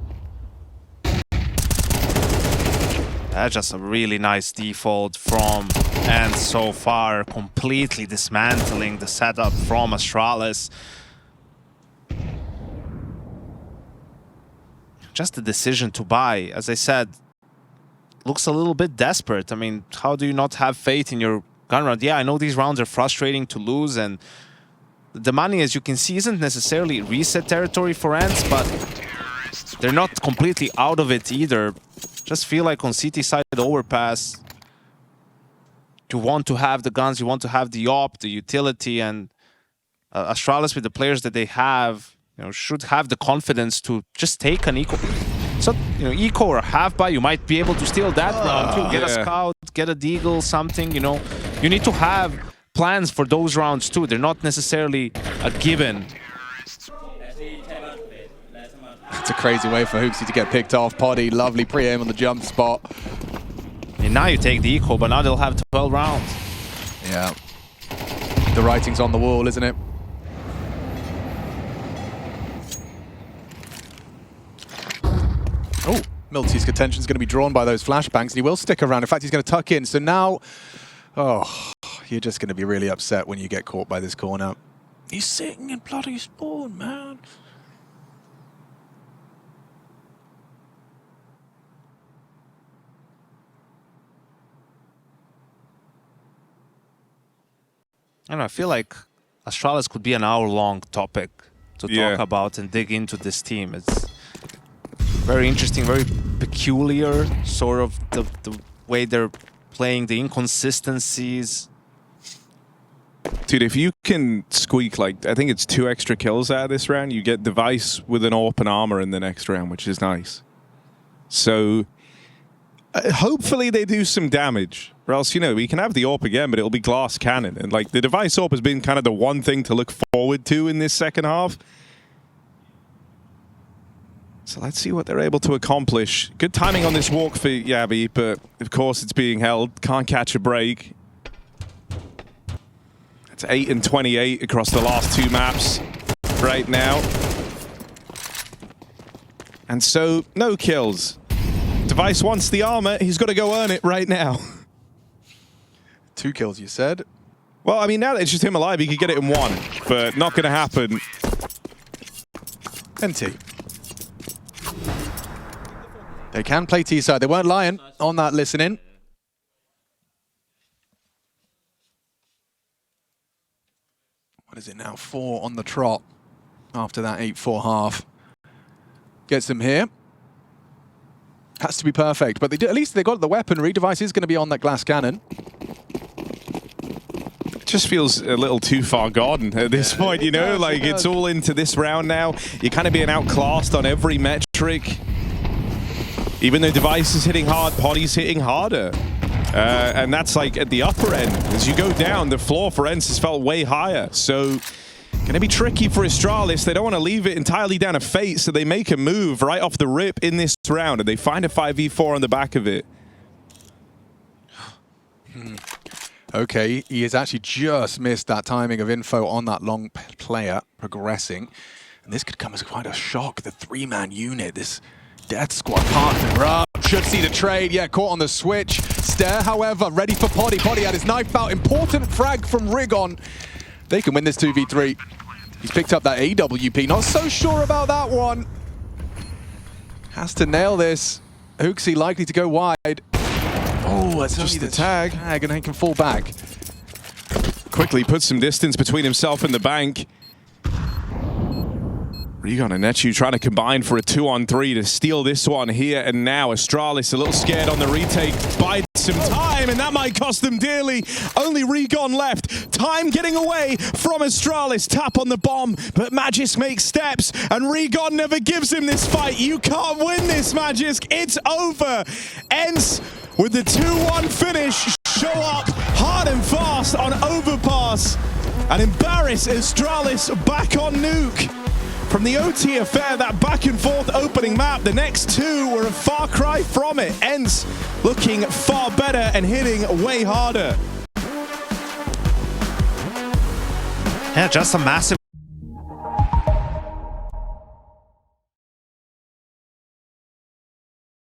That's just a really nice default from ENCE so far, completely dismantling the setup from Astralis. Just the decision to buy, as I said, looks a little bit desperate. I mean, how do you not have faith in your gun round? Yeah, I know these rounds are frustrating to lose, and the money, as you can see, isn't necessarily reset territory for ENCE, but they're not completely out of it either. Just feel like on CT side Overpass, you want to have the guns, you want to have the op, the utility, and Astralis with the players that they have, you know, should have the confidence to just take an eco. So, you know, eco or half buy, you might be able to steal that round too. Get a scout, get a deagle, something, you know. You need to have plans for those rounds too. They're not necessarily a given. It's a crazy way for Hooksy to get picked off. Poddy, lovely pre-aim on the jump spot. And now you take the eco, but now they'll have 12 rounds. Yeah. The writing's on the wall, isn't it? Oh, Milty's attention's going to be drawn by those flashbangs, and he will stick around. In fact, he's going to tuck in. So now, oh, you're just going to be really upset when you get caught by this corner. He's sitting in bloody spawn, man. I don't know, I feel like Astralis could be an hour-long topic to talk about and dig into this team. It's very interesting, very peculiar, sort of the way they're playing, the inconsistencies. Dude, if you can squeak, like, I think it's 2 extra kills out of this round, you get Device with an open armor in the next round, which is nice. So, hopefully they do some damage. Or else, you know, we can have the AWP again, but it'll be glass cannon. And, like, the Device AWP has been kind of the one thing to look forward to in this second half. So let's see what they're able to accomplish. Good timing on this walk for jabbi, but of course it's being held. Can't catch a break. It's 8 and 28 across the last 2 maps right now. And so, no kills. Device wants the armor. He's got to go earn it right now. 2 kills, you said? Well, I mean, now that it's just him alive, he could get it in 1, but not going to happen. NT. They can play T-side. They weren't lying on that listening. What is it now? 4 on the trot after that 8-4 half. Gets them here. Has to be perfect, but at least they got the weaponry. Device is going to be on that glass cannon. It just feels a little too far gone at this point, you know? Like, it's all into this round now. You're kind of being outclassed on every metric. Even though Device is hitting hard, Poddy's hitting harder. And that's like at the upper end. As you go down, the floor for ENCE has felt way higher. So, gonna be tricky for Astralis. They don't want to leave it entirely down to fate, so they make a move right off the rip in this round, and they find a 5v4 on the back of it. Okay, he has actually just missed that timing of info on that long player progressing. And this could come as quite a shock. The 3-man unit, this Death Squad partner up. Should see the trade. Yeah, caught on the switch. Stare, however, ready for Poddy. Poddy had his knife out. Important frag from Rigon. They can win this 2v3. He's picked up that AWP. Not so sure about that one. Has to nail this. Hooksy likely to go wide. Oh, that's just only the tag. And he can fall back. Quickly puts some distance between himself and the bank. Rigon and Nechu trying to combine for a 2-on-3 to steal this one here and now. Astralis a little scared on the retake. Bides some time, and that might cost them dearly. Only Rigon left. Time getting away from Astralis. Tap on the bomb, but Magisk makes steps, and Rigon never gives him this fight. You can't win this, Magisk. It's over. ENCE with the 2-1 finish show up hard and fast on Overpass and embarrass Astralis back on Nuke. From the OT affair, that back and forth opening map, the next 2 were a far cry from it. ENCE looking far better and hitting way harder. Yeah, just a massive